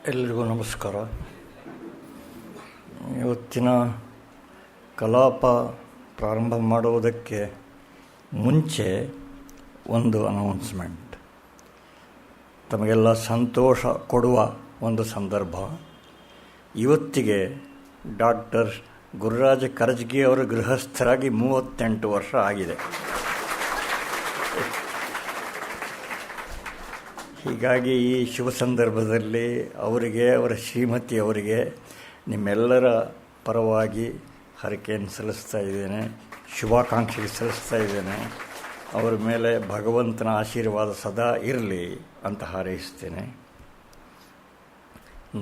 ಎಲ್ರಿಗೂ ನಮಸ್ಕಾರ. ಇವತ್ತಿನ ಕಲಾಪ ಪ್ರಾರಂಭ ಮಾಡುವುದಕ್ಕೆ ಮುಂಚೆ ಒಂದು ಅನೌನ್ಸ್ಮೆಂಟ್, ತಮಗೆಲ್ಲ ಸಂತೋಷ ಕೊಡುವ ಒಂದು ಸಂದರ್ಭ. ಇವತ್ತಿಗೆ ಡಾಕ್ಟರ್ ಗುರುರಾಜ ಕರಜಗಿ ಅವರು ಗೃಹಸ್ಥರಾಗಿ 38 ವರ್ಷ ಆಗಿದೆ. ಹೀಗಾಗಿ ಈ ಶುಭ ಸಂದರ್ಭದಲ್ಲಿ ಅವರಿಗೆ, ಅವರ ಶ್ರೀಮತಿಯವರಿಗೆ ನಿಮ್ಮೆಲ್ಲರ ಪರವಾಗಿ ಹರಕೆಯನ್ನು ಸಲ್ಲಿಸ್ತಾ ಇದ್ದೇನೆ, ಶುಭಾಕಾಂಕ್ಷೆ ಸಲ್ಲಿಸ್ತಾ ಇದ್ದೇನೆ. ಅವರ ಮೇಲೆ ಭಗವಂತನ ಆಶೀರ್ವಾದ ಸದಾ ಇರಲಿ ಅಂತ ಹಾರೈಸ್ತೇನೆ.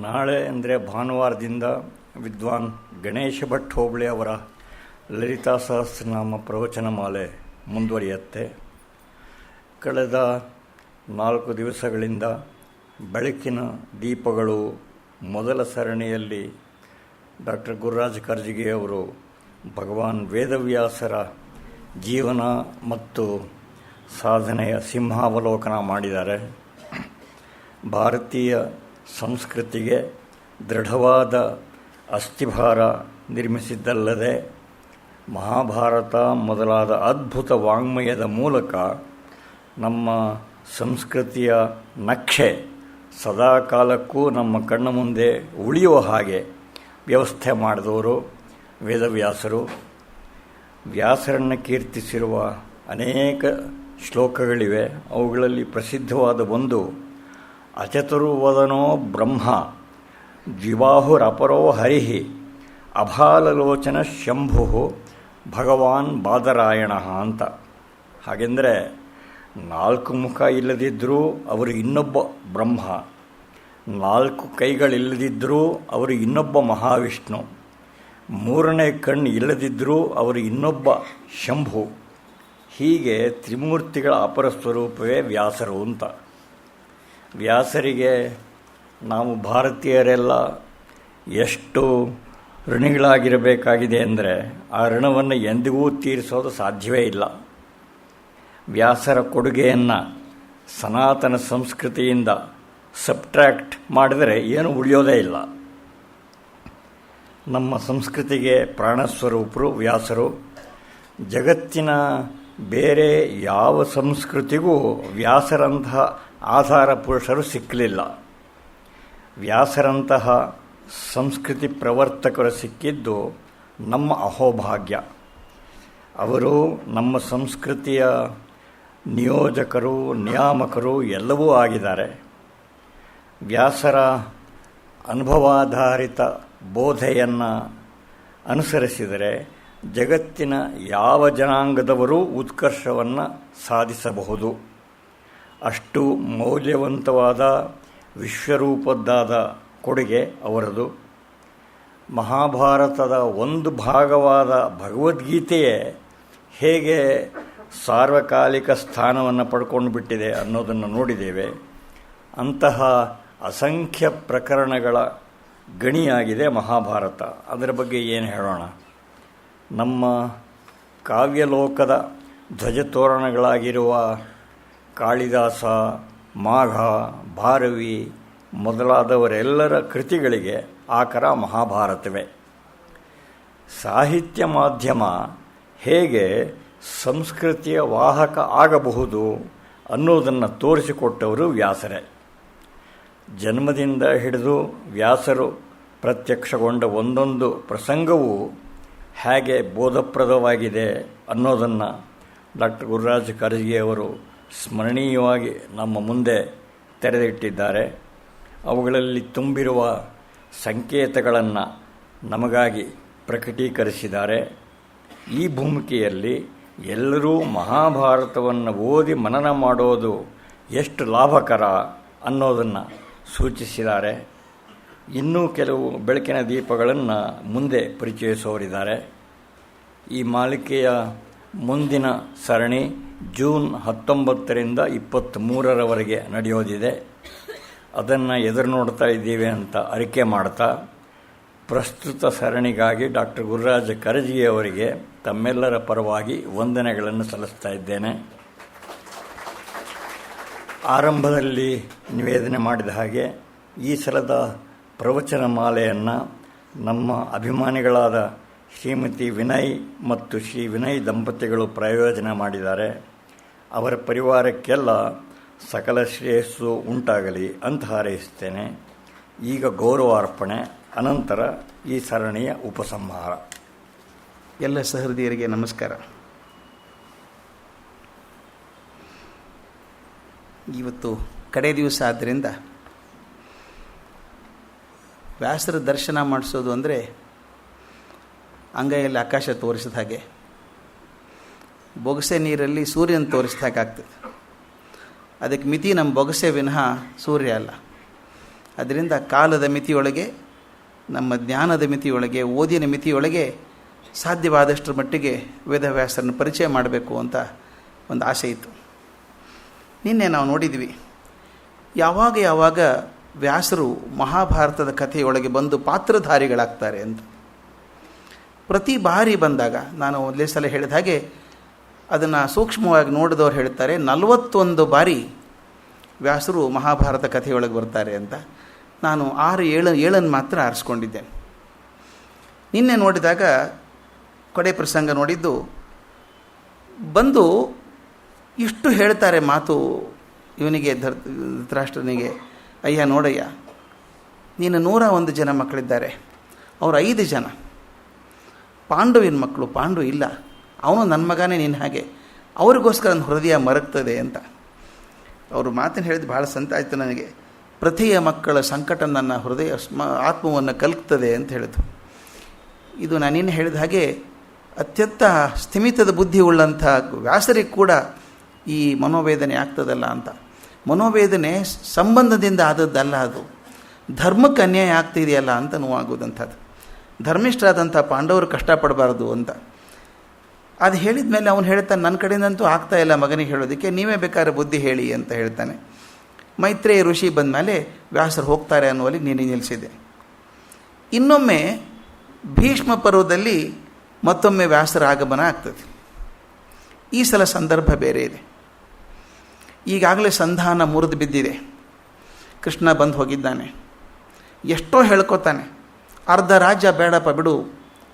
ನಾಳೆ ಅಂದರೆ ಭಾನುವಾರದಿಂದ ವಿದ್ವಾನ್ ಗಣೇಶ ಭಟ್ ಹೋಬಳಿ ಅವರ ಲಲಿತಾ ಸಹಸ್ರನಾಮ ಪ್ರವಚನ ಮಾಲೆ ಮುಂದುವರಿಯುತ್ತೆ. ಕಳೆದ 4 ದಿವಸಗಳಿಂದ ಬೆಳಕಿನ ದೀಪಗಳು ಮೊದಲ ಸರಣಿಯಲ್ಲಿ ಡಾಕ್ಟರ್ ಗುರುರಾಜ ಕರಜಗಿ ಅವರು ಭಗವಾನ್ ವೇದವ್ಯಾಸರ ಜೀವನ ಮತ್ತು ಸಾಧನೆಯ ಸಿಂಹಾವಲೋಕನ ಮಾಡಿದ್ದಾರೆ. ಭಾರತೀಯ ಸಂಸ್ಕೃತಿಗೆ ದೃಢವಾದ ಅಸ್ಥಿಭಾರ ನಿರ್ಮಿಸಿದ್ದಲ್ಲದೆ ಮಹಾಭಾರತ ಮೊದಲಾದ ಅದ್ಭುತ ವಾङ्ಮಯದ ಮೂಲಕ ನಮ್ಮ ಸಂಸ್ಕೃತಿಯ ನಕ್ಷೆ ಸದಾಕಾಲಕ್ಕೂ ನಮ್ಮ ಕಣ್ಣ ಮುಂದೆ ಉಳಿಯುವ ಹಾಗೆ ವ್ಯವಸ್ಥೆ ಮಾಡಿದವರು ವೇದವ್ಯಾಸರು. ವ್ಯಾಸರನ್ನು ಕೀರ್ತಿಸಿರುವ ಅನೇಕ ಶ್ಲೋಕಗಳಿವೆ. ಅವುಗಳಲ್ಲಿ ಪ್ರಸಿದ್ಧವಾದ ಒಂದು, ಅಚತುರ್ವದನೋ ಬ್ರಹ್ಮ ದ್ವಿಬಾಹುರಪರೋ ಹರಿಹಿ ಅಭಾಲಲೋಚನ ಶಂಭು ಭಗವಾನ್ ಬಾದರಾಯಣ ಅಂತ. ಹಾಗೆಂದರೆ 4 ಮುಖ ಇಲ್ಲದಿದ್ದರೂ ಅವರು ಇನ್ನೊಬ್ಬ ಬ್ರಹ್ಮ, 4 ಕೈಗಳಿಲ್ಲದಿದ್ದರೂ ಅವರು ಇನ್ನೊಬ್ಬ ಮಹಾವಿಷ್ಣು, 3ನೇ ಕಣ್ಣು ಇಲ್ಲದಿದ್ದರೂ ಅವರು ಇನ್ನೊಬ್ಬ ಶಂಭು. ಹೀಗೆ ತ್ರಿಮೂರ್ತಿಗಳ ಅಪರ ಸ್ವರೂಪವೇ ವ್ಯಾಸರು ಅಂತ. ವ್ಯಾಸರಿಗೆ ನಾವು ಭಾರತೀಯರೆಲ್ಲ ಎಷ್ಟು ಋಣಿಗಳಾಗಿರಬೇಕಾಗಿದೆ ಅಂದರೆ ಆ ಋಣವನ್ನು ಎಂದಿಗೂ ತೀರಿಸೋದು ಸಾಧ್ಯವೇ ಇಲ್ಲ. ವ್ಯಾಸರ ಕೊಡುಗೆಯನ್ನು ಸನಾತನ ಸಂಸ್ಕೃತಿಯಿಂದ ಸಬ್ಟ್ರ್ಯಾಕ್ಟ್ ಮಾಡಿದರೆ ಏನು ಉಳಿಯೋದೇ ಇಲ್ಲ. ನಮ್ಮ ಸಂಸ್ಕೃತಿಗೆ ಪ್ರಾಣಸ್ವರೂಪರು ವ್ಯಾಸರು. ಜಗತ್ತಿನ ಬೇರೆ ಯಾವ ಸಂಸ್ಕೃತಿಗೂ ವ್ಯಾಸರಂತಹ ಆಧಾರ ಪುರುಷರು ಸಿಕ್ಕಲಿಲ್ಲ. ವ್ಯಾಸರಂತಹ ಸಂಸ್ಕೃತಿ ಪ್ರವರ್ತಕರು ಸಿಕ್ಕಿದ್ದು ನಮ್ಮ ಅಹೋಭಾಗ್ಯ. ಅವರು ನಮ್ಮ ಸಂಸ್ಕೃತಿಯ ನಿಯೋಜಕರು, ನಿಯಾಮಕರು ಎಲ್ಲವೂ ಆಗಿದ್ದಾರೆ. ವ್ಯಾಸರ ಅನುಭವಾಧಾರಿತ ಬೋಧೆಯನ್ನು ಅನುಸರಿಸಿದರೆ ಜಗತ್ತಿನ ಯಾವ ಜನಾಂಗದವರೂ ಉತ್ಕರ್ಷವನ್ನು ಸಾಧಿಸಬಹುದು. ಅಷ್ಟು ಮೌಲ್ಯವಂತವಾದ ವಿಶ್ವರೂಪದ್ದಾದ ಕೊಡುಗೆ ಅವರದು. ಮಹಾಭಾರತದ ಒಂದು ಭಾಗವಾದ ಭಗವದ್ಗೀತೆಯೇ ಹೇಗೆ ಸಾರ್ವಕಾಲಿಕ ಸ್ಥಾನವನ್ನು ಪಡ್ಕೊಂಡು ಬಿಟ್ಟಿದೆ ಅನ್ನೋದನ್ನು ನೋಡಿದ್ದೇವೆ. ಅಂತಹ ಅಸಂಖ್ಯ ಪ್ರಕರಣಗಳ ಗಣಿಯಾಗಿದೆ ಮಹಾಭಾರತ. ಅದರ ಬಗ್ಗೆ ಏನು ಹೇಳೋಣ. ನಮ್ಮ ಕಾವ್ಯಲೋಕದ ಧ್ವಜತೋರಣಗಳಾಗಿರುವ ಕಾಳಿದಾಸ, ಮಾಘ, ಭಾರವಿ ಮೊದಲಾದವರೆಲ್ಲರ ಕೃತಿಗಳಿಗೆ ಆಕರ ಮಹಾಭಾರತವೇ. ಸಾಹಿತ್ಯ ಮಾಧ್ಯಮ ಹೇಗೆ ಸಂಸ್ಕೃತಿಯ ವಾಹಕ ಆಗಬಹುದು ಅನ್ನೋದನ್ನು ತೋರಿಸಿಕೊಟ್ಟವರು ವ್ಯಾಸರೇ. ಜನ್ಮದಿಂದ ಹಿಡಿದು ವ್ಯಾಸರು ಪ್ರತ್ಯಕ್ಷಗೊಂಡ ಒಂದೊಂದು ಪ್ರಸಂಗವೂ ಹೇಗೆ ಬೋಧಪ್ರದವಾಗಿದೆ ಅನ್ನೋದನ್ನು ಡಾಕ್ಟರ್ ಗುರುರಾಜ ಕರಜಗಿ ಅವರು ಸ್ಮರಣೀಯವಾಗಿ ನಮ್ಮ ಮುಂದೆ ತೆರೆದಿಟ್ಟಿದ್ದಾರೆ. ಅವುಗಳಲ್ಲಿ ತುಂಬಿರುವ ಸಂಕೇತಗಳನ್ನು ನಮಗಾಗಿ ಪ್ರಕಟೀಕರಿಸಿದ್ದಾರೆ. ಈ ಭೂಮಿಕೆಯಲ್ಲಿ ಎಲ್ಲರೂ ಮಹಾಭಾರತವನ್ನು ಓದಿ ಮನನ ಮಾಡೋದು ಎಷ್ಟು ಲಾಭಕರ ಅನ್ನೋದನ್ನು ಸೂಚಿಸಿದ್ದಾರೆ. ಇನ್ನೂ ಕೆಲವು ಬೆಳಕಿನ ದೀಪಗಳನ್ನು ಮುಂದೆ ಪರಿಚಯಿಸೋರಿದ್ದಾರೆ. ಈ ಮಾಲಿಕೆಯ ಮುಂದಿನ ಸರಣಿ ಜೂನ್ 19ರಿಂದ 23ರವರೆಗೆ ನಡೆಯೋದಿದೆ. ಅದನ್ನು ಎದುರು ನೋಡ್ತಾ ಇದ್ದೀವಿ ಅಂತ ಅರಿಕೆ ಮಾಡ್ತಾ ಪ್ರಸ್ತುತ ಸರಣಿಗಾಗಿ ಡಾಕ್ಟರ್ ಗುರುರಾಜ ಕರಜಗಿ ಅವರಿಗೆ ತಮ್ಮೆಲ್ಲರ ಪರವಾಗಿ ವಂದನೆಗಳನ್ನು ಸಲ್ಲಿಸ್ತಾ ಇದ್ದೇನೆ. ಆರಂಭದಲ್ಲಿ ನಿವೇದನೆ ಮಾಡಿದ ಹಾಗೆ ಈ ಸಲದ ಪ್ರವಚನ ಮಾಲೆಯನ್ನು ನಮ್ಮ ಅಭಿಮಾನಿಗಳಾದ ಶ್ರೀಮತಿ ವಿನಯ್ ಮತ್ತು ಶ್ರೀ ವಿನಯ್ ದಂಪತಿಗಳು ಪ್ರಯೋಜನ ಮಾಡಿದ್ದಾರೆ. ಅವರ ಪರಿವಾರಕ್ಕೆಲ್ಲ ಸಕಲ ಶ್ರೇಯಸ್ಸು ಉಂಟಾಗಲಿ ಅಂತ ಹಾರೈಸುತ್ತೇನೆ. ಈಗ ಗೌರವಾರ್ಪಣೆ, ಅನಂತರ ಈ ಸರಣಿಯ ಉಪಸಂಹಾರ. ಎಲ್ಲ ಸಹೃದಯರಿಗೆ ನಮಸ್ಕಾರ. ಇವತ್ತು ಕಡೆ ದಿವಸ ಆದ್ದರಿಂದ ವ್ಯಾಸರ ದರ್ಶನ ಮಾಡಿಸೋದು ಅಂದರೆ ಅಂಗೈಯಲ್ಲಿ ಆಕಾಶ ತೋರಿಸಿದ ಹಾಗೆ, ಬೊಗಸೆ ನೀರಲ್ಲಿ ಸೂರ್ಯನ ತೋರಿಸಿದ ಹಾಗೆ ಆಗ್ತದೆ. ಅದಕ್ಕೆ ಮಿತಿ ನಮ್ಮ ಬೊಗಸೆ ವಿನಃ ಸೂರ್ಯ ಅಲ್ಲ. ಅದರಿಂದ ಕಾಲದ ಮಿತಿಯೊಳಗೆ, ನಮ್ಮ ಜ್ಞಾನದ ಮಿತಿಯೊಳಗೆ, ಓದಿನ ಮಿತಿಯೊಳಗೆ ಸಾಧ್ಯವಾದಷ್ಟರ ಮಟ್ಟಿಗೆ ವೇದವ್ಯಾಸರನ್ನು ಪರಿಚಯ ಮಾಡಬೇಕು ಅಂತ ಒಂದು ಆಸೆ ಇತ್ತು. ನಿನ್ನೆ ನಾವು ನೋಡಿದ್ವಿ ಯಾವಾಗ ವ್ಯಾಸರು ಮಹಾಭಾರತದ ಕಥೆಯೊಳಗೆ ಬಂದು ಪಾತ್ರಧಾರಿಗಳಾಗ್ತಾರೆ ಅಂತ. ಪ್ರತಿ ಬಾರಿ ಬಂದಾಗ ನಾನು ಒಂದೇ ಸಲ ಹೇಳಿದ ಹಾಗೆ ಅದನ್ನು ಸೂಕ್ಷ್ಮವಾಗಿ ನೋಡಿದವ್ರು ಹೇಳ್ತಾರೆ 41 ಬಾರಿ ವ್ಯಾಸರು ಮಹಾಭಾರತ ಕಥೆಯೊಳಗೆ ಬರ್ತಾರೆ ಅಂತ. ನಾನು 6-7 ಮಾತ್ರ ಆರಿಸ್ಕೊಂಡಿದ್ದೇನೆ. ನಿನ್ನೆ ನೋಡಿದಾಗ ಕಡೆ ಪ್ರಸಂಗ ನೋಡಿದ್ದು ಬಂದು ಇಷ್ಟು ಹೇಳ್ತಾರೆ ಮಾತು ಇವನಿಗೆ, ಧೃತರಾಷ್ಟ್ರನಿಗೆ, ಅಯ್ಯ ನೋಡಯ್ಯ, ನೀನು 101 ಜನ ಮಕ್ಕಳಿದ್ದಾರೆ, ಅವರು 5 ಜನ ಪಾಂಡುವಿನ ಮಕ್ಕಳು, ಪಾಂಡು ಇಲ್ಲ, ಅವನು ನನ್ನ ಮಗನೇ ನಿನ್ನ ಹಾಗೆ, ಅವ್ರಿಗೋಸ್ಕರ ನನ್ನ ಹೃದಯ ಮರಗ್ತದೆ ಅಂತ ಅವರು ಮಾತನ್ನು ಹೇಳಿದ್ದು ಭಾಳ ಸಂತಾಯಿತು ನನಗೆ. ಪ್ರತಿಯ ಮಕ್ಕಳ ಸಂಕಟ ನನ್ನ ಹೃದಯ ಆತ್ಮವನ್ನು ಕಲ್ಕ್ತದೆ ಅಂತ ಹೇಳಿದ್ರು. ಇದು ನಾನಿನ್ನು ಹೇಳಿದ ಹಾಗೆ ಅತ್ಯಂತ ಸ್ಥಿಮಿತದ ಬುದ್ಧಿ ಉಳ್ಳಂಥ ವ್ಯಾಸರಿಗೆ ಕೂಡ ಈ ಮನೋವೇದನೆ ಆಗ್ತದಲ್ಲ ಅಂತ. ಮನೋವೇದನೆ ಸಂಬಂಧದಿಂದ ಆದದ್ದಲ್ಲ, ಅದು ಧರ್ಮಕ್ಕೆ ಅನ್ಯಾಯ ಆಗ್ತಿದೆಯಲ್ಲ ಅಂತ ನೋವಾಗೋದಂಥದ್ದು. ಧರ್ಮಿಷ್ಠರಾದಂಥ ಪಾಂಡವರು ಕಷ್ಟಪಡಬಾರ್ದು ಅಂತ ಅದು ಹೇಳಿದ ಮೇಲೆ ಅವನು ಹೇಳ್ತಾನೆ, ನನ್ನ ಕಡೆಯಿಂದಂತೂ ಆಗ್ತಾಯಿಲ್ಲ ಮಗನಿಗೆ ಹೇಳೋದಕ್ಕೆ, ನೀವೇ ಬೇಕಾದ್ರೆ ಬುದ್ಧಿ ಹೇಳಿ ಅಂತ ಹೇಳ್ತಾನೆ. ಮೈತ್ರೇಯ ಋಷಿ ಬಂದ ಮೇಲೆ ವ್ಯಾಸರು ಹೋಗ್ತಾರೆ ಅನ್ನುವಲ್ಲಿ ನೀನು ನಿಲ್ಲಿಸಿದೆ. ಇನ್ನೊಮ್ಮೆ ಭೀಷ್ಮ ಪರ್ವದಲ್ಲಿ ಮತ್ತೊಮ್ಮೆ ವ್ಯಾಸರ ಆಗಮನ ಆಗ್ತದೆ. ಈ ಸಲ ಸಂದರ್ಭ ಬೇರೆ ಇದೆ. ಈಗಾಗಲೇ ಸಂಧಾನ ಮುರಿದು ಬಿದ್ದಿದೆ. ಕೃಷ್ಣ ಬಂದು ಹೋಗಿದ್ದಾನೆ, ಎಷ್ಟೋ ಹೇಳ್ಕೊತಾನೆ, ಅರ್ಧ ರಾಜ್ಯ ಬೇಡಪ್ಪ ಬಿಡು,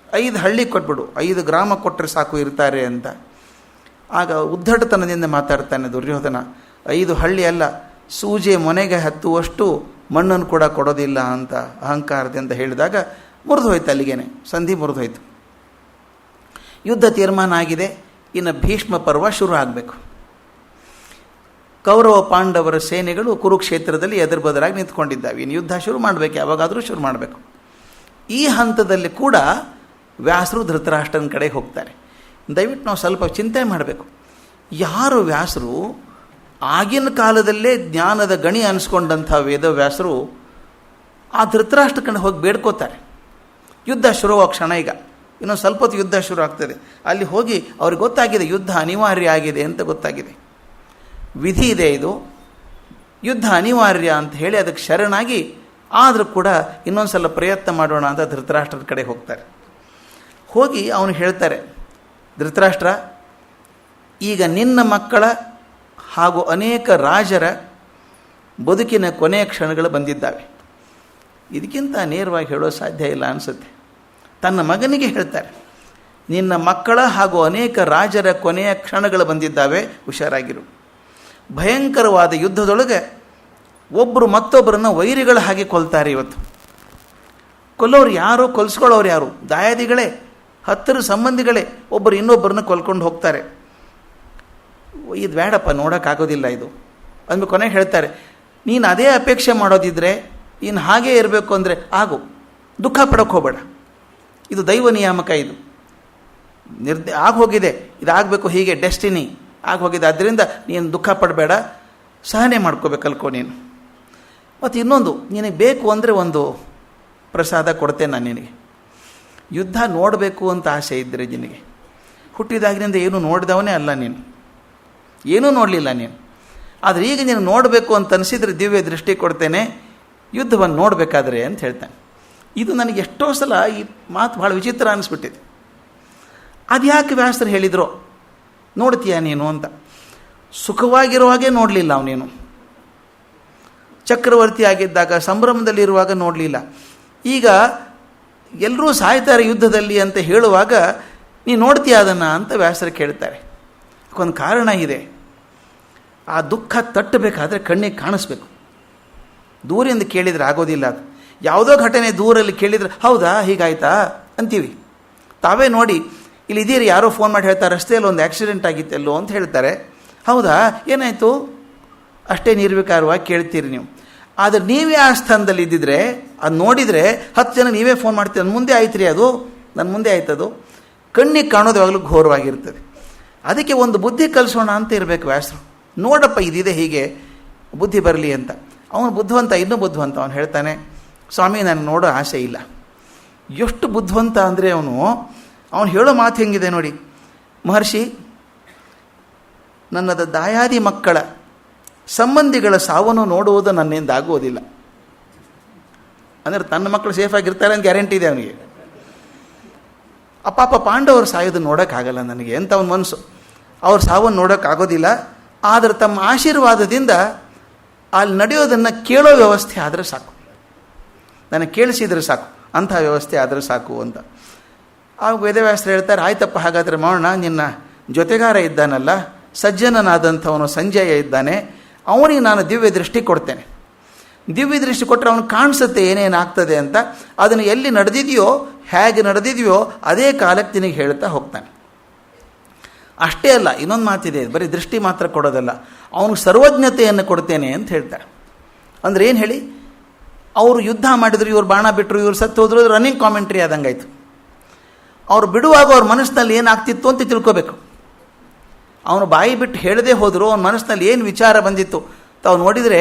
5 ಹಳ್ಳಿ ಕೊಟ್ಬಿಡು, 5 ಗ್ರಾಮ ಕೊಟ್ಟರೆ ಸಾಕು ಇರ್ತಾರೆ ಅಂತ. ಆಗ ಉದ್ದಟತನದಿಂದ ಮಾತಾಡ್ತಾನೆ ದುರ್ಯೋಧನ, 5 ಹಳ್ಳಿ ಅಲ್ಲ, ಸೂಜೆ ಮೊನೆಗೆ ಹತ್ತುವಷ್ಟು ಮಣ್ಣನ್ನು ಕೂಡ ಕೊಡೋದಿಲ್ಲ ಅಂತ ಅಹಂಕಾರದಿಂದ ಹೇಳಿದಾಗ ಮುರಿದು ಹೋಯ್ತು, ಅಲ್ಲಿಗೇನೆ ಸಂಧಿ ಮುರಿದು ಹೋಯ್ತು. ಯುದ್ಧ ತೀರ್ಮಾನ ಆಗಿದೆ. ಇನ್ನು ಭೀಷ್ಮ ಪರ್ವ ಶುರು ಆಗಬೇಕು. ಕೌರವ ಪಾಂಡವರ ಸೇನೆಗಳು ಕುರುಕ್ಷೇತ್ರದಲ್ಲಿ ಎದುರು ಬದರಾಗಿ ನಿಂತ್ಕೊಂಡಿದ್ದಾವೆ. ಇನ್ನು ಯುದ್ಧ ಶುರು ಮಾಡಬೇಕು, ಯಾವಾಗಾದರೂ ಶುರು ಮಾಡಬೇಕು. ಈ ಹಂತದಲ್ಲಿ ಕೂಡ ವ್ಯಾಸರು ಧೃತರಾಷ್ಟ್ರನ ಕಡೆಗೆ ಹೋಗ್ತಾರೆ. ದಯವಿಟ್ಟು ನಾವು ಸ್ವಲ್ಪ ಚಿಂತೆ ಮಾಡಬೇಕು. ಯಾರು ವ್ಯಾಸರು ಆಗಿನ ಕಾಲದಲ್ಲೇ ಜ್ಞಾನದ ಗಣಿ ಅನಿಸ್ಕೊಂಡಂಥ ವೇದವ್ಯಾಸರು ಆ ಧೃತರಾಷ್ಟ್ರ ಕಡೆ ಹೋಗಿ ಬೇಡ್ಕೋತಾರೆ. ಯುದ್ಧ ಶುರುವಾಗೋ ಕ್ಷಣ, ಈಗ ಇನ್ನೊಂದು ಸ್ವಲ್ಪ ಹೊತ್ತು ಯುದ್ಧ ಶುರು ಆಗ್ತದೆ. ಅಲ್ಲಿ ಹೋಗಿ ಅವ್ರಿಗೆ ಗೊತ್ತಾಗಿದೆ ಯುದ್ಧ ಅನಿವಾರ್ಯ ಆಗಿದೆ ಅಂತ ಗೊತ್ತಾಗಿದೆ, ವಿಧಿ ಇದೆ, ಇದು ಯುದ್ಧ ಅನಿವಾರ್ಯ ಅಂತ ಹೇಳಿ ಅದಕ್ಕೆ ಶರಣಾಗಿ, ಆದರೂ ಕೂಡ ಇನ್ನೊಂದು ಸಲ ಪ್ರಯತ್ನ ಮಾಡೋಣ ಅಂತ ಧೃತರಾಷ್ಟ್ರದ ಕಡೆ ಹೋಗ್ತಾರೆ. ಹೋಗಿ ಅವನು ಹೇಳ್ತಾರೆ, ಧೃತರಾಷ್ಟ್ರ, ಈಗ ನಿನ್ನ ಮಕ್ಕಳ ಹಾಗೂ ಅನೇಕ ರಾಜರ ಬದುಕಿನ ಕೊನೆಯ ಕ್ಷಣಗಳು ಬಂದಿದ್ದಾವೆ. ಇದಕ್ಕಿಂತ ನೇರವಾಗಿ ಹೇಳೋ ಸಾಧ್ಯ ಇಲ್ಲ ಅನಿಸುತ್ತೆ. ತನ್ನ ಮಗನಿಗೆ ಹೇಳ್ತಾರೆ, ನಿನ್ನ ಮಕ್ಕಳ ಹಾಗೂ ಅನೇಕ ರಾಜರ ಕೊನೆಯ ಕ್ಷಣಗಳು ಬಂದಿದ್ದಾವೆ, ಹುಷಾರಾಗಿರು. ಭಯಂಕರವಾದ ಯುದ್ಧದೊಳಗೆ ಒಬ್ಬರು ಮತ್ತೊಬ್ಬರನ್ನು ವೈರಿಗಳ ಹಾಗೆ ಕೊಲ್ತಾರೆ. ಇವತ್ತು ಕೊಲ್ಲೋರು ಯಾರು, ಕೊಲ್ಸ್ಕೊಳ್ಳೋರು ಯಾರು? ದಾಯಾದಿಗಳೇ, ಹತ್ತಿರ ಸಂಬಂಧಿಗಳೇ ಒಬ್ಬರು ಇನ್ನೊಬ್ಬರನ್ನ ಕೊಲ್ಕೊಂಡು ಹೋಗ್ತಾರೆ. ಇದು ಬೇಡಪ್ಪ, ನೋಡೋಕ್ಕಾಗೋದಿಲ್ಲ ಇದು ಅಂದು ಕೊನೆಗೆ ಹೇಳ್ತಾರೆ, ನೀನು ಅದೇ ಅಪೇಕ್ಷೆ ಮಾಡೋದಿದ್ರೆ, ಇನ್ನು ಹಾಗೇ ಇರಬೇಕು ಅಂದರೆ ಆಗು, ದುಃಖ ಪಡೋಕ್ಕೆ ಹೋಗಬೇಡ, ಇದು ದೈವ ನಿಯಾಮಕ, ಇದು ಆಗೋಗಿದೆ, ಇದಾಗಬೇಕು, ಹೀಗೆ ಡೆಸ್ಟಿನಿ ಆಗೋಗಿದೆ. ಆದ್ದರಿಂದ ನೀನು ದುಃಖ ಪಡಬೇಡ, ಸಹನೆ ಮಾಡ್ಕೋಬೇಕು ಅಲ್ಕೋ ನೀನು. ಮತ್ತು ಇನ್ನೊಂದು, ನಿನಗೆ ಬೇಕು ಅಂದರೆ ಒಂದು ಪ್ರಸಾದ ಕೊಡ್ತೇನೆ ನಾನು ನಿನಗೆ. ಯುದ್ಧ ನೋಡಬೇಕು ಅಂತ ಆಸೆ ಇದ್ದರೆ ನಿನಗೆ, ಹುಟ್ಟಿದಾಗಿನಿಂದ ಏನೂ ನೋಡಿದವನೇ ಅಲ್ಲ ನೀನು, ಏನೂ ನೋಡಲಿಲ್ಲ ನೀನು. ಆದರೆ ಈಗ ನೀನು ನೋಡಬೇಕು ಅಂತ ಅನಿಸಿದರೆ ದಿವ್ಯ ದೃಷ್ಟಿ ಕೊಡ್ತೇನೆ, ಯುದ್ಧವನ್ನು ನೋಡಬೇಕಾದ್ರೆ ಅಂತ ಹೇಳ್ತಾನೆ. ಇದು ನನಗೆ ಎಷ್ಟೋ ಸಲ ಈ ಮಾತು ಭಾಳ ವಿಚಿತ್ರ ಅನ್ನಿಸ್ಬಿಟ್ಟಿದೆ. ಅದು ಯಾಕೆ ವ್ಯಾಸರು ಹೇಳಿದ್ರು ನೋಡ್ತೀಯ ನೀನು ಅಂತ. ಸುಖವಾಗಿರೋ ಹಾಗೆ ನೋಡಲಿಲ್ಲ ಅವನೇನು, ಚಕ್ರವರ್ತಿ ಆಗಿದ್ದಾಗ ಸಂಭ್ರಮದಲ್ಲಿರುವಾಗ ನೋಡಲಿಲ್ಲ. ಈಗ ಎಲ್ಲರೂ ಸಾಯ್ತಾರೆ ಯುದ್ಧದಲ್ಲಿ ಅಂತ ಹೇಳುವಾಗ ನೀ ನೋಡ್ತೀಯ ಅದನ್ನು ಅಂತ ವ್ಯಾಸರು ಕೇಳ್ತಾರೆ. ಒಂದು ಕಾರಣ ಇದೆ. ಆ ದುಃಖ ತಟ್ಟಬೇಕಾದ್ರೆ ಕಣ್ಣಿಗೆ ಕಾಣಿಸ್ಬೇಕು. ದೂರಿಂದ ಕೇಳಿದರೆ ಆಗೋದಿಲ್ಲ. ಅದು ಯಾವುದೋ ಘಟನೆ ದೂರಲ್ಲಿ ಕೇಳಿದರೆ ಹೌದಾ ಹೀಗಾಯ್ತಾ ಅಂತೀವಿ. ತಾವೇ ನೋಡಿ, ಇಲ್ಲಿ ಇದೀರಿ, ಯಾರೋ ಫೋನ್ ಮಾಡಿ ಹೇಳ್ತಾರೆ ರಸ್ತೆಯಲ್ಲಿ ಒಂದು ಆಕ್ಸಿಡೆಂಟ್ ಆಗಿತ್ತೆಲ್ಲೋ ಅಂತ ಹೇಳ್ತಾರೆ. ಹೌದಾ ಏನಾಯಿತು ಅಷ್ಟೇ ನಿರ್ವಿಕಾರವಾಗಿ ಕೇಳ್ತೀರಿ ನೀವು. ಆದರೆ ನೀವೇ ಆ ಸ್ಥಾನದಲ್ಲಿ ಇದ್ದಿದ್ರೆ ಅದು ನೋಡಿದರೆ 10 ಜನ ನೀವೇ ಫೋನ್ ಮಾಡ್ತೀರಿ, ನನ್ನ ಮುಂದೆ ಆಯ್ತು ರೀ, ಅದು ನನ್ನ ಮುಂದೆ ಆಯ್ತದು. ಕಣ್ಣಿಗೆ ಕಾಣೋದು ಯಾವಾಗಲೂ ಘೋರವಾಗಿರ್ತದೆ. ಅದಕ್ಕೆ ಒಂದು ಬುದ್ಧಿ ಕಲಿಸೋಣ ಅಂತ ಇರಬೇಕು ವ್ಯಾಸರು. ನೋಡಪ್ಪ ಇದಿದೆ ಹೀಗೆ, ಬುದ್ಧಿ ಬರಲಿ ಅಂತ. ಅವನು ಬುದ್ಧಿವಂತ, ಇನ್ನೂ ಬುದ್ಧಿವಂತ. ಅವನು ಹೇಳ್ತಾನೆ, ಸ್ವಾಮಿ ನನಗೆ ನೋಡೋ ಆಸೆ ಇಲ್ಲ. ಎಷ್ಟು ಬುದ್ಧಿವಂತ ಅಂದರೆ ಅವನು ಹೇಳೋ ಮಾತು ಹೆಂಗಿದೆ ನೋಡಿ. ಮಹರ್ಷಿ, ನನ್ನದ ದಾಯಾದಿ ಮಕ್ಕಳ ಸಂಬಂಧಿಗಳ ಸಾವನ್ನು ನೋಡುವುದು ನನ್ನಿಂದ ಆಗುವುದಿಲ್ಲ. ಅಂದರೆ ತನ್ನ ಮಕ್ಕಳು ಸೇಫಾಗಿರ್ತಾರೆ ಅಂತ ಗ್ಯಾರಂಟಿ ಇದೆ ಅವನಿಗೆ. ಪಾಪ ಪಾಂಡವರು ಸಾಯೋದು ನೋಡೋಕ್ಕಾಗಲ್ಲ ನನಗೆ ಅಂತ ಅವನ ಮನಸ್ಸು. ಅವ್ರ ಸಾವನ್ನು ನೋಡೋಕ್ಕಾಗೋದಿಲ್ಲ. ಆದರೆ ತಮ್ಮ ಆಶೀರ್ವಾದದಿಂದ ಅಲ್ಲಿ ನಡೆಯೋದನ್ನು ಕೇಳೋ ವ್ಯವಸ್ಥೆ ಆದರೆ ಸಾಕು, ನನಗೆ ಕೇಳಿಸಿದರೆ ಸಾಕು, ಅಂಥ ವ್ಯವಸ್ಥೆ ಆದರೆ ಸಾಕು ಅಂತ. ಆಗ ವೇದವ್ಯಾಸರು ಹೇಳ್ತಾರೆ, ಆಯ್ತಪ್ಪ ಹಾಗಾದರೆ ಮಾಡೋಣ. ನಿನ್ನ ಜೊತೆಗಾರ ಇದ್ದಾನಲ್ಲ, ಸಜ್ಜನನಾದಂಥವನು ಸಂಜಯ ಇದ್ದಾನೆ, ಅವನಿಗೆ ನಾನು ದಿವ್ಯ ದೃಷ್ಟಿ ಕೊಡ್ತೇನೆ. ದಿವ್ಯ ದೃಷ್ಟಿ ಕೊಟ್ಟರೆ ಅವನು ಕಾಣಿಸುತ್ತೆ ಏನೇನಾಗ್ತದೆ ಅಂತ. ಅದನ್ನು ಎಲ್ಲಿ ನಡೆದಿದೆಯೋ, ಹೇಗೆ ನಡೆದಿದೆಯೋ ಅದೇ ಕಾಲಕ್ಕೆ ನಿನಗೆ ಹೇಳ್ತಾ ಹೋಗ್ತಾನೆ. ಅಷ್ಟೇ ಅಲ್ಲ, ಇನ್ನೊಂದು ಮಾತಿದೆ, ಬರೀ ದೃಷ್ಟಿ ಮಾತ್ರ ಕೊಡೋದಲ್ಲ, ಅವನಿಗೆ ಸರ್ವಜ್ಞತೆಯನ್ನು ಕೊಡ್ತೇನೆ ಅಂತ ಹೇಳ್ತಾರೆ. ಅಂದರೆ ಏನು ಹೇಳಿ, ಅವರು ಯುದ್ಧ ಮಾಡಿದ್ರು, ಇವ್ರು ಬಾಣ ಬಿಟ್ಟರು, ಇವ್ರು ಸತ್ತು ಹೋದ್ರು, ರನ್ನಿಂಗ್ ಕಾಮೆಂಟ್ರಿ ಆದಂಗಾಯ್ತು. ಅವ್ರು ಬಿಡುವಾಗ ಅವ್ರ ಮನಸ್ಸಿನಲ್ಲಿ ಏನಾಗ್ತಿತ್ತು ಅಂತ ತಿಳ್ಕೋಬೇಕು. ಅವನು ಬಾಯಿ ಬಿಟ್ಟು ಹೇಳದೆ ಹೋದರು, ಅವನ ಮನಸ್ಸಿನಲ್ಲಿ ಏನು ವಿಚಾರ ಬಂದಿತ್ತು ತಾವು ನೋಡಿದರೆ.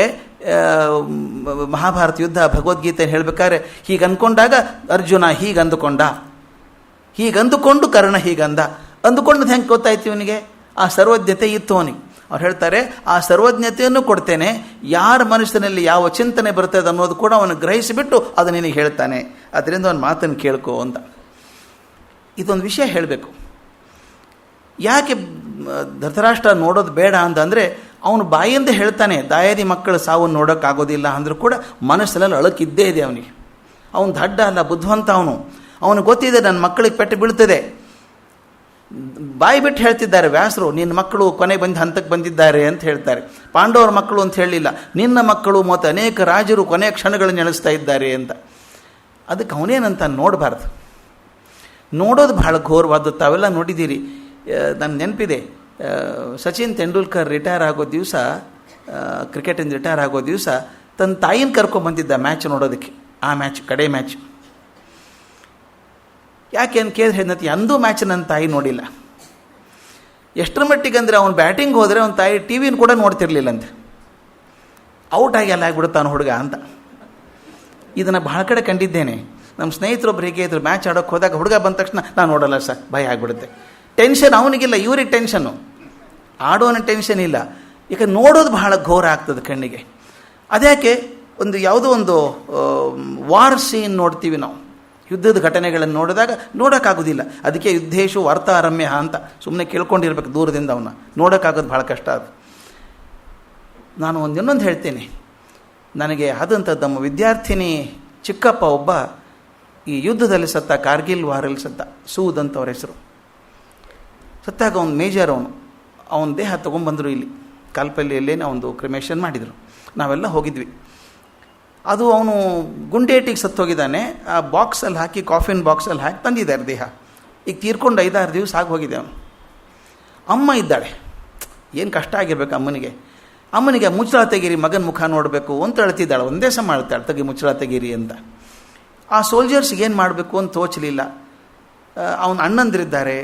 ಮಹಾಭಾರತ ಯುದ್ಧ ಭಗವದ್ಗೀತೆ ಹೇಳಬೇಕಾದ್ರೆ ಹೀಗೆ ಅಂದ್ಕೊಂಡಾಗ ಅರ್ಜುನ ಹೀಗೆ ಅಂದುಕೊಂಡು ಕರ್ಣ ಹೀಗಂದ. ಅಂದುಕೊಂಡದ್ದು ಹೆಂಗೆ ಗೊತ್ತಾಯ್ತು ಇವನಿಗೆ? ಆ ಸರ್ವಜ್ಞತೆ ಇತ್ತು ಅವನಿಗೆ. ಅವ್ರು ಹೇಳ್ತಾರೆ, ಆ ಸರ್ವಜ್ಞತೆಯನ್ನು ಕೊಡ್ತೇನೆ, ಯಾರ ಮನಸ್ಸಿನಲ್ಲಿ ಯಾವ ಚಿಂತನೆ ಬರ್ತದೆ ಅನ್ನೋದು ಕೂಡ ಅವನು ಗ್ರಹಿಸಿಬಿಟ್ಟು ಅದು ನಿನಗೆ ಹೇಳ್ತಾನೆ. ಅದರಿಂದ ಅವನ ಮಾತನ್ನು ಕೇಳ್ಕೊ ಅಂತ. ಇದೊಂದು ವಿಷಯ ಹೇಳಬೇಕು. ಯಾಕೆ ಧೃತರಾಷ್ಟ್ರ ನೋಡೋದು ಬೇಡ ಅಂತಂದರೆ, ಅವನು ಬಾಯಿಂದ ಹೇಳ್ತಾನೆ ದಾಯಾದಿ ಮಕ್ಕಳ ಸಾವನ್ನು ನೋಡೋಕ್ಕಾಗೋದಿಲ್ಲ ಅಂದರೂ ಕೂಡ ಮನಸ್ಸಿನಲ್ಲಿ ಅಳಕಿದ್ದೇ ಇದೆ ಅವನಿಗೆ. ಅವನು ದಡ್ಡ ಅಲ್ಲ, ಬುದ್ಧಿವಂತ ಅವನು ಗೊತ್ತಿದೆ ನನ್ನ ಮಕ್ಕಳಿಗೆ ಪೆಟ್ಟು ಬೀಳ್ತದೆ. ಬಾಯಿ ಬಿಟ್ಟು ಹೇಳ್ತಿದ್ದಾರೆ ವ್ಯಾಸರು, ನಿನ್ನ ಮಕ್ಕಳು ಕೊನೆ ಹಂತಕ್ಕೆ ಬಂದಿದ್ದಾರೆ ಅಂತ ಹೇಳ್ತಾರೆ. ಪಾಂಡವರ ಮಕ್ಕಳು ಅಂತ ಹೇಳಲಿಲ್ಲ, ನಿನ್ನ ಮಕ್ಕಳು ಮತ್ತು ಅನೇಕ ರಾಜರು ಕೊನೆಯ ಕ್ಷಣಗಳನ್ನು ಎಣಿಸ್ತಾ ಇದ್ದಾರೆ ಅಂತ. ಅದಕ್ಕೆ ಅವನೇನಂತ ನೋಡಬಾರ್ದು. ನೋಡೋದು ಬಹಳ ಘೋರವಾದ್ದು. ತಾವೆಲ್ಲ ನೋಡಿದ್ದೀರಿ. ನನ್ನ ನೆನಪಿದೆ, ಸಚಿನ್ ತೆಂಡೂಲ್ಕರ್ ರಿಟೈರ್ ಆಗೋ ದಿವಸ, ಕ್ರಿಕೆಟಿಂದ ರಿಟೈರ್ ಆಗೋ ದಿವಸ ತನ್ನ ತಾಯಿನ ಕರ್ಕೊಂಡ್ಬಂದಿದ್ದ ಮ್ಯಾಚ್ ನೋಡೋದಕ್ಕೆ. ಆ ಮ್ಯಾಚ್ ಕಡೆ ಮ್ಯಾಚ್. ಯಾಕೆ ಅಂತ ಕೇಳಿದ್ರೆ ಏನಂತ, ಎಂದೂ ಮ್ಯಾಚ್ ನನ್ನ ತಾಯಿ ನೋಡಿಲ್ಲ. ಎಷ್ಟರ ಮಟ್ಟಿಗೆ ಅಂದರೆ ಅವನು ಬ್ಯಾಟಿಂಗ್ ಹೋದರೆ ಅವನ ತಾಯಿ ಟಿ ವಿನ ಕೂಡ ನೋಡ್ತಿರ್ಲಿಲ್ಲಂತೆ. ಔಟ್ ಆಗಿ ಎಲ್ಲ ಆಗಿಬಿಡುತ್ತಾನು ಹುಡುಗ ಅಂತ. ಇದನ್ನು ಬಹಳ ಕಡೆ ಕಂಡಿದ್ದೇನೆ. ನಮ್ಮ ಸ್ನೇಹಿತರೊಬ್ಬರು ಹೇಗೆ ಇದ್ರು, ಮ್ಯಾಚ್ ಆಡೋಕ್ಕೆ ಹೋದಾಗ ಹುಡುಗ ಬಂದ ತಕ್ಷಣ ನಾನು ನೋಡಲ್ಲ ಸರ್, ಭಯ ಆಗಿಬಿಡುತ್ತೆ. ಟೆನ್ಷನ್ ಅವನಿಗಿಲ್ಲ, ಇವ್ರಿಗೆ ಟೆನ್ಷನ್ನು. ಆಡೋನ ಟೆನ್ಷನ್ ಇಲ್ಲ. ಈಗ ನೋಡೋದು ಬಹಳ ಘೋರ ಆಗ್ತದೆ ಕಣ್ಣಿಗೆ. ಅದ್ಯಾಕೆ ಒಂದು ಯಾವುದೋ ಒಂದು ವಾರ್ ಸೀನ್ ನೋಡ್ತೀವಿ ನಾವು, ಯುದ್ಧದ ಘಟನೆಗಳನ್ನು ನೋಡಿದಾಗ ನೋಡೋಕ್ಕಾಗೋದಿಲ್ಲ. ಅದಕ್ಕೆ ಯುದ್ಧೇಶು ವಾರ್ತಾರಮ್ಯ ಅಂತ ಸುಮ್ಮನೆ ಕೇಳ್ಕೊಂಡಿರ್ಬೇಕು ದೂರದಿಂದ. ಅವನ್ನ ನೋಡೋಕ್ಕಾಗೋದು ಭಾಳ ಕಷ್ಟ. ಅದು ನಾನು ಇನ್ನೊಂದು ಹೇಳ್ತೇನೆ. ನನಗೆ ಆದಂಥದ್ದು, ನಮ್ಮ ವಿದ್ಯಾರ್ಥಿನಿ ಚಿಕ್ಕಪ್ಪ ಒಬ್ಬ ಈ ಯುದ್ಧದಲ್ಲಿ ಸತ್ತ, ಕಾರ್ಗಿಲ್ ವಾರಲ್ಲಿ ಸತ್ತ. ಸೂದ್ ಅಂತ ಅವ್ರ ಹೆಸರು. ಸತ್ತಾಗ ಅವನು ಮೇಜರ್, ಅವನ ದೇಹ ತೊಗೊಂಬಂದರು ಇಲ್ಲಿ ಕಾಲ್ಪಲ್ಲಿಯಲ್ಲೇನೆ ಒಂದು ಕ್ರಿಮೇಷನ್ ಮಾಡಿದರು. ನಾವೆಲ್ಲ ಹೋಗಿದ್ವಿ. ಅದು ಅವನು ಗುಂಡೇಟಿಗೆ ಸತ್ತೋಗಿದ್ದಾನೆ. ಆ ಬಾಕ್ಸಲ್ಲಿ ಹಾಕಿ, ಕಾಫಿನ್ ಬಾಕ್ಸಲ್ಲಿ ಹಾಕಿ ತಂದಿದ್ದಾರೆ ದೇಹ. ಈಗ ತೀರ್ಕೊಂಡು 5-6 ದಿವಸ ಆಗಿ ಹೋಗಿದೆ ಅವನು. ಅಮ್ಮ ಇದ್ದಾಳೆ. ಏನು ಕಷ್ಟ ಆಗಿರ್ಬೇಕು ಅಮ್ಮನಿಗೆ. ಮುಚ್ಚಳ ತೆಗೀರಿ, ಮಗನ ಮುಖ ನೋಡಬೇಕು ಅಂತ ಹೇಳ್ತಿದ್ದಾಳೆ. ಒಂದೇ ಸಮ ಹೇಳ್ತಾಳೆ, ತೆಗಿ ಮುಚ್ಚಳ ತೆಗೀರಿ ಅಂತ. ಆ ಸೋಲ್ಜರ್ಸ್ಗೆ ಏನು ಮಾಡಬೇಕು ಅಂತ ತೋಚಲಿಲ್ಲ. ಅವನ ಅಣ್ಣಂದಿರಿದ್ದಾರೆ,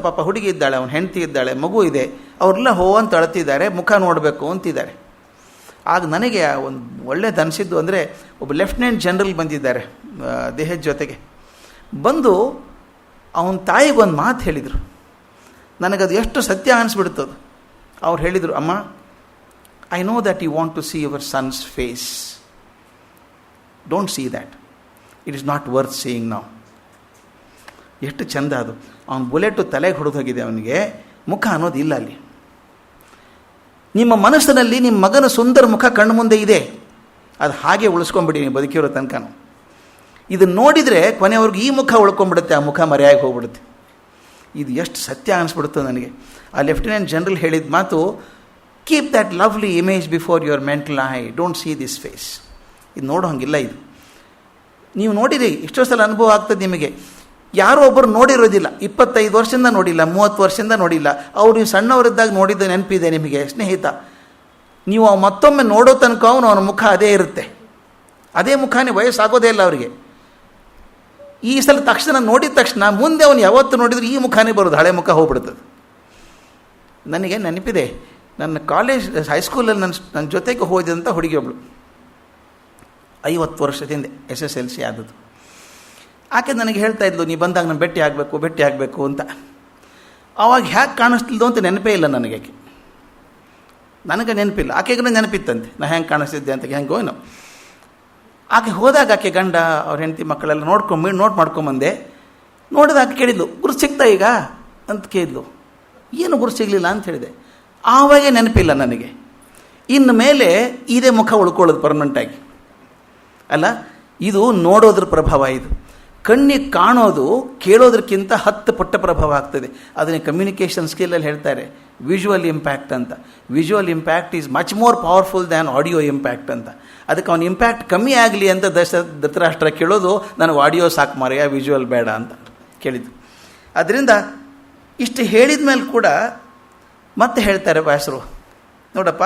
ಪಾಪ ಹುಡುಗಿ ಇದ್ದಾಳೆ, ಅವನ ಹೆಂಡತಿ ಇದ್ದಾಳೆ, ಮಗು ಇದೆ. ಅವರೆಲ್ಲ ಅಂತ ಅಳ್ತಿದ್ದಾರೆ, ಮುಖ ನೋಡಬೇಕು ಅಂತಿದ್ದಾರೆ. ಆಗ ನನಗೆ ಒಂದು ಒಳ್ಳೇದು ಅನಿಸಿದ್ದು ಅಂದರೆ, ಒಬ್ಬ ಲೆಫ್ಟಿನೆಂಟ್ ಜನರಲ್ ಬಂದಿದ್ದಾರೆ ದೇಹದ ಜೊತೆಗೆ. ಬಂದು ಅವನ ತಾಯಿಗೆ ಒಂದು ಮಾತು ಹೇಳಿದರು. ನನಗದು ಎಷ್ಟು ಸತ್ಯ ಅನಿಸ್ಬಿಡ್ತದೆ. ಅವ್ರು ಹೇಳಿದರು, ಅಮ್ಮ, I know that you want to see your son's face. Don't see that, it is not worth seeing now. ಎಷ್ಟು ಚೆಂದ ಅದು. ಅವನ ಬುಲೆಟು ತಲೆಗೆ ಹೊಡೆದು ಹೋಗಿದೆ, ಅವನಿಗೆ ಮುಖ ಅನ್ನೋದು ಇಲ್ಲ ಅಲ್ಲಿ. ನಿಮ್ಮ ಮನಸ್ಸಿನಲ್ಲಿ ನಿಮ್ಮ ಮಗನ ಸುಂದರ ಮುಖ ಕಣ್ಣು ಮುಂದೆ ಇದೆ, ಅದು ಹಾಗೆ ಉಳಿಸ್ಕೊಂಡ್ಬಿಡಿ ಬದುಕಿರೋ ತನಕ. ಇದನ್ನು ನೋಡಿದರೆ ಕೊನೆಯವ್ರಿಗೆ ಈ ಮುಖ ಉಳ್ಕೊಂಡ್ಬಿಡುತ್ತೆ, ಆ ಮುಖ ಮರೆಯಾಗಿ ಹೋಗ್ಬಿಡುತ್ತೆ. ಇದು ಎಷ್ಟು ಸತ್ಯ ಅನಿಸ್ಬಿಡುತ್ತೆ ನನಗೆ. ಆ ಲೆಫ್ಟಿನೆಂಟ್ ಜನರಲ್ ಹೇಳಿದ ಮಾತು, keep that lovely image before your mental eye, don't see this face. ಇದು ನೋಡೋ ಹಂಗಿಲ್ಲ. ಇದು ನೀವು ನೋಡಿರಿ, ಎಷ್ಟೋ ಸಲ ಅನುಭವ ಆಗ್ತದೆ ನಿಮಗೆ. ಯಾರೋ ಒಬ್ಬರು ನೋಡಿರೋದಿಲ್ಲ, 25 ವರ್ಷದಿಂದ ನೋಡಿಲ್ಲ, 30 ವರ್ಷದಿಂದ ನೋಡಿಲ್ಲ, ಅವರು ನೀವು ಸಣ್ಣವರಿದ್ದಾಗ ನೋಡಿದ್ದು ನೆನಪಿದೆ ನಿಮಗೆ ಸ್ನೇಹಿತ. ನೀವು ಮತ್ತೊಮ್ಮೆ ನೋಡೋ ತನಕ ಅವನ ಮುಖ ಅದೇ ಇರುತ್ತೆ, ಅದೇ ಮುಖನೇ, ವಯಸ್ಸಾಗೋದೇ ಇಲ್ಲ ಅವರಿಗೆ. ಈ ಸಲ ತಕ್ಷಣ ನೋಡಿದ ತಕ್ಷಣ ಮುಂದೆ ಅವನು ಯಾವತ್ತು ನೋಡಿದ್ರು ಈ ಮುಖನೇ ಬರೋದು, ಹಳೆ ಮುಖ ಹೋಗ್ಬಿಡ್ತದೆ. ನನಗೆ ನೆನಪಿದೆ, ನನ್ನ ಕಾಲೇಜ್ ಹೈಸ್ಕೂಲಲ್ಲಿ ನನ್ನ ಜೊತೆಗೆ ಹೋದಂಥ ಹುಡುಗಿಯೊಬ್ಬಳು, 50 ವರ್ಷದಿಂದ SSLC ಆದದ್ದು. ಆಕೆ ನನಗೆ ಹೇಳ್ತಾ ಇದ್ಲು, ನೀ ಬಂದಾಗ ನಾನು ಭೇಟಿ ಆಗಬೇಕು ಅಂತ. ಆವಾಗ ಹ್ಯಾಕೆ ಕಾಣಿಸ್ತಿಲ್ದು ಅಂತ ನೆನಪೇ ಇಲ್ಲ ನನಗೆ ನೆನಪಿಲ್ಲ. ಆಕೆಗೂ ನೆನಪಿತ್ತಂತೆ ನಾ ಹೆಂಗೆ ಕಾಣಿಸ್ತಿದ್ದೆ ಅಂತ, ಹೆಂಗೋ ಏನೋ. ಆಕೆ ಹೋದಾಗ ಆಕೆ ಗಂಡ ಅವ್ರ ಹೆಂಡತಿ ಮಕ್ಕಳೆಲ್ಲ ನೋಟ್ ಮಾಡ್ಕೊಂಬಂದೆ. ನೋಡಿದಾಗ ಕೇಳಿದ್ಲು, ಗುರು ಸಿಗ್ತಾ ಈಗ ಅಂತ ಕೇಳಿದ್ಲು. ಏನು ಗುರು ಸಿಗಲಿಲ್ಲ ಅಂತ ಹೇಳಿದೆ. ಆವಾಗೇ ನೆನಪಿಲ್ಲ ನನಗೆ. ಇನ್ನು ಮೇಲೆ ಇದೇ ಮುಖ ಉಳ್ಕೊಳ್ಳೋದು ಪರ್ಮನೆಂಟಾಗಿ ಅಲ್ಲ. ಇದು ನೋಡೋದ್ರ ಪ್ರಭಾವ. ಇದು ಕಣ್ಣಿಗೆ ಕಾಣೋದು ಕೇಳೋದಕ್ಕಿಂತ 10 ಪಟ್ಟ ಪ್ರಭಾವ ಆಗ್ತದೆ. ಅದನ್ನೇ ಕಮ್ಯುನಿಕೇಷನ್ ಸ್ಕಿಲ್ಲಲ್ಲಿ ಹೇಳ್ತಾರೆ ವಿಜುವಲ್ ಇಂಪ್ಯಾಕ್ಟ್ ಅಂತ. Visual impact is much more powerful than audio impact ಅಂತ. ಅದಕ್ಕೆ ಅವನ ಇಂಪ್ಯಾಕ್ಟ್ ಕಮ್ಮಿ ಆಗಲಿ ಅಂತ ಧೃತರಾಷ್ಟ್ರ ಕೇಳೋದು, ನನಗೆ ಆಡಿಯೋ ಸಾಕು ಮಾರೆಯ, ವಿಜುವಲ್ ಬೇಡ ಅಂತ ಕೇಳಿದ್ದು. ಅದರಿಂದ ಇಷ್ಟು ಹೇಳಿದ ಮೇಲೆ ಕೂಡ ಮತ್ತೆ ಹೇಳ್ತಾರೆ ವ್ಯಾಸರು, ನೋಡಪ್ಪ,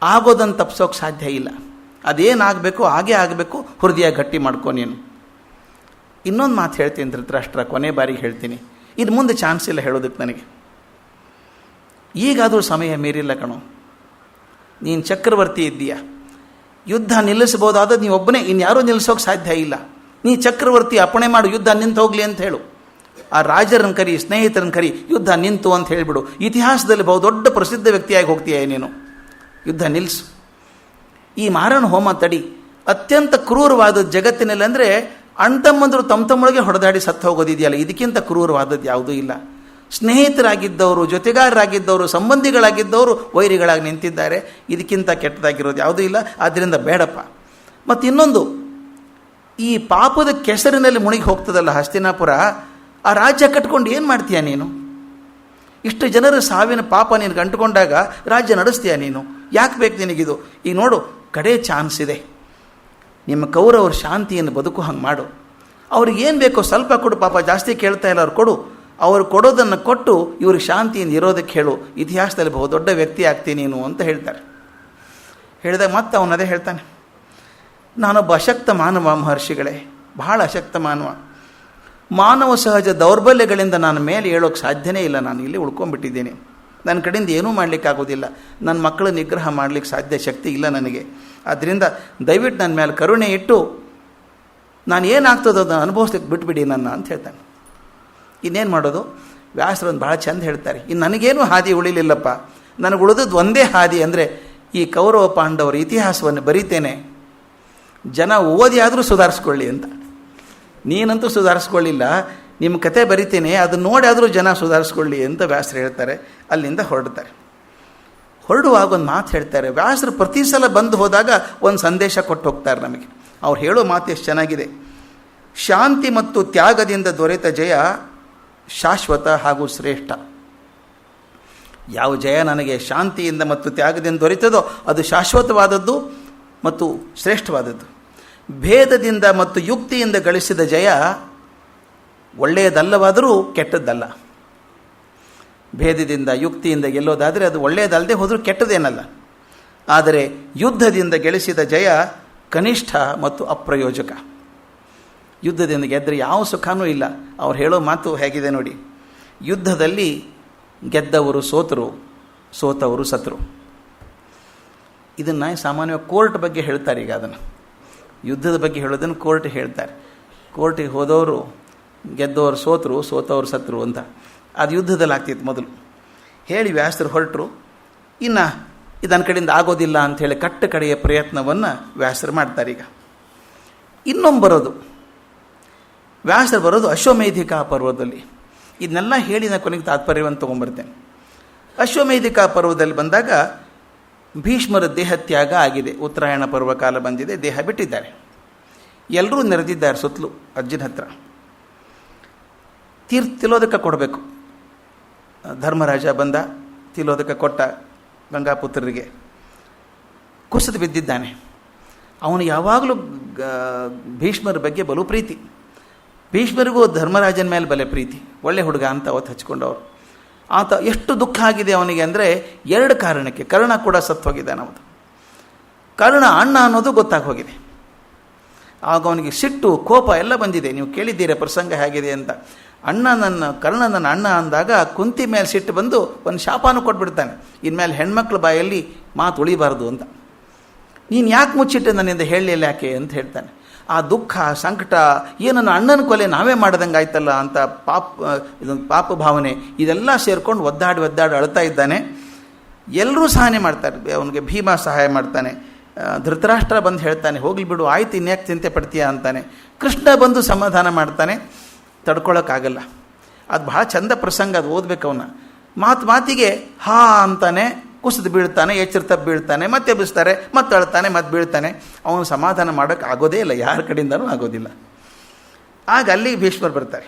ಆಗೋದನ್ನು ತಪ್ಪಿಸೋಕೆ ಸಾಧ್ಯ ಇಲ್ಲ. ಅದೇನಾಗಬೇಕು ಹಾಗೇ ಆಗಬೇಕು, ಹೃದಯ ಗಟ್ಟಿ ಮಾಡ್ಕೊ ನೀನು. ಇನ್ನೊಂದು ಮಾತು ಹೇಳ್ತೀನಿ ಧೃತರಾಷ್ಟ್ರ, ಕೊನೆ ಬಾರಿಗೆ ಹೇಳ್ತೀನಿ. ಇನ್ನು ಮುಂದೆ ಚಾನ್ಸ್ ಇಲ್ಲ ಹೇಳೋದಕ್ಕೆ ನನಗೆ. ಈಗಾದರೂ ಸಮಯ ಮೀರಿಲ್ಲ ಕಣೋ. ನೀನು ಚಕ್ರವರ್ತಿ ಇದ್ದೀಯ, ಯುದ್ಧ ನಿಲ್ಲಿಸ್ಬೋದಾದ ನೀವೊಬ್ಬನೇ, ಇನ್ಯಾರೂ ನಿಲ್ಲಿಸೋಕೆ ಸಾಧ್ಯ ಇಲ್ಲ. ನೀ ಚಕ್ರವರ್ತಿ, ಅಪ್ಪಣೆ ಮಾಡು, ಯುದ್ಧ ನಿಂತು ಹೋಗಲಿ ಅಂತ ಹೇಳು. ಆ ರಾಜರನ್ನು ಕರಿ, ಸ್ನೇಹಿತರನ್ನು ಕರಿ, ಯುದ್ಧ ನಿಂತು ಅಂತ ಹೇಳಿಬಿಡು. ಇತಿಹಾಸದಲ್ಲಿ ಬಹುದೊಡ್ಡ ಪ್ರಸಿದ್ಧ ವ್ಯಕ್ತಿಯಾಗಿ ಹೋಗ್ತೀಯ ನೀನು. ಯುದ್ಧ ನಿಲ್ಲಿಸು. ಈ ಮಾರಣ ಹೋಮ ತಡಿ. ಅತ್ಯಂತ ಕ್ರೂರವಾದದ್ದು ಜಗತ್ತಿನಲ್ಲಿ ಅಂದರೆ ಅಣ್ತಮ್ಮಂದರು ತಮ್ಮೊಳಗೆ ಹೊಡೆದಾಡಿ ಸತ್ತು ಹೋಗೋದಿದೆಯಲ್ಲ, ಇದಕ್ಕಿಂತ ಕ್ರೂರವಾದದ್ದು ಯಾವುದೂ ಇಲ್ಲ. ಸ್ನೇಹಿತರಾಗಿದ್ದವರು, ಜೊತೆಗಾರರಾಗಿದ್ದವರು, ಸಂಬಂಧಿಗಳಾಗಿದ್ದವರು ವೈರಿಗಳಾಗಿ ನಿಂತಿದ್ದಾರೆ. ಇದಕ್ಕಿಂತ ಕೆಟ್ಟದಾಗಿರೋದು ಯಾವುದೂ ಇಲ್ಲ. ಆದ್ದರಿಂದ ಬೇಡಪ್ಪ. ಮತ್ತು ಇನ್ನೊಂದು, ಈ ಪಾಪದ ಕೆಸರಿನಲ್ಲಿ ಮುಳುಗಿ ಹೋಗ್ತದಲ್ಲ ಹಸ್ತಿನಾಪುರ, ಆ ರಾಜ್ಯ ಕಟ್ಕೊಂಡು ಏನು ಮಾಡ್ತೀಯ ನೀನು? ಇಷ್ಟು ಜನರ ಸಾವಿನ ಪಾಪ ನೀನು ಅಂಟುಕೊಂಡಾಗ ರಾಜ್ಯ ನಡೆಸ್ತೀಯ ನೀನು? ಯಾಕೆ ಬೇಕು ನಿನಗಿದು? ಈಗ ನೋಡು, ಕಡೆ ಚಾನ್ಸ್ ಇದೆ. ನಿಮ್ಮ ಕೌರವರು ಶಾಂತಿಯನ್ನು ಬದುಕು ಹಂಗೆ ಮಾಡು. ಅವ್ರಿಗೇನು ಬೇಕೋ ಸ್ವಲ್ಪ ಕೊಡು, ಪಾಪ ಜಾಸ್ತಿ ಕೇಳ್ತಾ ಇಲ್ಲ, ಅವ್ರು ಕೊಡು. ಅವರು ಕೊಡೋದನ್ನು ಕೊಟ್ಟು ಇವ್ರಿಗೆ ಶಾಂತಿಯಿಂದ ಇರೋದಕ್ಕೆ ಹೇಳು. ಇತಿಹಾಸದಲ್ಲಿ ಬಹುದೊಡ್ಡ ವ್ಯಕ್ತಿ ಆಗ್ತೀನಿ ನೀನು ಅಂತ ಹೇಳ್ತಾರೆ. ಹೇಳಿದಾಗ ಮತ್ತೆ ಅವನದೇ ಹೇಳ್ತಾನೆ, ನಾನೊಬ್ಬ ಅಶಕ್ತ ಮಾನವ ಮಹರ್ಷಿಗಳೇ, ಬಹಳ ಅಶಕ್ತ ಮಾನವ. ಮಾನವ ಸಹಜ ದೌರ್ಬಲ್ಯಗಳಿಂದ ನಾನು ಮೇಲೆ ಹೇಳೋಕ್ಕೆ ಸಾಧ್ಯನೇ ಇಲ್ಲ. ನಾನು ಇಲ್ಲಿ ಉಳ್ಕೊಂಡ್ಬಿಟ್ಟಿದ್ದೀನಿ. ನನ್ನ ಕಡೆಯಿಂದ ಏನೂ ಮಾಡಲಿಕ್ಕಾಗೋದಿಲ್ಲ. ನನ್ನ ಮಕ್ಕಳ ನಿಗ್ರಹ ಮಾಡಲಿಕ್ಕೆ ಸಾಧ್ಯ ಶಕ್ತಿ ಇಲ್ಲ ನನಗೆ. ಆದ್ದರಿಂದ ದಯವಿಟ್ಟು ನನ್ನ ಮೇಲೆ ಕರುಣೆ ಇಟ್ಟು ನಾನು ಏನಾಗ್ತದೋ ಅದನ್ನು ಅನುಭವಿಸ್ಲಿಕ್ಕೆ ಬಿಟ್ಬಿಡಿ ನನ್ನ ಅಂತ ಹೇಳ್ತಾನೆ. ಇನ್ನೇನು ಮಾಡೋದು? ವ್ಯಾಸರನ್ನು ಭಾಳ ಚೆಂದ ಹೇಳ್ತಾರೆ, ಇನ್ನು ನನಗೇನು ಹಾದಿ ಉಳಿಲಿಲ್ಲಪ್ಪ, ನನಗೆ ಉಳಿದದ್ದು ಒಂದೇ ಹಾದಿ, ಅಂದರೆ ಈ ಕೌರವ ಪಾಂಡವರ ಇತಿಹಾಸವನ್ನು ಬರೀತೇನೆ, ಜನ ಓದಿ ಆದರೂ ಸುಧಾರಿಸ್ಕೊಳ್ಳಿ ಅಂತ. ನೀನಂತೂ ಸುಧಾರಿಸ್ಕೊಳ್ಳಿಲ್ಲ, ನಿಮ್ಮ ಕತೆ ಬರಿತೇನೆ, ಅದನ್ನು ನೋಡಿ ಆದರೂ ಜನ ಸುಧಾರಿಸ್ಕೊಳ್ಳಿ ಅಂತ ವ್ಯಾಸರು ಹೇಳ್ತಾರೆ. ಅಲ್ಲಿಂದ ಹೊರಡ್ತಾರೆ. ಹೊರಡುವಾಗ ಒಂದು ಮಾತು ಹೇಳ್ತಾರೆ. ವ್ಯಾಸರು ಪ್ರತಿ ಸಲ ಬಂದು ಹೋದಾಗ ಒಂದು ಸಂದೇಶ ಕೊಟ್ಟು ಹೋಗ್ತಾರೆ ನಮಗೆ. ಅವ್ರು ಹೇಳೋ ಮಾತು ಎಷ್ಟು ಚೆನ್ನಾಗಿದೆ. ಶಾಂತಿ ಮತ್ತು ತ್ಯಾಗದಿಂದ ದೊರೆತ ಜಯ ಶಾಶ್ವತ ಹಾಗೂ ಶ್ರೇಷ್ಠ. ಯಾವ ಜಯ ನನಗೆ ಶಾಂತಿಯಿಂದ ಮತ್ತು ತ್ಯಾಗದಿಂದ ದೊರೆತದೋ ಅದು ಶಾಶ್ವತವಾದದ್ದು ಮತ್ತು ಶ್ರೇಷ್ಠವಾದದ್ದು. ಭೇದದಿಂದ ಮತ್ತು ಯುಕ್ತಿಯಿಂದ ಗಳಿಸಿದ ಜಯ ಒಳ್ಳೆಯದಲ್ಲವಾದರೂ ಕೆಟ್ಟದ್ದಲ್ಲ. ಭೇದದಿಂದ ಯುಕ್ತಿಯಿಂದ ಗೆಲ್ಲೋದಾದರೆ ಅದು ಒಳ್ಳೆಯದಲ್ಲದೆ ಹೋದರೂ ಕೆಟ್ಟದೇನಲ್ಲ. ಆದರೆ ಯುದ್ಧದಿಂದ ಗಳಿಸಿದ ಜಯ ಕನಿಷ್ಠ ಮತ್ತು ಅಪ್ರಯೋಜಕ. ಯುದ್ಧದಿಂದ ಗೆದ್ದರೆ ಯಾವ ಸುಖನೂ ಇಲ್ಲ. ಅವ್ರು ಹೇಳೋ ಮಾತು ಹೇಗಿದೆ ನೋಡಿ, ಯುದ್ಧದಲ್ಲಿ ಗೆದ್ದವರು ಸೋತರು, ಸೋತವರು ಸತ್ರು. ಇದನ್ನು ಸಾಮಾನ್ಯವಾಗಿ ಕೋರ್ಟ್ ಬಗ್ಗೆ ಹೇಳ್ತಾರೆ. ಈಗ ಅದನ್ನು ಯುದ್ಧದ ಬಗ್ಗೆ ಹೇಳೋದನ್ನು ಕೋರ್ಟ್ ಹೇಳ್ತಾರೆ. ಕೋರ್ಟಿಗೆ ಹೋದವರು ಗೆದ್ದವರು ಸೋತರು, ಸೋತವರು ಸತ್ರು ಅಂತ. ಅದು ಯುದ್ಧದಲ್ಲಿ ಆಗ್ತಿತ್ತು ಮೊದಲು. ಹೇಳಿ ವ್ಯಾಸರು ಹೊರಟರು. ಇನ್ನು ಇದನ್ನ ಕಡೆಯಿಂದ ಆಗೋದಿಲ್ಲ ಅಂಥೇಳಿ ಕಟ್ಟ ಕಡೆಯ ಪ್ರಯತ್ನವನ್ನು ವ್ಯಾಸರು ಮಾಡ್ತಾರೆ. ಈಗ ಇನ್ನೊಮ್ಮೆ ಬರೋದು, ವ್ಯಾಸರು ಬರೋದು ಅಶ್ವಮೇಧಿಕಾ ಪರ್ವದಲ್ಲಿ. ಇದನ್ನೆಲ್ಲ ಹೇಳಿ ನಾನು ಕೊನೆಗೆ ತಾತ್ಪರ್ಯವನ್ನು ತೊಗೊಂಬರ್ತೇನೆ. ಅಶ್ವಮೇಧಿಕಾ ಪರ್ವದಲ್ಲಿ ಬಂದಾಗ ಭೀಷ್ಮರ ದೇಹತ್ಯಾಗ ಆಗಿದೆ, ಉತ್ತರಾಯಣ ಪರ್ವಕಾಲ ಬಂದಿದೆ, ದೇಹ ಬಿಟ್ಟಿದ್ದಾರೆ. ಎಲ್ಲರೂ ನೆರೆದಿದ್ದಾರೆ ಸುತ್ತಲೂ ಅರ್ಜುನ ಹತ್ರ. ತಿಲೋದಕ ಕೊಡಬೇಕು. ಧರ್ಮರಾಜ ಬಂದ, ತಿಲೋದಕ ಕೊಟ್ಟ ಗಂಗಾಪುತ್ರರಿಗೆ. ಕುಸಿದು ಬಿದ್ದಿದ್ದಾನೆ. ಅವನು ಯಾವಾಗಲೂ ಭೀಷ್ಮರ ಬಗ್ಗೆ ಬಲು ಪ್ರೀತಿ. ಭೀಷ್ಮರಿಗೂ ಧರ್ಮರಾಜನ ಮೇಲೆ ಬಲೆ ಪ್ರೀತಿ. ಒಳ್ಳೆ ಹುಡುಗ ಅಂತ ಅವತ್ತು ಹಚ್ಕೊಂಡವರು. ಆತ ಎಷ್ಟು ದುಃಖ ಆಗಿದೆ ಅವನಿಗೆ ಅಂದರೆ 2 ಕಾರಣಕ್ಕೆ. ಕರ್ಣ ಕೂಡ ಸತ್ತು ಹೋಗಿದ್ದಾನೆ. ಅವತ್ತು ಕರ್ಣ ಅಣ್ಣ ಅನ್ನೋದು ಗೊತ್ತಾಗಿ ಹೋಗಿದೆ. ಆಗ ಅವನಿಗೆ ಸಿಟ್ಟು, ಕೋಪ ಎಲ್ಲ ಬಂದಿದೆ. ನೀವು ಕೇಳಿದ್ದೀರ ಪ್ರಸಂಗ ಹೇಗಿದೆ ಅಂತ. ಕರ್ಣ ನನ್ನ ಅಣ್ಣ ಅಂದಾಗ ಕುಂತಿ ಮೇಲೆ ಸಿಟ್ಟು ಬಂದು ಒಂದು ಶಾಪನೂ ಕೊಟ್ಬಿಡ್ತಾನೆ, ಇನ್ಮೇಲೆ ಹೆಣ್ಮಕ್ಳ ಬಾಯಲ್ಲಿ ಮಾತು ಉಳಿಬಾರ್ದು ಅಂತ. ನೀನು ಯಾಕೆ ಮುಚ್ಚಿಟ್ಟೆ ನನ್ನಿಂದ ಹೇಳಲಿಲ್ಲ ಯಾಕೆ ಅಂತ ಹೇಳ್ತಾನೆ. ಆ ದುಃಖ, ಸಂಕಟ, ಏನನ್ನು ಅಣ್ಣನ ಕೊಲೆ ನಾವೇ ಮಾಡ್ದಂಗೆ ಆಯ್ತಲ್ಲ ಅಂತ ಇದೊಂದು ಪಾಪ ಭಾವನೆ, ಇದೆಲ್ಲ ಸೇರ್ಕೊಂಡು ಒದ್ದಾಡಿ ಅಳ್ತಾ ಇದ್ದಾನೆ. ಎಲ್ಲರೂ ಸಹಾಯ ಮಾಡ್ತಾರೆ. ಅವನಿಗೆ ಭೀಮ ಸಹಾಯ ಮಾಡ್ತಾನೆ. ಧೃತರಾಷ್ಟ್ರ ಬಂದು ಹೇಳ್ತಾನೆ, ಹೋಗ್ಲಿ ಬಿಡು, ಆಯ್ತು, ಇನ್ಯಾಕೆ ಚಿಂತೆ ಪಡ್ತೀಯ ಅಂತಾನೆ. ಕೃಷ್ಣ ಬಂದು ಸಮಾಧಾನ ಮಾಡ್ತಾನೆ. ತಡ್ಕೊಳ್ಳೋಕ್ಕಾಗಲ್ಲ. ಅದು ಬಹಳ ಚಂದ ಪ್ರಸಂಗ, ಅದು ಓದ್ಬೇಕು ಅವನ್ನ. ಮಾತಿಗೆ ಹಾ ಅಂತಾನೆ, ಕುಸಿದು ಬೀಳ್ತಾನೆ, ಎಚ್ಚರ ತಪ್ಪು ಬೀಳ್ತಾನೆ, ಮತ್ತೆ ಎಬ್ಬಿಸ್ತಾರೆ, ಮತ್ತೆ ಅಳ್ತಾನೆ, ಮತ್ತೆ ಬೀಳ್ತಾನೆ. ಅವನು ಸಮಾಧಾನ ಮಾಡೋಕ್ಕೆ ಆಗೋದೇ ಇಲ್ಲ, ಯಾರ ಕಡೆಯಿಂದನೂ ಆಗೋದಿಲ್ಲ. ಆಗ ಅಲ್ಲಿಗೆ ಭೀಷ್ಮರು ಬರ್ತಾರೆ.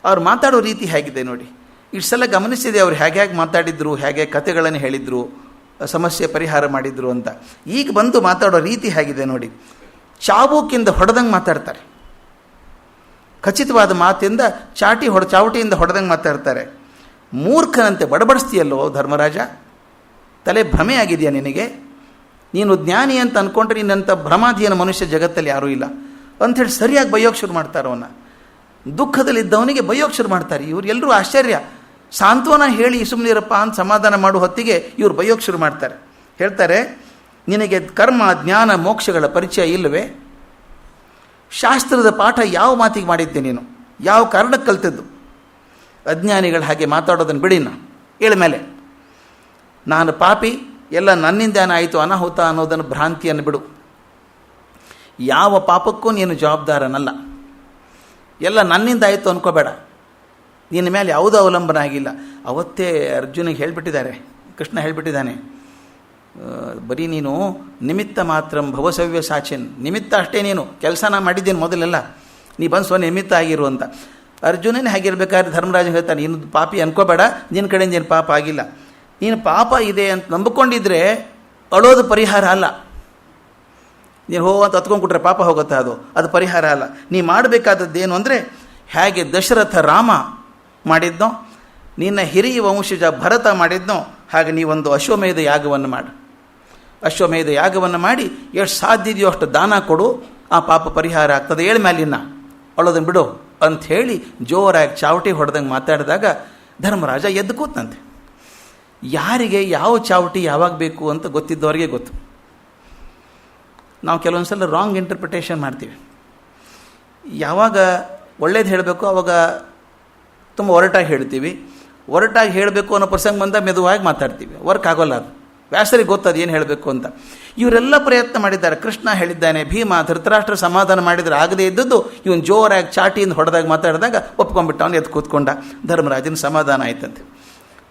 ಅವ್ರು ಮಾತಾಡೋ ರೀತಿ ಹೇಗಿದೆ ನೋಡಿ. ಇಷ್ಟು ಸಲ ಗಮನಿಸಿದೆ ಅವ್ರು ಹೇಗೆ ಮಾತಾಡಿದ್ರು, ಹೇಗೆ ಕಥೆಗಳನ್ನು ಹೇಳಿದರು, ಸಮಸ್ಯೆ ಪರಿಹಾರ ಮಾಡಿದ್ರು ಅಂತ. ಈಗ ಬಂದು ಮಾತಾಡೋ ರೀತಿ ಹೇಗಿದೆ ನೋಡಿ. ಚಾಬೂಕಿಂದ ಹೊಡೆದಂಗೆ ಮಾತಾಡ್ತಾರೆ. ಖಚಿತವಾದ ಮಾತಿಂದ ಚಾವಟಿಯಿಂದ ಹೊಡೆದಂಗೆ ಮಾತಾಡ್ತಾರೆ. ಮೂರ್ಖನಂತೆ ಬಡಬಡಿಸ್ತೀಯಲ್ಲೋ ಧರ್ಮರಾಜ, ತಲೆ ಭ್ರಮೆ ಆಗಿದೆಯಾ ನಿನಗೆ? ನೀನು ಜ್ಞಾನಿ ಅಂತ ಅಂದ್ಕೊಂಡ್ರೆ ನಿನ್ನಂಥ ಭ್ರಮಾಧೀನ ಮನುಷ್ಯ ಜಗತ್ತಲ್ಲಿ ಯಾರೂ ಇಲ್ಲ ಅಂಥೇಳಿ ಸರಿಯಾಗಿ ಬೈಯೋಕ್ಕೆ ಶುರು ಮಾಡ್ತಾರೆ. ಅವನ್ನ ದುಃಖದಲ್ಲಿದ್ದವನಿಗೆ ಬೈಯೋಕ್ಕೆ ಶುರು ಮಾಡ್ತಾರೆ. ಇವ್ರು ಎಲ್ಲರೂ ಆಶ್ಚರ್ಯ. ಸಾಂತ್ವನ ಹೇಳಿ ಸುಮ್ಮನಿರಪ್ಪ ಅಂತ ಸಮಾಧಾನ ಮಾಡೋ ಹೊತ್ತಿಗೆ ಇವ್ರು ಬೈಯೋಕ್ಕೆ ಶುರು ಮಾಡ್ತಾರೆ. ಹೇಳ್ತಾರೆ, ನಿನಗೆ ಕರ್ಮ, ಜ್ಞಾನ, ಮೋಕ್ಷಗಳ ಪರಿಚಯ ಇಲ್ಲವೇ? ಶಾಸ್ತ್ರದ ಪಾಠ ಯಾವ ಮಾತಿಗೆ ಮಾಡಿದ್ದೆ ನೀನು? ಯಾವ ಕಾರಣಕ್ಕೆ ಕಲ್ತಿದ್ದು? ಅಜ್ಞಾನಿಗಳು ಹಾಗೆ ಮಾತಾಡೋದನ್ನು ಬಿಡಿನ ಹೇಳ ಮೇಲೆ. ನಾನು ಪಾಪಿ, ಎಲ್ಲ ನನ್ನಿಂದಾನ ಆಯಿತು ಅನಾಹುತ ಅನ್ನೋದನ್ನು ಭ್ರಾಂತಿಯನ್ನು ಬಿಡು. ಯಾವ ಪಾಪಕ್ಕೂ ನೀನು ಜವಾಬ್ದಾರನಲ್ಲ. ಎಲ್ಲ ನನ್ನಿಂದ ಆಯಿತು ಅನ್ಕೋಬೇಡ. ನಿನ್ನ ಮೇಲೆ ಯಾವುದೂ ಅವಲಂಬನೆ ಆಗಿಲ್ಲ. ಅವತ್ತೇ ಅರ್ಜುನಿಗೆ ಹೇಳಿಬಿಟ್ಟಿದ್ದಾರೆ, ಕೃಷ್ಣ ಹೇಳಿಬಿಟ್ಟಿದ್ದಾನೆ, ಬರೀ ನೀನು ನಿಮಿತ್ತ ಮಾತ್ರ ಭವಸವ್ಯ ಸಾಚಿನ್, ನಿಮಿತ್ತ ಅಷ್ಟೇ, ನೀನು ಕೆಲಸನ ಮಾಡಿದ್ದೇನೆ ಮೊದಲೆಲ್ಲ, ನೀ ಬಂದು ನಿಮಿತ್ತ ಆಗಿರು ಅಂತ. ಅರ್ಜುನನೇ ಹಾಗಿರ್ಬೇಕಾದ್ರೆ ಧರ್ಮರಾಜ ಹೇಳ್ತಾನೆ, ನೀನು ಪಾಪಿ ಅನ್ಕೋಬೇಡ, ನಿನ್ನ ಕಡೆಯಿಂದ ಏನು ಪಾಪ ಆಗಿಲ್ಲ. ನೀನು ಪಾಪ ಇದೆ ಅಂತ ನಂಬಿಕೊಂಡಿದ್ರೆ ಅಳೋದು ಪರಿಹಾರ ಅಲ್ಲ. ನೀನು ಹೋಗಂತ ಹತ್ಕೊಂಡ್ಬಿಟ್ರೆ ಪಾಪ ಹೋಗುತ್ತೆ, ಅದು ಪರಿಹಾರ ಅಲ್ಲ. ನೀ ಮಾಡಬೇಕಾದದ್ದೇನು ಅಂದರೆ, ಹೇಗೆ ದಶರಥ ರಾಮ ಮಾಡಿದ್ನೋ, ನಿನ್ನ ಹಿರಿಯ ವಂಶಜ ಭರತ ಮಾಡಿದ್ನೋ, ಹಾಗೆ ನೀವೊಂದು ಅಶ್ವಮೇಧ ಯಾಗವನ್ನು ಮಾಡು. ಅಶ್ವಮೇಧ ಯಾಗವನ್ನು ಮಾಡಿ ಎಷ್ಟು ಸಾಧ್ಯ ಇದೆಯೋ ಅಷ್ಟು ದಾನ ಕೊಡು, ಆ ಪಾಪ ಪರಿಹಾರ ಆಗ್ತದೆ. ಏಳ ಮೇಲಿನ ಅಳೋದನ್ನು ಬಿಡು ಅಂಥೇಳಿ ಜೋರಾಗಿ ಚಾವಟಿ ಹೊಡೆದಂಗೆ ಮಾತಾಡಿದಾಗ ಧರ್ಮರಾಜ ಎದ್ದು ಕೂತಂತೆ. ಯಾರಿಗೆ ಯಾವ ಚಾವಟಿ ಯಾವಾಗ ಬೇಕು ಅಂತ ಗೊತ್ತಿದ್ದವರಿಗೆ ಗೊತ್ತು. ನಾವು ಕೆಲವೊಂದು ಸಲ ರಾಂಗ್ ಇಂಟರ್ಪ್ರಿಟೇಷನ್ ಮಾಡ್ತೀವಿ. ಯಾವಾಗ ಒಳ್ಳೇದು ಹೇಳಬೇಕು ಆವಾಗ ತುಂಬ ಒರಟಾಗಿ ಹೇಳ್ತೀವಿ. ಒರಟಾಗಿ ಹೇಳಬೇಕು ಅನ್ನೋ ಪ್ರಸಂಗ ಬಂದಾಗ ಮೆದುವಾಗಿ ಮಾತಾಡ್ತೀವಿ. ವರ್ಕ್ ಆಗೋಲ್ಲ ಅದು. ವ್ಯಾಸರಿಗೆ ಗೊತ್ತದು ಏನು ಹೇಳಬೇಕು ಅಂತ. ಇವರೆಲ್ಲ ಪ್ರಯತ್ನ ಮಾಡಿದ್ದಾರೆ. ಕೃಷ್ಣ ಹೇಳಿದ್ದಾನೆ, ಭೀಮ ಧೃತರಾಷ್ಟ್ರ ಸಮಾಧಾನ ಮಾಡಿದರೆ ಆಗದೇ ಇದ್ದದ್ದು ಇವನು ಜೋರಾಗಿ ಚಾಟಿಯಿಂದ ಹೊಡೆದಾಗ ಮಾತಾಡಿದಾಗ ಒಪ್ಕೊಂಡ್ಬಿಟ್ಟು ಅವನು ಎದ್ದು ಕೂತ್ಕೊಂಡ. ಧರ್ಮರಾಜನ ಸಮಾಧಾನ ಆಯ್ತಂತೆ.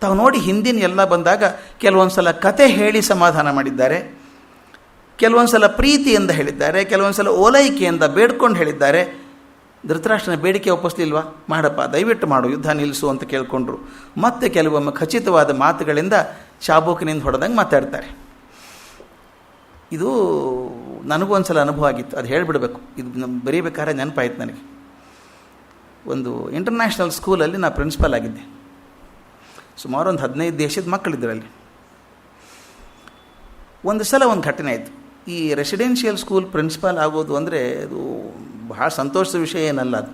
ತಾವು ನೋಡಿ ಹಿಂದಿನ ಎಲ್ಲ ಬಂದಾಗ ಕೆಲವೊಂದು ಸಲ ಕತೆ ಹೇಳಿ ಸಮಾಧಾನ ಮಾಡಿದ್ದಾರೆ, ಕೆಲವೊಂದು ಸಲ ಪ್ರೀತಿಯಿಂದ ಹೇಳಿದ್ದಾರೆ, ಕೆಲವೊಂದು ಸಲ ಓಲೈಕೆಯಿಂದ ಬೇಡ್ಕೊಂಡು ಹೇಳಿದ್ದಾರೆ. ಧೃತರಾಷ್ಟ್ರನ ಬೇಡಿಕೆ ಒಪ್ಪಿಸ್ಲಿಲ್ವಾ? ಮಾಡಪ್ಪ, ದಯವಿಟ್ಟು ಮಾಡು, ಯುದ್ಧ ನಿಲ್ಲಿಸು ಅಂತ ಕೇಳಿಕೊಂಡ್ರು. ಮತ್ತೆ ಕೆಲವೊಮ್ಮೆ ಖಚಿತವಾದ ಮಾತುಗಳಿಂದ ಚಾಬೂಕಿನಿಂದ ಹೊಡೆದಂಗೆ ಮಾತಾಡ್ತಾರೆ. ಇದು ನನಗೂ ಒಂದು ಸಲ ಅನುಭವ ಆಗಿತ್ತು, ಅದು ಹೇಳಿಬಿಡ್ಬೇಕು. ಇದು ಬರೀಬೇಕಾದ್ರೆ ನೆನಪಾಯ್ತು ನನಗೆ. ಒಂದು ಇಂಟರ್ನ್ಯಾಷನಲ್ ಸ್ಕೂಲಲ್ಲಿ ನಾನು ಪ್ರಿನ್ಸಿಪಲ್ ಆಗಿದ್ದೆ. ಸುಮಾರು ಒಂದು 15 ದೇಶದ ಮಕ್ಕಳಿದ್ದರಲ್ಲಿ. ಒಂದು ಸಲ ಒಂದು ಘಟನೆ ಆಯಿತು. ಈ ರೆಸಿಡೆನ್ಷಿಯಲ್ ಸ್ಕೂಲ್ ಪ್ರಿನ್ಸಿಪಾಲ್ ಆಗೋದು ಅಂದರೆ ಅದು ಬಹಳ ಸಂತೋಷದ ವಿಷಯ ಏನಲ್ಲ. ಅದು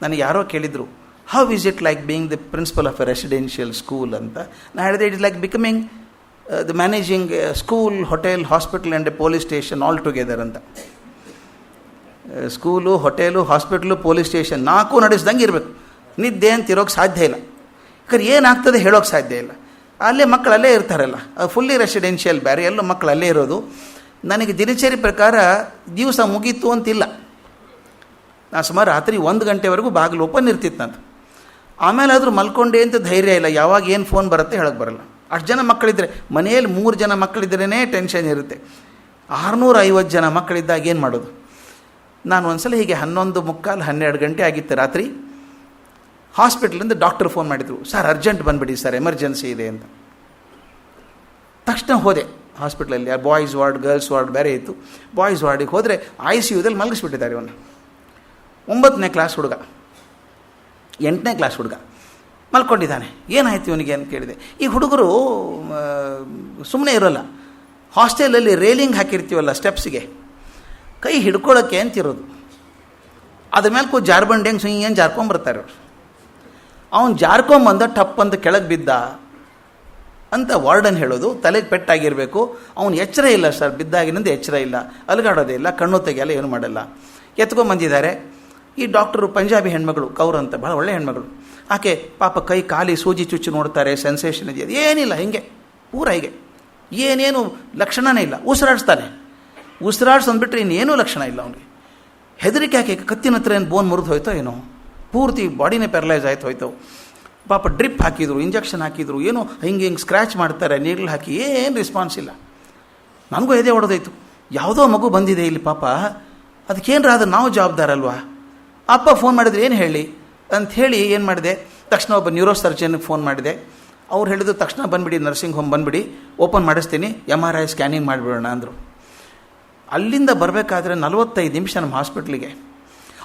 ನನಗೆ ಯಾರೋ ಕೇಳಿದರು, how is it like being the principal of a residential school ಅಂತ. ನಾನು ಹೇಳಿದೆ, it is like becoming the managing school, hotel, hospital and a police station all together ಅಂತ. School, hotel, hospital, police station 4 ನಡೆಸ್ದಂಗೆ ಇರಬೇಕು. ನಿದ್ದೆ ಅಂತ ಇರೋಕ್ಕೆ ಸಾಧ್ಯ ಇಲ್ಲ. ಯಾಕಂದ್ರೆ ಏನಾಗ್ತದೆ ಹೇಳೋಕ್ಕೆ ಸಾಧ್ಯ ಇಲ್ಲ. ಅಲ್ಲೇ ಮಕ್ಕಳು ಅಲ್ಲೇ ಇರ್ತಾರಲ್ಲ, ಫುಲ್ಲಿ ರೆಸಿಡೆನ್ಷಿಯಲ್ ಬೇರೆ, ಎಲ್ಲೋ ಮಕ್ಕಳು ಅಲ್ಲೇ ಇರೋದು. ನನಗೆ ದಿನಚರಿ ಪ್ರಕಾರ ದಿವಸ ಮುಗೀತು ಅಂತಿಲ್ಲ. ನಾನು ಸುಮಾರು ರಾತ್ರಿ 1 ಗಂಟೆವರೆಗೂ ಬಾಗಿಲು ಓಪನ್ ಇರ್ತಿತ್ತು ನಂದು. ಆಮೇಲೆ ಆದರೂ ಮಲ್ಕೊಂಡೆ ಅಂತ ಧೈರ್ಯ ಇಲ್ಲ. ಯಾವಾಗ ಏನು ಫೋನ್ ಬರುತ್ತೆ ಹೇಳೋಕ್ಕೆ ಬರಲ್ಲ. ಅಷ್ಟು ಜನ ಮಕ್ಕಳಿದ್ದರೆ, ಮನೆಯಲ್ಲಿ 3 ಜನ ಮಕ್ಕಳಿದ್ರೇ ಟೆನ್ಷನ್ ಇರುತ್ತೆ. 650 ಜನ ಮಕ್ಕಳಿದ್ದಾಗ ಏನು ಮಾಡೋದು? ನಾನು ಒಂದು ಸಲ ಹೀಗೆ 11:45, 12 ಗಂಟೆ ಆಗಿತ್ತು ರಾತ್ರಿ. ಹಾಸ್ಪಿಟ್ಲಿಂದ ಡಾಕ್ಟರ್ ಫೋನ್ ಮಾಡಿದರು, ಸರ್ ಅರ್ಜೆಂಟ್ ಬಂದುಬಿಡಿ ಸರ್, ಎಮರ್ಜೆನ್ಸಿ ಇದೆ ಅಂತ. ತಕ್ಷಣ ಹೋದೆ ಹಾಸ್ಪಿಟ್ಲಲ್ಲಿ. ಬಾಯ್ಸ್ ವಾರ್ಡ್, ಗರ್ಲ್ಸ್ ವಾರ್ಡ್ ಬೇರೆ ಇತ್ತು. ಬಾಯ್ಸ್ ವಾರ್ಡಿಗೆ ಹೋದರೆ ICUದಲ್ಲಿ ಮಲಗಿಸ್ಬಿಟ್ಟಿದ್ದಾರೆ ಇವನು. 9ನೇ ಕ್ಲಾಸ್ ಹುಡುಗ, 8ನೇ ಕ್ಲಾಸ್ ಹುಡುಗ ಮಲ್ಕೊಂಡಿದ್ದಾನೆ. ಏನಾಯ್ತು ಇವನಿಗೆ ಅಂತ ಕೇಳಿದೆ. ಈ ಹುಡುಗರು ಸುಮ್ಮನೆ ಇರೋಲ್ಲ. ಹಾಸ್ಟೆಲಲ್ಲಿ ರೇಲಿಂಗ್ ಹಾಕಿರ್ತೀವಲ್ಲ ಸ್ಟೆಪ್ಸಿಗೆ, ಕೈ ಹಿಡ್ಕೊಳ್ಳೋಕ್ಕೆ ಅಂತಿರೋದು. ಅದ್ರ ಮೇಲೆ ಕೂತು ಜಾರ್ಬಂಡಿ ಹೆಂಗೆ ಏನು ಜಾರ್ಕೊಂಬರ್ತಾರೆ ಅವರು. ಅವನು ಜಾರ್ಕೊಂಬಂದ ಟಪ್ ಅಂತ ಕೆಳಗೆ ಬಿದ್ದ ಅಂತ ವಾರ್ಡನ್ ಹೇಳೋದು. ತಲೆಗೆ ಪೆಟ್ಟಾಗಿರಬೇಕು. ಅವನು ಎಚ್ಚರ ಇಲ್ಲ ಸರ್, ಬಿದ್ದಾಗಿನಿಂದ ಎಚ್ಚರ ಇಲ್ಲ, ಅಲುಗಾಡೋದೇ ಇಲ್ಲ, ಕಣ್ಣು ತೆಗೆಯಲ್ಲ, ಏನು ಮಾಡಲ್ಲ. ಎತ್ಕೊಂಬಂದಿದ್ದಾರೆ. ಈ ಡಾಕ್ಟರು ಪಂಜಾಬಿ ಹೆಣ್ಮಗಳು, ಕೌರ್ ಅಂತ, ಭಾಳ ಒಳ್ಳೆ ಹೆಣ್ಮಗಳು. ಆಕೆ ಪಾಪ ಕೈ ಖಾಲಿ ಸೂಜಿ ಚುಚ್ಚಿ ನೋಡ್ತಾರೆ, ಸೆನ್ಸೇಷನ್ ಇದೆಯಾ? ಏನಿಲ್ಲ, ಹಿಂಗೆ ಪೂರ ಹೀಗೆ, ಏನೇನು ಲಕ್ಷಣವೇ ಇಲ್ಲ. ಉಸಿರಾಡಿಸ್ತಾನೆ. ಉಸಿರಾಡ್ಸಂದ್ಬಿಟ್ರೆ ಇನ್ನೇನೂ ಲಕ್ಷಣ ಇಲ್ಲ ಅವನಿಗೆ. ಹೆದರಿಕೆ ಹಾಕಿ ಕತ್ತಿನ ಹತ್ರ ಏನು ಬೋನ್ ಮುರಿದು ಹೋಯ್ತೋ ಏನೋ, ಪೂರ್ತಿ ಬಾಡಿನೇ ಪ್ಯಾರಲೈಸ್ ಆಯ್ತು ಹೋಯ್ತು. ಪಾಪ ಡ್ರಿಪ್ ಹಾಕಿದ್ರು, ಇಂಜೆಕ್ಷನ್ ಹಾಕಿದ್ರು, ಏನೋ ಹಿಂಗೆ ಸ್ಕ್ರ್ಯಾಚ್ ಮಾಡ್ತಾರೆ, ನೀರು ಹಾಕಿ, ಏನು ರೆಸ್ಪಾನ್ಸ್ ಇಲ್ಲ. ನನಗೂ ಎದೆ ಹೊಡೆದೋಯ್ತು. ಯಾವುದೋ ಮಗು ಬಂದಿದೆ ಇಲ್ಲಿ ಪಾಪ, ಅದಕ್ಕೇನ್ರ ಅದು ನಾವು ಜವಾಬ್ದಾರಲ್ವಾ? ಅಪ್ಪ ಫೋನ್ ಮಾಡಿದ್ರೆ ಏನು ಹೇಳಿ ಅಂಥೇಳಿ ಏನು ಮಾಡಿದೆ, ತಕ್ಷಣ ಒಬ್ಬ ನ್ಯೂರೋ ಸರ್ಜನ್ಗೆ ಫೋನ್ ಮಾಡಿದೆ. ಅವ್ರು ಹೇಳಿದ್ರು ತಕ್ಷಣ ಬಂದುಬಿಡಿ, ನರ್ಸಿಂಗ್ ಹೋಮ್ ಬಂದುಬಿಡಿ, ಓಪನ್ ಮಾಡಿಸ್ತೀನಿ, MRI ಸ್ಕ್ಯಾನಿಂಗ್ ಮಾಡಿಬಿಡೋಣ ಅಂದರು. ಅಲ್ಲಿಂದ ಬರಬೇಕಾದ್ರೆ 45 ನಿಮಿಷ ನಮ್ಮ ಹಾಸ್ಪಿಟ್ಲಿಗೆ.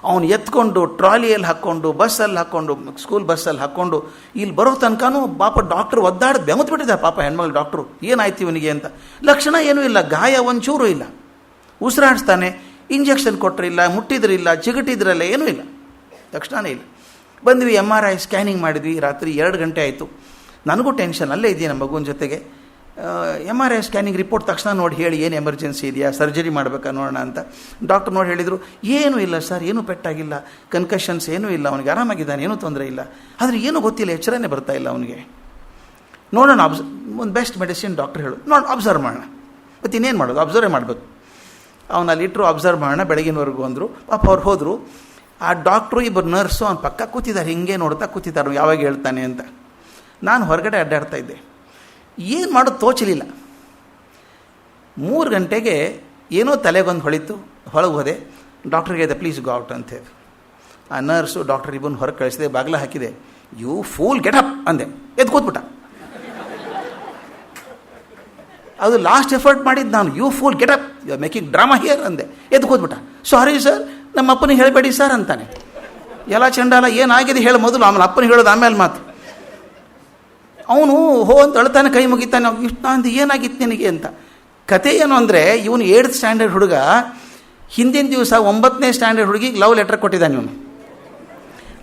ಅವನು ಎತ್ಕೊಂಡು ಟ್ರಾಲಿಯಲ್ಲಿ ಹಾಕ್ಕೊಂಡು, ಬಸ್ಸಲ್ಲಿ ಹಾಕ್ಕೊಂಡು, ಸ್ಕೂಲ್ ಬಸ್ಸಲ್ಲಿ ಹಾಕ್ಕೊಂಡು ಇಲ್ಲಿ ಬರೋ ತನಕನೂ ಪಾಪ ಡಾಕ್ಟ್ರು ಒದ್ದಾಡಿ ಬೆಮತ್ಬಿಟ್ಟಿದ್ದಾರೆ. ಪಾಪ ಹೆಣ್ಮಗಳು ಡಾಕ್ಟ್ರು, ಏನಾಯ್ತು ಇವನಿಗೆ ಅಂತ. ಲಕ್ಷಣ ಏನೂ ಇಲ್ಲ, ಗಾಯ ಒಂಚೂರು ಇಲ್ಲ, ಉಸಿರಾಡಿಸ್ತಾನೆ, ಇಂಜೆಕ್ಷನ್ ಕೊಟ್ಟರಿಲ್ಲ, ಮುಟ್ಟಿದ್ರಿಲ್ಲ, ಚಿಗಟಿದ್ರಲ್ಲ, ಏನೂ ಇಲ್ಲ, ತಕ್ಷಣವೇ ಇಲ್ಲ. ಬಂದ್ವಿ, MRI ಸ್ಕ್ಯಾನಿಂಗ್ ಮಾಡಿದ್ವಿ. ರಾತ್ರಿ 2 ಗಂಟೆ ಆಯಿತು. ನನಗೂ ಟೆನ್ಷನ್, ಅಲ್ಲೇ ಇದ್ದೀನಿ ನಮ್ಮ ಮಗುವಿನ ಜೊತೆಗೆ. MRI ಸ್ಕ್ಯಾನಿಂಗ್ ರಿಪೋರ್ಟ್ ತಕ್ಷಣ ನೋಡಿ ಹೇಳಿ, ಏನು ಎಮರ್ಜೆನ್ಸಿ ಇದೆಯಾ, ಸರ್ಜರಿ ಮಾಡಬೇಕಾ ನೋಡೋಣ ಅಂತ. ಡಾಕ್ಟರ್ ನೋಡಿ ಹೇಳಿದರು, ಏನೂ ಇಲ್ಲ ಸರ್, ಏನೂ ಪೆಟ್ಟಾಗಿಲ್ಲ, ಕನ್ಕಷನ್ಸ್ ಏನೂ ಇಲ್ಲ, ಅವನಿಗೆ ಆರಾಮಾಗಿದ್ದಾನೆ, ಏನೂ ತೊಂದರೆ ಇಲ್ಲ. ಆದರೆ ಏನೂ ಗೊತ್ತಿಲ್ಲ, ಎಚ್ಚರನೇ ಬರ್ತಾ ಇಲ್ಲ ಅವನಿಗೆ. ನೋಡೋಣ, ಒಂದು ಬೆಸ್ಟ್ ಮೆಡಿಸಿನ್ ಡಾಕ್ಟರ್ ಹೇಳು, ನೋಡಿ ಅಬ್ಸರ್ವ್ ಮಾಡೋಣ. ಮತ್ತು ಇನ್ನೇನು ಮಾಡೋದು, ಅಬ್ಸರ್ವೇ ಮಾಡಬೇಕು. ಅವನಲ್ಲಿ ಇಟ್ಟರು, ಅಬ್ಸರ್ವ್ ಮಾಡೋಣ ಬೆಳಗಿನವರೆಗೂ ಅಂದರು. ಪಾಪ ಅವ್ರು ಹೋದರು. ಆ ಡಾಕ್ಟ್ರು, ಇಬ್ಬರು ನರ್ಸು ಅವ್ನ ಪಕ್ಕ ಕೂತಿದ್ದಾರೆ, ಹಿಂಗೆ ನೋಡ್ತಾ ಕೂತಿದ್ದಾರೆ, ಯಾವಾಗ ಹೇಳ್ತಾನೆ ಅಂತ. ನಾನು ಹೊರಗಡೆ ಅಡ್ಡಾಡ್ತಾ ಇದ್ದೆ, ಏನು ಮಾಡೋದು ತೋಚಲಿಲ್ಲ. 3 ಗಂಟೆಗೆ ಏನೋ ತಲೆಗೊಂದು ಹೊಳಿತು, ಹೊಳಗೆ ಹೋದೆ. ಡಾಕ್ಟ್ರಿಗೆ ಇದೆ, ಪ್ಲೀಸ್ ಗೋ ಔಟ್ ಅಂತ ಹೇಳಿ. ಆ ನರ್ಸು ಡಾಕ್ಟರ್ ಇಬ್ಬರು ಹೊರಗೆ ಕಳಿಸಿದೆ, ಬಾಗಿಲ ಹಾಕಿದೆ. ಯು ಫೂಲ್ ಗೆಟ್ ಅಪ್ ಅಂದೆ, ಎದ್ದು ಕೂತ್ಬಿಟ್ಟ. ಅದು ಲಾಸ್ಟ್ ಎಫರ್ಟ್ ಮಾಡಿದ್ದು ನಾನು. You fool get up, you are making drama here ಅಂದೆ. ಎದ್ದು ಕೂತ್ಬಿಟ್ಟ. ಸಾರಿ ಸರ್, ನಮ್ಮ ಅಪ್ಪನಿಗೆ ಹೇಳಬೇಡಿ ಸರ್ ಅಂತಾನೆ. ಎಲ್ಲ ಚಂಡಾಲ, ಏನಾಗಿದೆ ಹೇಳಿ ಮೊದಲು, ಆಮೇಲೆ ಅಪ್ಪನಿಗೆ ಹೇಳೋದು ಆಮೇಲೆ ಮಾತು. ಅವನು ಹೋ ಅಂತ ಅಳ್ತಾನೆ, ಕೈ ಮುಗಿತಾನೆ. ಇಷ್ಟು ಅಂದು ಏನಾಗಿತ್ತು ನಿನಗೆ ಅಂತ. ಕತೆ ಏನು ಅಂದರೆ, ಇವನು 8th ಸ್ಟ್ಯಾಂಡರ್ಡ್ ಹುಡುಗ, ಹಿಂದಿನ ದಿವಸ 9ನೇ ಸ್ಟ್ಯಾಂಡರ್ಡ್ ಹುಡುಗಿಗೆ ಲವ್ ಲೆಟರ್ ಕೊಟ್ಟಿದ್ದಾನೆ ಇವನು.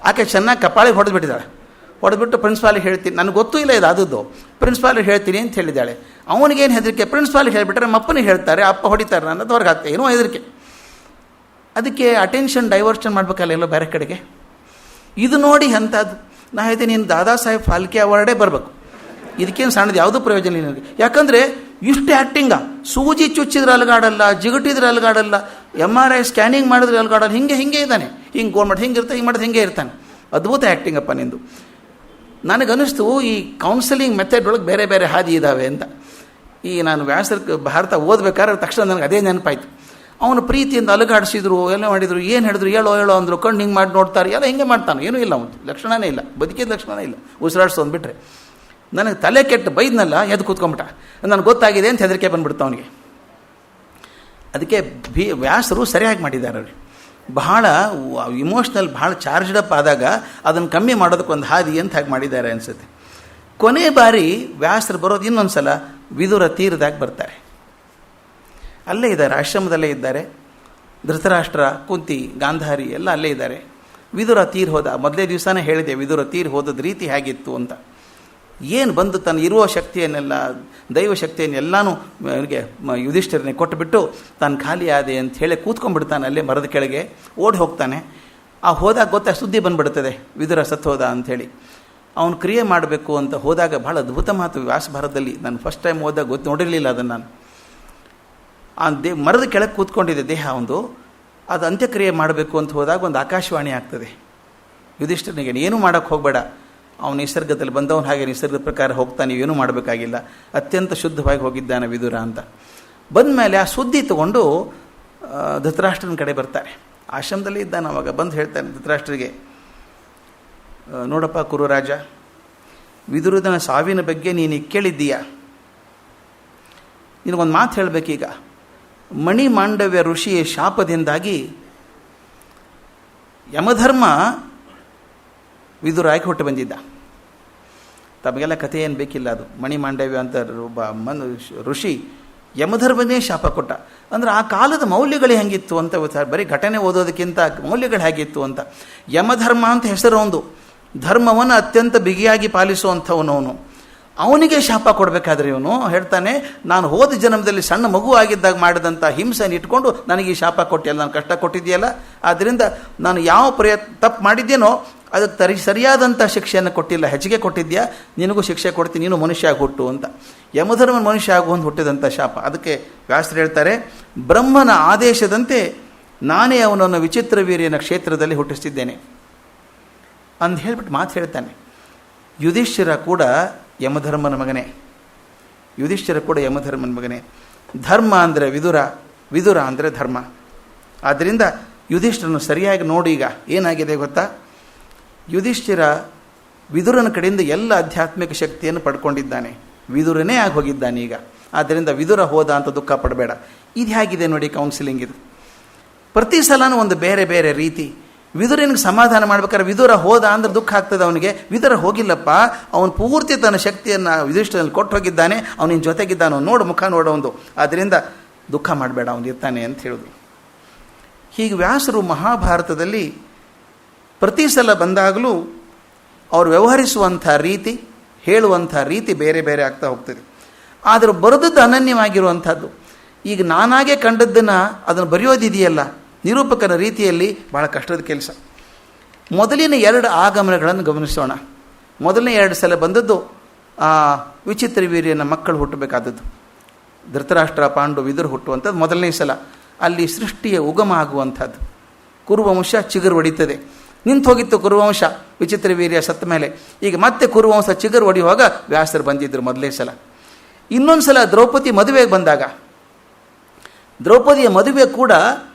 ಆಕೆ ಚೆನ್ನಾಗಿ ಕಪಾಳಿಗೆ ಹೊಡೆದ್ಬಿಟ್ಟಿದ್ದಾಳೆ. ಹೊಡೆದ್ಬಿಟ್ಟು ಪ್ರಿನ್ಸಿಪಾಲಿಗೆ ಹೇಳ್ತೀನಿ, ನನಗೆ ಗೊತ್ತೂ ಇಲ್ಲ ಇದು ಆದದ್ದು, ಪ್ರಿನ್ಸಿಪಾಲಿಗೆ ಹೇಳ್ತೀನಿ ಅಂತ ಹೇಳಿದ್ದಾಳೆ. ಅವನಿಗೇನು ಹೆದರಿಕೆ, ಪ್ರಿನ್ಸಿಪಾಲಿಗೆ ಹೇಳಿಬಿಟ್ರೆ ನಮ್ಮ ಅಪ್ಪನಿಗೆ ಹೇಳ್ತಾರೆ, ಅಪ್ಪ ಹೊಡಿತಾರೆ ಅನ್ನೋದು ಹೊರಗೆ ಆಗ್ತದೆ, ಏನೋ ಹೆದರಿಕೆ. ಅದಕ್ಕೆ ಅಟೆನ್ಷನ್ ಡೈವರ್ಷನ್ ಮಾಡಬೇಕಲ್ಲ ಎಲ್ಲೋ ಬೇರೆ ಕಡೆಗೆ. ಇದು ನೋಡಿ ಅಂಥದ್ದು. ನಾ ಹೇಳ್ತೀನಿ, ನೀನು ದಾದಾ ಸಾಹೇಬ್ ಫಾಲ್ಕೆ ಅವಾರ್ಡೇ ಬರಬೇಕು. ಇದಕ್ಕೇನು ಸಣ್ಣದು ಯಾವುದೂ ಪ್ರಯೋಜನ ಇಲ್ಲ ನನಗೆ. ಯಾಕಂದರೆ ಇಷ್ಟು ಆ್ಯಕ್ಟಿಂಗ, ಸೂಜಿ ಚುಚ್ಚಿದ್ರೆ ಅಲಗಾಡಲ್ಲ, ಜಿಗಟಿದ್ರೆ ಅಲಗಾಡಲ್ಲ, MRI ಸ್ಕ್ಯಾನಿಂಗ್ ಮಾಡಿದ್ರೆ ಅಲಗಾಡಲ್ಲ, ಹಿಂಗೆ ಇದ್ದಾನೆ. ಹಿಂಗೆ ಗೋಲ್ ಮಾಡಿ ಹಿಂಗೆ ಇರ್ತಾನೆ, ಹಿಂಗೆ ಮಾಡಿದ್ರೆ ಹಿಂಗೆ ಇರ್ತಾನೆ. ಅದ್ಭುತ ಆ್ಯಕ್ಟಿಂಗಪ್ಪ ನಿಂದು. ನನಗನ್ನಿಸ್ತು ಈ ಕೌನ್ಸಿಲಿಂಗ್ ಮೆಥಡ್ ಒಳಗೆ ಬೇರೆ ಬೇರೆ ಹಾದಿ ಇದ್ದಾವೆ ಅಂತ. ಈ ನಾನು ವ್ಯಾಸರ ಭಾರತ ಓದಬೇಕಾದ್ರೆ ತಕ್ಷಣ ನನಗೆ ಅದೇ ನೆನಪಾಯ್ತು. ಅವನು ಪ್ರೀತಿಯಿಂದ ಅಲುಗಾಡಿಸಿದ್ರು, ಎಲ್ಲ ಮಾಡಿದರು, ಏನು ಹೇಳಿದ್ರು, ಹೇಳೋ ಅಂದರು, ಕಣ್ಣು ಹಿಂಗೆ ಮಾಡಿ ನೋಡ್ತಾರೆ, ಎಲ್ಲ ಹಿಂಗೆ ಮಾಡ್ತಾನೆ. ಏನೂ ಇಲ್ಲ, ಅವನು ಲಕ್ಷಣವೇ ಇಲ್ಲ, ಬದುಕಿದ ಲಕ್ಷಣವೇ ಇಲ್ಲ, ಉಸಿರಾಡ್ಸೋದು ಬಿಟ್ಟರೆ. ನನಗೆ ತಲೆ ಕೆಟ್ಟು ಬೈದ್ನಲ್ಲ, ಎದ್ದು ಕೂತ್ಕೊಂಬಿಟ್ಟ. ನನಗೆ ಗೊತ್ತಾಗಿದೆ ಅಂತ ಹೆದರಿಕೆ ಬಂದುಬಿಡ್ತು ಅವನಿಗೆ. ಅದಕ್ಕೆ ವ್ಯಾಸರು ಸರಿಯಾಗಿ ಮಾಡಿದ್ದಾರೆ. ಅವ್ರಿಗೆ ಬಹಳ ಇಮೋಷ್ನಲ್, ಭಾಳ ಚಾರ್ಜ್ಡ್ ಅಪ್ ಆದಾಗ ಅದನ್ನು ಕಮ್ಮಿ ಮಾಡೋದಕ್ಕೊಂದು ಹಾದಿ ಅಂತ ಹಾಗೆ ಮಾಡಿದ್ದಾರೆ ಅನಿಸುತ್ತೆ. ಕೊನೆ ಬಾರಿ ವ್ಯಾಸರು ಬರೋದು ಇನ್ನೊಂದು ಸಲ ವಿದುರ ತೀರದಾಗ ಬರ್ತಾರೆ. ಅಲ್ಲೇ ಇದ್ದಾರೆ, ಆಶ್ರಮದಲ್ಲೇ ಇದ್ದಾರೆ. ಧೃತರಾಷ್ಟ್ರ, ಕುಂತಿ, ಗಾಂಧಾರಿ ಎಲ್ಲ ಅಲ್ಲೇ ಇದ್ದಾರೆ. ವಿದುರ ತೀರ್ ಹೋದ. ಮೊದಲೇ ದಿವಸನೇ ಹೇಳಿದೆ ವಿದುರ ತೀರ್ ಹೋದದ ರೀತಿ ಹೇಗಿತ್ತು ಅಂತ. ಏನು ಬಂದು ತನ್ನ ಇರುವ ಶಕ್ತಿಯನ್ನೆಲ್ಲ, ದೈವ ಶಕ್ತಿಯನ್ನೆಲ್ಲನೂ ಅವನಿಗೆ ಯುಧಿಷ್ಠಿರನಿಗೆ ಕೊಟ್ಟುಬಿಟ್ಟು ತಾನು ಖಾಲಿ ಆದೆ ಅಂತ ಹೇಳಿ ಕೂತ್ಕೊಂಡ್ಬಿಡ್ತಾನೆ ಅಲ್ಲೇ ಮರದ ಕೆಳಗೆ. ಓಡಿ ಹೋಗ್ತಾನೆ. ಆ ಹೋದಾಗ ಗೊತ್ತಾ ಸುದ್ದಿ ಬಂದುಬಿಡ್ತದೆ ವಿದುರ ಸತ್ತೋದ ಅಂಥೇಳಿ. ಅವನು ಕ್ರಿಯೆ ಮಾಡಬೇಕು ಅಂತ ಹೋದಾಗ ಭಾಳ ಅದ್ಭುತ ಮಾತು ವ್ಯಾಸಭಾರತದಲ್ಲಿ. ನಾನು ಫಸ್ಟ್ ಟೈಮ್ ಹೋದಾಗ ನೋಡಿರಲಿಲ್ಲ ಅದನ್ನು ನಾನು. ಆ ಮರದ ಕೆಳಗೆ ಕೂತ್ಕೊಂಡಿದ್ದೆ ದೇಹ ಒಂದು. ಅದು ಅಂತ್ಯಕ್ರಿಯೆ ಮಾಡಬೇಕು ಅಂತ ಹೋದಾಗ ಒಂದು ಆಕಾಶವಾಣಿ ಆಗ್ತದೆ ಯುಧಿಷ್ಠಿರನಿಗೆ, ಏನೂ ಮಾಡೋಕ್ಕೆ ಹೋಗಬೇಡ, ಅವನು ನಿಸರ್ಗದಲ್ಲಿ ಬಂದವನು, ಹಾಗೆ ನಿಸರ್ಗದ ಪ್ರಕಾರ ಹೋಗ್ತಾನೆ, ಏನೂ ಮಾಡಬೇಕಾಗಿಲ್ಲ, ಅತ್ಯಂತ ಶುದ್ಧವಾಗಿ ಹೋಗಿದ್ದಾನೆ ವಿದುರ ಅಂತ. ಬಂದ ಮೇಲೆ ಆ ಸುದ್ದಿ ತಗೊಂಡು ಧೃತರಾಷ್ಟ್ರನ ಕಡೆ ಬರ್ತಾರೆ. ಆಶ್ರಮದಲ್ಲಿ ಇದ್ದಾನೆ ಅವಾಗ. ಬಂದು ಹೇಳ್ತಾನೆ ಧೃತರಾಷ್ಟ್ರಿಗೆ, ನೋಡಪ್ಪ ಕುರುರಾಜ, ವಿದುರನ ಸಾವಿನ ಬಗ್ಗೆ ನೀನು ಕೇಳಿದ್ದೀಯಾ, ನಿನಗೊಂದು ಮಾತು ಹೇಳಬೇಕೀಗ. ಮಣಿಮಾಂಡವ್ಯ ಋಷಿಯ ಶಾಪದಿಂದಾಗಿ ಯಮಧರ್ಮ ವಿದುರಾಗಿ ಹೊಟ್ಟು ಬಂದಿದ್ದ. ತಮಗೆಲ್ಲ ಕಥೆ ಏನು ಬೇಕಿಲ್ಲ, ಅದು ಮಣಿಮಾಂಡವ್ಯ ಅಂತ ಒಬ್ಬ ಋಷಿ ಯಮಧರ್ಮನೇ ಶಾಪ ಕೊಟ್ಟ. ಅಂದರೆ ಆ ಕಾಲದ ಮೌಲ್ಯಗಳು ಹೆಂಗಿತ್ತು ಅಂತ, ಬರೀ ಘಟನೆ ಓದೋದಕ್ಕಿಂತ ಮೌಲ್ಯಗಳು ಹೇಗಿತ್ತು ಅಂತ. ಯಮಧರ್ಮ ಅಂತ ಹೆಸರು ಒಂದು, ಧರ್ಮವನ್ನು ಅತ್ಯಂತ ಬಿಗಿಯಾಗಿ ಪಾಲಿಸುವಂಥವನು. ಅವನಿಗೆ ಶಾಪ ಕೊಡಬೇಕಾದ್ರೆ ಇವನು ಹೇಳ್ತಾನೆ, ನಾನು ಹೋದ ಜನ್ಮದಲ್ಲಿ ಸಣ್ಣ ಮಗು ಆಗಿದ್ದಾಗ ಮಾಡಿದಂಥ ಹಿಂಸೆಯನ್ನು ಇಟ್ಕೊಂಡು ನನಗೆ ಈ ಶಾಪ ಕೊಟ್ಟಿಯಲ್ಲ, ನಾನು ಕಷ್ಟ ಕೊಟ್ಟಿದೆಯಲ್ಲ, ಆದ್ದರಿಂದ ನಾನು ಯಾವ ತಪ್ಪು ಮಾಡಿದ್ದೇನೋ ಅದಕ್ಕೆ ಸರಿಯಾದಂಥ ಶಿಕ್ಷೆಯನ್ನು ಕೊಟ್ಟಿಲ್ಲ, ಹೆಚ್ಚಿಗೆ ಕೊಟ್ಟಿದ್ಯಾ, ನಿನಗೂ ಶಿಕ್ಷೆ ಕೊಡ್ತೀನಿ, ನೀನು ಮನುಷ್ಯ ಆಗಿ ಹುಟ್ಟು ಅಂತ. ಯಮಧರ್ಮ ಮನುಷ್ಯ ಆಗುವಂತ ಹುಟ್ಟಿದಂಥ ಶಾಪ. ಅದಕ್ಕೆ ವ್ಯಾಸರು ಹೇಳ್ತಾರೆ, ಬ್ರಹ್ಮನ ಆದೇಶದಂತೆ ನಾನೇ ಅವನನ್ನು ವಿಚಿತ್ರ ವೀರ್ಯನ ಕ್ಷೇತ್ರದಲ್ಲಿ ಹುಟ್ಟಿಸ್ತಿದ್ದೇನೆ ಅಂತ ಹೇಳ್ಬಿಟ್ಟು ಮಾತು ಹೇಳ್ತಾನೆ. ಯುಧಿಷ್ಠಿರ ಕೂಡ ಯಮಧರ್ಮನ ಮಗನೇ. ಯುಧಿಷ್ಠಿರ ಕೂಡ ಯಮಧರ್ಮನ ಮಗನೇ. ಧರ್ಮ ಅಂದರೆ ವಿದುರ, ವಿದುರ ಅಂದರೆ ಧರ್ಮ. ಆದ್ದರಿಂದ ಯುಧಿಷ್ಠಿರನ್ನು ಸರಿಯಾಗಿ ನೋಡಿ. ಈಗ ಏನಾಗಿದೆ ಗೊತ್ತಾ, ಯುಧಿಷ್ಠಿರ ವಿದುರನ ಕಡೆಯಿಂದ ಎಲ್ಲ ಆಧ್ಯಾತ್ಮಿಕ ಶಕ್ತಿಯನ್ನು ಪಡ್ಕೊಂಡಿದ್ದಾನೆ, ವಿದುರನೇ ಆಗಿ ಹೋಗಿದ್ದಾನೆ ಈಗ. ಆದ್ದರಿಂದ ವಿದುರ ಹೋದ ಅಂತ ದುಃಖ ಪಡಬೇಡ. ಇದು ಹೇಗಿದೆ ನೋಡಿ ಕೌನ್ಸಿಲಿಂಗ್. ಇದು ಪ್ರತಿ ಸಲನೂ ಒಂದು ಬೇರೆ ಬೇರೆ ರೀತಿ. ವಿದುರನಿಗೆ ಸಮಾಧಾನ ಮಾಡ್ಬೇಕಾದ್ರೆ ವಿದುರ ಹೋದ ಅಂದ್ರೆ ದುಃಖ ಆಗ್ತದೆ ಅವನಿಗೆ. ವಿದುರ ಹೋಗಿಲ್ಲಪ್ಪ, ಅವನು ಪೂರ್ತಿ ತನ್ನ ಶಕ್ತಿಯನ್ನು ಯುಧಿಷ್ಠಿರನಲ್ಲಿ ಕೊಟ್ಟು ಹೋಗಿದ್ದಾನೆ, ಅವನಿನ ಜೊತೆಗಿದ್ದಾನೆ, ನೋಡು ಮುಖ ನೋಡೋದು, ಆದ್ದರಿಂದ ದುಃಖ ಮಾಡಬೇಡ, ಅವನು ಇರ್ತಾನೆ ಅಂತ ಹೇಳಿದ್ರು. ಹೀಗೆ ವ್ಯಾಸರು ಮಹಾಭಾರತದಲ್ಲಿ ಪ್ರತಿ ಸಲ ಬಂದಾಗಲೂ ಅವರು ವ್ಯವಹರಿಸುವಂಥ ರೀತಿ, ಹೇಳುವಂಥ ರೀತಿ ಬೇರೆ ಬೇರೆ ಆಗ್ತಾ ಹೋಗ್ತದೆ. ಆದರೆ ಬರೆದದ್ದು ಅನನ್ಯವಾಗಿರುವಂಥದ್ದು. ಈಗ ನಾನಾಗೇ ಕಂಡದ್ದನ್ನು ಅದನ್ನು ಬರೆಯೋದಿದೆಯಲ್ಲ, ನಿರೂಪಕನ ರೀತಿಯಲ್ಲಿ ಭಾಳ ಕಷ್ಟದ ಕೆಲಸ. ಮೊದಲಿನ 2 ಆಗಮನಗಳನ್ನು ಗಮನಿಸೋಣ. ಮೊದಲನೇ 2 ಸಲ ಬಂದದ್ದು ವಿಚಿತ್ರ ವೀರ್ಯನ ಮಕ್ಕಳು ಹುಟ್ಟಬೇಕಾದದ್ದು, ಧೃತರಾಷ್ಟ್ರ, ಪಾಂಡು, ವಿದುರ ಹುಟ್ಟುವಂಥದ್ದು ಮೊದಲನೇ ಸಲ. ಅಲ್ಲಿ ಸೃಷ್ಟಿಯ ಉಗಮ ಆಗುವಂಥದ್ದು. ಕುರುವಂಶ ಚಿಗುರು ಹೊಡಿತದೆ. ನಿಂತು ಹೋಗಿತ್ತು ಕುರುವಂಶ ವಿಚಿತ್ರ ವೀರ್ಯ ಸತ್ತ ಮೇಲೆ. ಈಗ ಮತ್ತೆ ಕುರುವಂಶ ಚಿಗುರು ಹೊಡೆಯುವಾಗ ವ್ಯಾಸರು ಬಂದಿದ್ದರು ಮೊದಲೇ ಸಲ. ಇನ್ನೊಂದು ಸಲ ದ್ರೌಪದಿ ಮದುವೆಗೆ ಬಂದಾಗ, ದ್ರೌಪದಿಯ ಮದುವೆ ಕೂಡ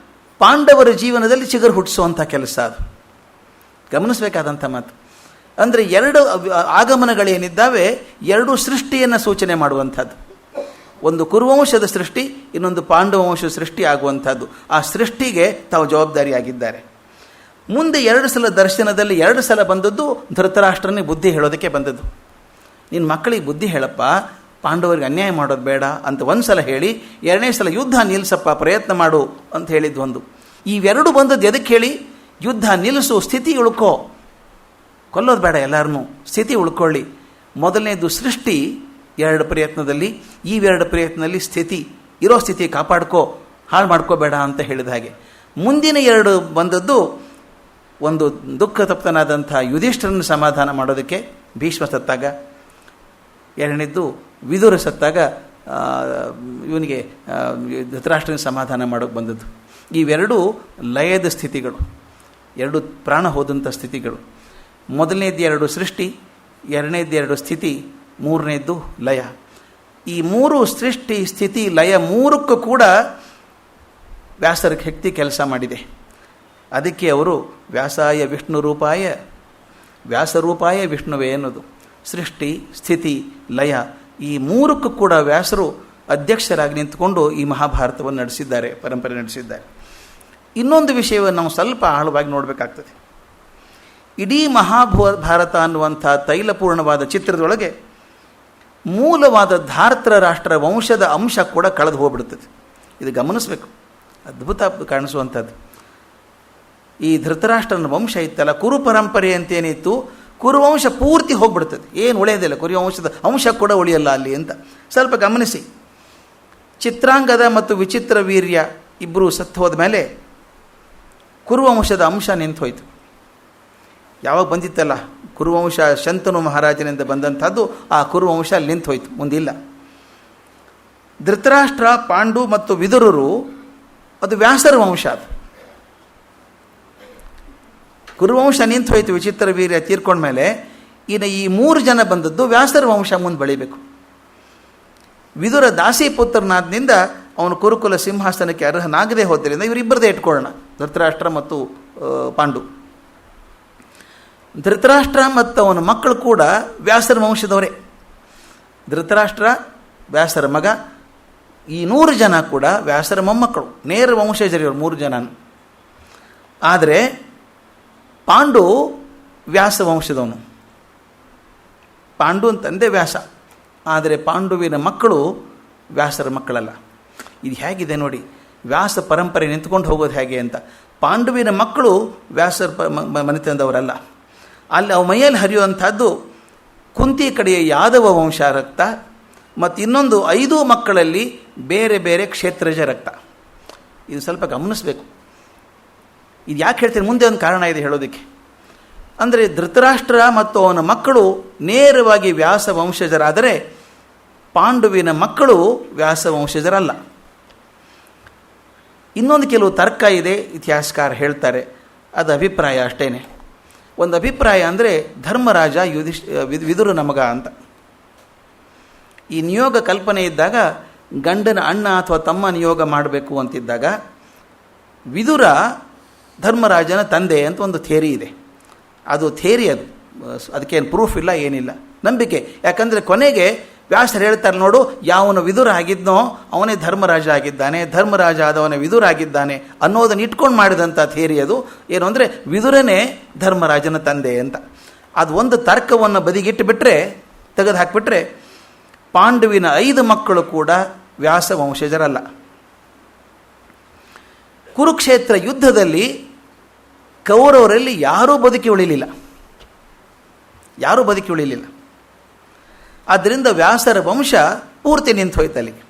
ಪಾಂಡವರ ಜೀವನದಲ್ಲಿ ಚಿಗುರು ಹುಟ್ಟಿಸುವಂಥ ಕೆಲಸ. ಅದು ಗಮನಿಸಬೇಕಾದಂಥ ಮಾತು. ಅಂದರೆ 2 ಆಗಮನಗಳೇನಿದ್ದಾವೆ, 2 ಸೃಷ್ಟಿಯನ್ನು ಸೂಚನೆ ಮಾಡುವಂಥದ್ದು. ಒಂದು ಕುರುವಂಶದ ಸೃಷ್ಟಿ, ಇನ್ನೊಂದು ಪಾಂಡವ ವಂಶದ ಸೃಷ್ಟಿ ಆಗುವಂಥದ್ದು. ಆ ಸೃಷ್ಟಿಗೆ ತಾವು ಜವಾಬ್ದಾರಿಯಾಗಿದ್ದಾರೆ. ಮುಂದೆ 2 ಸಲ ದರ್ಶನದಲ್ಲಿ 2 ಸಲ ಬಂದದ್ದು ಧೃತರಾಷ್ಟ್ರನಿಗೆ ಬುದ್ಧಿ ಹೇಳೋದಕ್ಕೆ ಬಂದದ್ದು. ನಿನ್ನ ಮಕ್ಕಳಿಗೆ ಬುದ್ಧಿ ಹೇಳಪ್ಪ, ಪಾಂಡವರಿಗೆ ಅನ್ಯಾಯ ಮಾಡೋದು ಬೇಡ ಅಂತ ಒಂದು ಸಲ ಹೇಳಿ, 2ನೇ ಸಲ ಯುದ್ಧ ನಿಲ್ಲಿಸಪ್ಪ, ಪ್ರಯತ್ನ ಮಾಡು ಅಂತ ಹೇಳಿದ್ದು ಒಂದು. ಇವೆರಡು ಬಂದದ್ದು ಎದಕ್ಕೆ ಹೇಳಿ, ಯುದ್ಧ ನಿಲ್ಲಿಸು, ಸ್ಥಿತಿ ಉಳ್ಕೋ, ಕೊಲ್ಲೋದು ಬೇಡ, ಎಲ್ಲರನ್ನೂ ಸ್ಥಿತಿ ಉಳ್ಕೊಳ್ಳಿ. ಮೊದಲನೇದು ಸೃಷ್ಟಿ 2 ಪ್ರಯತ್ನದಲ್ಲಿ, ಈ 2 ಪ್ರಯತ್ನದಲ್ಲಿ ಸ್ಥಿತಿ, ಇರೋ ಸ್ಥಿತಿ ಕಾಪಾಡ್ಕೋ, ಹಾಳು ಮಾಡ್ಕೋಬೇಡ ಅಂತ ಹೇಳಿದ ಹಾಗೆ. ಮುಂದಿನ 2 ಬಂದದ್ದು ಒಂದು ದುಃಖ ತಪ್ತನಾದಂಥ ಯುಧಿಷ್ಠಿರನ ಸಮಾಧಾನ ಮಾಡೋದಕ್ಕೆ ಭೀಷ್ಮ ಸತ್ತಾಗ, 2ನೇದ್ದು ವಿದುರ ಸತ್ತಾಗ ಇವನಿಗೆ ಧೃತರಾಷ್ಟ್ರನ ಸಮಾಧಾನ ಮಾಡೋಕ್ಕೆ ಬಂದದ್ದು. ಇವೆರಡೂ ಲಯದ ಸ್ಥಿತಿಗಳು, 2 ಪ್ರಾಣ ಹೋದಂಥ ಸ್ಥಿತಿಗಳು. ಮೊದಲನೇದ್ದು 2 ಸೃಷ್ಟಿ, 2ನೇದ್ದು 2 ಸ್ಥಿತಿ, 3ನೇದ್ದು ಲಯ. ಈ 3 ಸೃಷ್ಟಿ, ಸ್ಥಿತಿ, ಲಯ 3ಕ್ಕೂ ಕೂಡ ವ್ಯಾಸರ ಶಕ್ತಿ ಕೆಲಸ ಮಾಡಿದೆ. ಅದಕ್ಕೆ ಅವರು ವ್ಯಾಸಾಯ ವಿಷ್ಣು ರೂಪಾಯ, ವ್ಯಾಸರೂಪಾಯ ವಿಷ್ಣುವೇ ಅನ್ನೋದು. ಸೃಷ್ಟಿ, ಸ್ಥಿತಿ, ಲಯ ಈ 3ಕ್ಕೂ ಕೂಡ ವ್ಯಾಸರು ಅಧ್ಯಕ್ಷರಾಗಿ ನಿಂತುಕೊಂಡು ಈ ಮಹಾಭಾರತವನ್ನು ನಡೆಸಿದ್ದಾರೆ, ಪರಂಪರೆ ನಡೆಸಿದ್ದಾರೆ. ಇನ್ನೊಂದು ವಿಷಯವನ್ನು ನಾವು ಸ್ವಲ್ಪ ಆಳವಾಗಿ ನೋಡಬೇಕಾಗ್ತದೆ. ಇಡೀ ಮಹಾಭಾರತ ಅನ್ನುವಂಥ ತೈಲಪೂರ್ಣವಾದ ಚಿತ್ರದೊಳಗೆ ಮೂಲವಾದ ಧಾರ್ತರ ರಾಷ್ಟ್ರ ವಂಶದ ಅಂಶ ಕೂಡ ಕಳೆದು ಹೋಗ್ಬಿಡ್ತದೆ. ಇದು ಗಮನಿಸಬೇಕು, ಅದ್ಭುತ ಕಾಣಿಸುವಂಥದ್ದು. ಈ ಧೃತರಾಷ್ಟ್ರನ ವಂಶ ಇತ್ತಲ್ಲ, ಕುರು ಪರಂಪರೆ ಅಂತೇನಿತ್ತು, ಕುರುವಂಶ ಪೂರ್ತಿ ಹೋಗ್ಬಿಡ್ತದೆ, ಏನು ಉಳಿಯೋದಿಲ್ಲ, ಕುರುವಂಶದ ಅಂಶ ಕೂಡ ಉಳಿಯಲ್ಲ ಅಲ್ಲಿ ಅಂತ ಸ್ವಲ್ಪ ಗಮನಿಸಿ. ಚಿತ್ರಾಂಗದ ಮತ್ತು ವಿಚಿತ್ರ ವೀರ್ಯ ಇಬ್ಬರು ಸತ್ತು ಹೋದ ಮೇಲೆ ಕುರುವಂಶದ ಅಂಶ ನಿಂತು ಹೋಯಿತು. ಯಾವಾಗ ಬಂದಿತ್ತಲ್ಲ ಕುರುವಂಶ, ಶಂತನು ಮಹಾರಾಜನಿಂದ ಬಂದಂಥದ್ದು, ಆ ಕುರುವಂಶ ಅಲ್ಲಿ ನಿಂತು ಹೋಯಿತು, ಮುಂದಿಲ್ಲ. ಧೃತರಾಷ್ಟ್ರ, ಪಾಂಡು ಮತ್ತು ವಿದುರರು ಅದು ವ್ಯಾಸರ ವಂಶ. ಅದು ಕುರುವಂಶ ನಿಂತು ಹೋಯಿತು ವಿಚಿತ್ರ ವೀರ್ಯ ತೀರ್ಕೊಂಡ್ಮೇಲೆ. ಇನ್ನು ಈ 3 ಜನ ಬಂದದ್ದು ವ್ಯಾಸರ ವಂಶ ಮುಂದೆ ಬೆಳಿಬೇಕು. ವಿದುರ ದಾಸಿಪುತ್ರನಾದ್ರಿಂದ ಅವನು ಕುರುಕುಲ ಸಿಂಹಾಸನಕ್ಕೆ ಅರ್ಹನಾಗದೆ ಹೋದ್ದರಿಂದ ಇವರಿಬ್ಬರದೇ ಇಟ್ಕೊಳ್ಳೋಣ, ಧೃತರಾಷ್ಟ್ರ ಮತ್ತು ಪಾಂಡು. ಧೃತರಾಷ್ಟ್ರ ಮತ್ತು ಅವನ ಮಕ್ಕಳು ಕೂಡ ವ್ಯಾಸರ ವಂಶದವರೇ. ಧೃತರಾಷ್ಟ್ರ ವ್ಯಾಸರ ಮಗ, ಈ 100 ಜನ ಕೂಡ ವ್ಯಾಸರ ಮೊಮ್ಮಕ್ಕಳು, ನೇರ ವಂಶಜರಿವರು 3 ಜನ. ಆದರೆ ಪಾಂಡು ವ್ಯಾಸ ವಂಶದವನು. ಪಾಂಡು ತಂದೆ ವ್ಯಾಸ, ಆದರೆ ಪಾಂಡುವಿನ ಮಕ್ಕಳು ವ್ಯಾಸರ ಮಕ್ಕಳಲ್ಲ. ಇದು ಹೇಗಿದೆ ನೋಡಿ, ವ್ಯಾಸ ಪರಂಪರೆ ನಿಂತ್ಕೊಂಡು ಹೋಗೋದು ಹೇಗೆ ಅಂತ. ಪಾಂಡುವಿನ ಮಕ್ಕಳು ವ್ಯಾಸರ ಮನೆತನದವರಲ್ಲ. ಅಲ್ಲಿ ಅವ ಮೈಯಲ್ಲಿ ಹರಿಯುವಂಥದ್ದು ಕುಂತಿ ಕಡೆಯ ಯಾದವ ವಂಶ ರಕ್ತ, ಮತ್ತು ಇನ್ನೊಂದು 5 ಮಕ್ಕಳಲ್ಲಿ ಬೇರೆ ಬೇರೆ ಕ್ಷೇತ್ರಜ ರಕ್ತ. ಇದು ಸ್ವಲ್ಪ ಗಮನಿಸಬೇಕು. ಇದು ಯಾಕೆ ಹೇಳ್ತೀನಿ, ಮುಂದೆ ಒಂದು ಕಾರಣ ಇದೆ ಹೇಳೋದಕ್ಕೆ. ಅಂದರೆ ಧೃತರಾಷ್ಟ್ರ ಮತ್ತು ಅವನ ಮಕ್ಕಳು ನೇರವಾಗಿ ವ್ಯಾಸ ವಂಶಜರಾದರೆ ಪಾಂಡುವಿನ ಮಕ್ಕಳು ವ್ಯಾಸ ವಂಶಜರಲ್ಲ. ಇನ್ನೊಂದು ಕೆಲವು ತರ್ಕ ಇದೆ, ಇತಿಹಾಸಕಾರ ಹೇಳ್ತಾರೆ, ಅದು ಅಭಿಪ್ರಾಯ ಅಷ್ಟೇ. ಒಂದು ಅಭಿಪ್ರಾಯ ಅಂದರೆ ಧರ್ಮರಾಜ ವಿದುರನ ಮಗ ಅಂತ. ಈ ನಿಯೋಗ ಕಲ್ಪನೆ ಇದ್ದಾಗ ಗಂಡನ ಅಣ್ಣ ಅಥವಾ ತಮ್ಮ ನಿಯೋಗ ಮಾಡಬೇಕು ಅಂತಿದ್ದಾಗ ವಿದುರ ಧರ್ಮರಾಜನ ತಂದೆ ಅಂತ ಒಂದು ಥೇರಿ ಇದೆ. ಅದು ಥೇರಿ, ಅದಕ್ಕೇನು ಪ್ರೂಫ್ ಇಲ್ಲ, ಏನಿಲ್ಲ, ನಂಬಿಕೆ. ಯಾಕಂದರೆ ಕೊನೆಗೆ ವ್ಯಾಸರು ಹೇಳ್ತಾರೆ ನೋಡು, ಯಾವನು ವಿದುರ ಆಗಿದ್ನೋ ಅವನೇ ಧರ್ಮರಾಜ ಆಗಿದ್ದಾನೆ, ಧರ್ಮರಾಜ ಆದವನೇ ವಿದುರ ಆಗಿದ್ದಾನೆ ಅನ್ನೋದನ್ನು ಇಟ್ಕೊಂಡು ಮಾಡಿದಂಥ ಥೇರಿ ಅದು. ಏನು ಅಂದರೆ ವಿದುರನೇ ಧರ್ಮರಾಜನ ತಂದೆ ಅಂತ. ಅದು ಒಂದು ತರ್ಕವನ್ನು ಬದಿಗಿಟ್ಟುಬಿಟ್ರೆ, ತೆಗೆದು ಹಾಕಿಬಿಟ್ರೆ, ಪಾಂಡುವಿನ 5 ಮಕ್ಕಳು ಕೂಡ ವ್ಯಾಸ ವಂಶಜರಲ್ಲ. ಕುರುಕ್ಷೇತ್ರ ಯುದ್ಧದಲ್ಲಿ ಕೌರವರಲ್ಲಿ ಯಾರೂ ಬದುಕಿ ಉಳಿಲಿಲ್ಲ. ಆದ್ದರಿಂದ ವ್ಯಾಸರ ವಂಶ ಪೂರ್ತಿ ನಿಂತು ಹೋಯ್ತು ಅಲ್ಲಿಗೆ.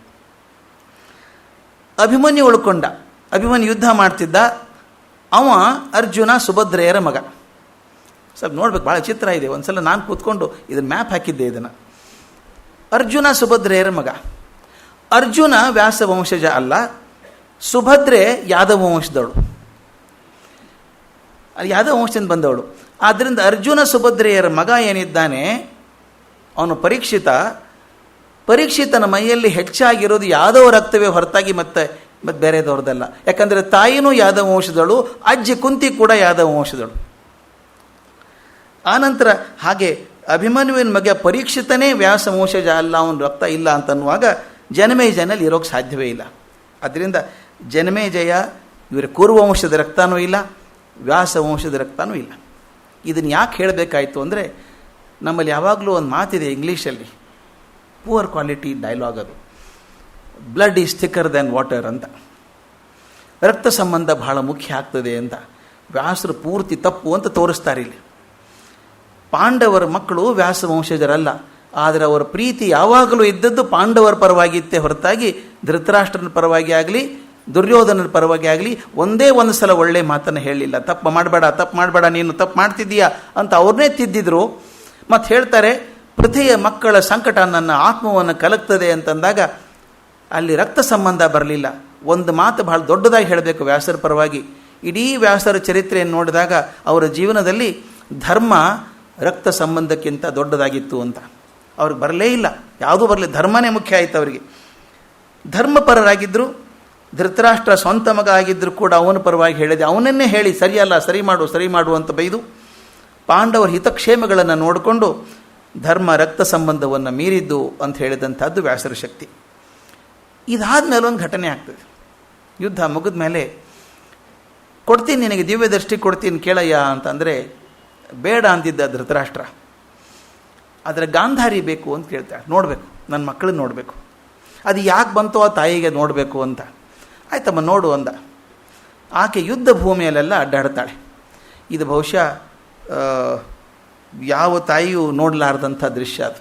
ಅಭಿಮನ್ಯು ಉಳ್ಕೊಂಡ. ಅಭಿಮನ್ಯು ಯುದ್ಧ ಮಾಡ್ತಿದ್ದ. ಅವ ಅರ್ಜುನ ಸುಭದ್ರೆಯರ ಮಗ. ಸ್ವಲ್ಪ ನೋಡ್ಬೇಕು, ಭಾಳ ಚಿತ್ರ ಇದೆ. ಒಂದ್ಸಲ ನಾನು ಕೂತ್ಕೊಂಡು ಇದನ್ನು ಮ್ಯಾಪ್ ಹಾಕಿದ್ದೆ. ಇದನ್ನು ಅರ್ಜುನ ಸುಭದ್ರೆಯರ ಮಗ. ಅರ್ಜುನ ವ್ಯಾಸ ವಂಶಜ ಅಲ್ಲ, ಸುಭದ್ರೆ ಯಾದವ ವಂಶದವಳು, ಯಾದವ ವಂಶದಿಂದ ಬಂದವಳು. ಆದ್ದರಿಂದ ಅರ್ಜುನ ಸುಭದ್ರೆಯರ ಮಗ ಏನಿದ್ದಾನೆ ಅವನು ಪರೀಕ್ಷಿತನ ಮೈಯಲ್ಲಿ ಹೆಚ್ಚಾಗಿರೋದು ಯಾದವ ರಕ್ತವೇ ಹೊರತಾಗಿ ಮತ್ತೆ ಬೇರೆದವ್ರದ್ದಲ್ಲ. ಯಾಕಂದರೆ ತಾಯಿನೂ ಯಾದವ ವಂಶದಳು, ಅಜ್ಜಿ ಕುಂತಿ ಕೂಡ ಯಾದವ ವಂಶದಳು. ಆನಂತರ ಹಾಗೆ ಅಭಿಮನ್ಯುವಿನ ಮಗ ಪರೀಕ್ಷಿತನೇ ವ್ಯಾಸ ವಂಶಜ ಅಲ್ಲ, ಅವನ ರಕ್ತ ಇಲ್ಲ ಅಂತನ್ನುವಾಗ ಜನಮೇಜಯಲ್ಲಿ ಇರೋಕ್ಕೆ ಸಾಧ್ಯವೇ ಇಲ್ಲ. ಅದರಿಂದ ಜನಮೇಜಯ ಇವರ ಕುರುವಂಶದ ರಕ್ತನೂ ಇಲ್ಲ, ವ್ಯಾಸ ವಂಶದ ರಕ್ತನೂ ಇಲ್ಲ. ಇದನ್ನು ಯಾಕೆ ಹೇಳಬೇಕಾಯಿತು ಅಂದರೆ, ನಮ್ಮಲ್ಲಿ ಯಾವಾಗಲೂ ಒಂದು ಮಾತಿದೆ ಇಂಗ್ಲೀಷಲ್ಲಿ, ಪೂವರ್ ಕ್ವಾಲಿಟಿ ಡೈಲಾಗ್ ಅದು, blood is thicker than water ಅಂತ. ರಕ್ತ ಸಂಬಂಧ ಬಹಳ ಮುಖ್ಯ ಆಗ್ತದೆ ಅಂತ ವ್ಯಾಸರು ಪೂರ್ತಿ ತಪ್ಪು ಅಂತ ತೋರಿಸ್ತಾರೆ ಇಲ್ಲಿ. ಪಾಂಡವರ ಮಕ್ಕಳು ವ್ಯಾಸ ವಂಶಜರಲ್ಲ, ಆದರೆ ಅವರ ಪ್ರೀತಿ ಯಾವಾಗಲೂ ಇದ್ದದ್ದು ಪಾಂಡವರ ಪರವಾಗಿತ್ತೇ ಹೊರತಾಗಿ ಧೃತರಾಷ್ಟ್ರನ ಪರವಾಗಿ ಆಗಲಿ ದುರ್ಯೋಧನರ ಪರವಾಗಿ ಆಗಲಿ ಒಂದೇ ಒಂದು ಸಲ ಒಳ್ಳೆ ಮಾತನ್ನು ಹೇಳಲಿಲ್ಲ. ತಪ್ಪು ಮಾಡಬೇಡ, ನೀನು ತಪ್ಪು ಮಾಡ್ತಿದ್ದೀಯಾ ಅಂತ ಅವ್ರನ್ನೇ ತಿದ್ದಿದ್ರು. ಮತ್ತು ಹೇಳ್ತಾರೆ, ಪೃಥೆಯ ಮಕ್ಕಳ ಸಂಕಟ ನನ್ನ ಆತ್ಮವನ್ನು ಕಲಕ್ತದೆ ಅಂತಂದಾಗ ಅಲ್ಲಿ ರಕ್ತ ಸಂಬಂಧ ಬರಲಿಲ್ಲ. ಒಂದು ಮಾತು ಬಹಳ ದೊಡ್ಡದಾಗಿ ಹೇಳಬೇಕು ವ್ಯಾಸರ ಪರವಾಗಿ. ಇಡೀ ವ್ಯಾಸರ ಚರಿತ್ರೆಯನ್ನು ನೋಡಿದಾಗ ಅವರ ಜೀವನದಲ್ಲಿ ಧರ್ಮ ರಕ್ತ ಸಂಬಂಧಕ್ಕಿಂತ ದೊಡ್ಡದಾಗಿತ್ತು ಅಂತ ಅವ್ರಿಗೆ ಬರಲೇ ಇಲ್ಲ, ಯಾವುದೂ ಬರಲಿ, ಧರ್ಮನೇ ಮುಖ್ಯ ಆಯಿತು ಅವರಿಗೆ. ಧರ್ಮಪರರಾಗಿದ್ದರು. ಧೃತರಾಷ್ಟ್ರ ಸ್ವಂತ ಮಗ ಆಗಿದ್ದರೂ ಕೂಡ ಅವನ ಪರವಾಗಿ ಹೇಳಿದೆ, ಅವನನ್ನೇ ಹೇಳಿ ಸರಿಯಲ್ಲ, ಸರಿ ಮಾಡು ಅಂತ ಬೈದು ಪಾಂಡವರ ಹಿತಕ್ಷೇಮಗಳನ್ನು ನೋಡಿಕೊಂಡು ಧರ್ಮ ರಕ್ತ ಸಂಬಂಧವನ್ನು ಮೀರಿದ್ದು ಅಂತ ಹೇಳಿದಂಥದ್ದು ವ್ಯಾಸರ ಶಕ್ತಿ. ಇದಾದ ಮೇಲೆ ಒಂದು ಘಟನೆ ಆಗ್ತದೆ. ಯುದ್ಧ ಮುಗಿದ ಮೇಲೆ ಕೊಡ್ತೀನಿ, ನಿನಗೆ ದಿವ್ಯ ದೃಷ್ಟಿ ಕೊಡ್ತೀನಿ ಕೇಳಯ್ಯ ಅಂತಂದರೆ ಬೇಡ ಅಂತಿದ್ದ ಧೃತರಾಷ್ಟ್ರ. ಆದರೆ ಗಾಂಧಾರಿ ಬೇಕು ಅಂತ ಕೇಳ್ತಾಳೆ, ನೋಡಬೇಕು, ನನ್ನ ಮಕ್ಕಳನ್ನ ನೋಡಬೇಕು. ಅದು ಯಾಕೆ ಬಂತೋ ಆ ತಾಯಿಗೆ ನೋಡಬೇಕು ಅಂತ. ಆಯ್ತಮ್ಮ ನೋಡು ಅಂದ. ಆಕೆ ಯುದ್ಧ ಭೂಮಿಯಲ್ಲೆಲ್ಲ ಅಡ್ಡಾಡ್ತಾಳೆ. ಇದು ಬಹುಶಃ ಯಾವ ತಾಯಿಯೂ ನೋಡಲಾರ್ದಂಥ ದೃಶ್ಯ ಅದು.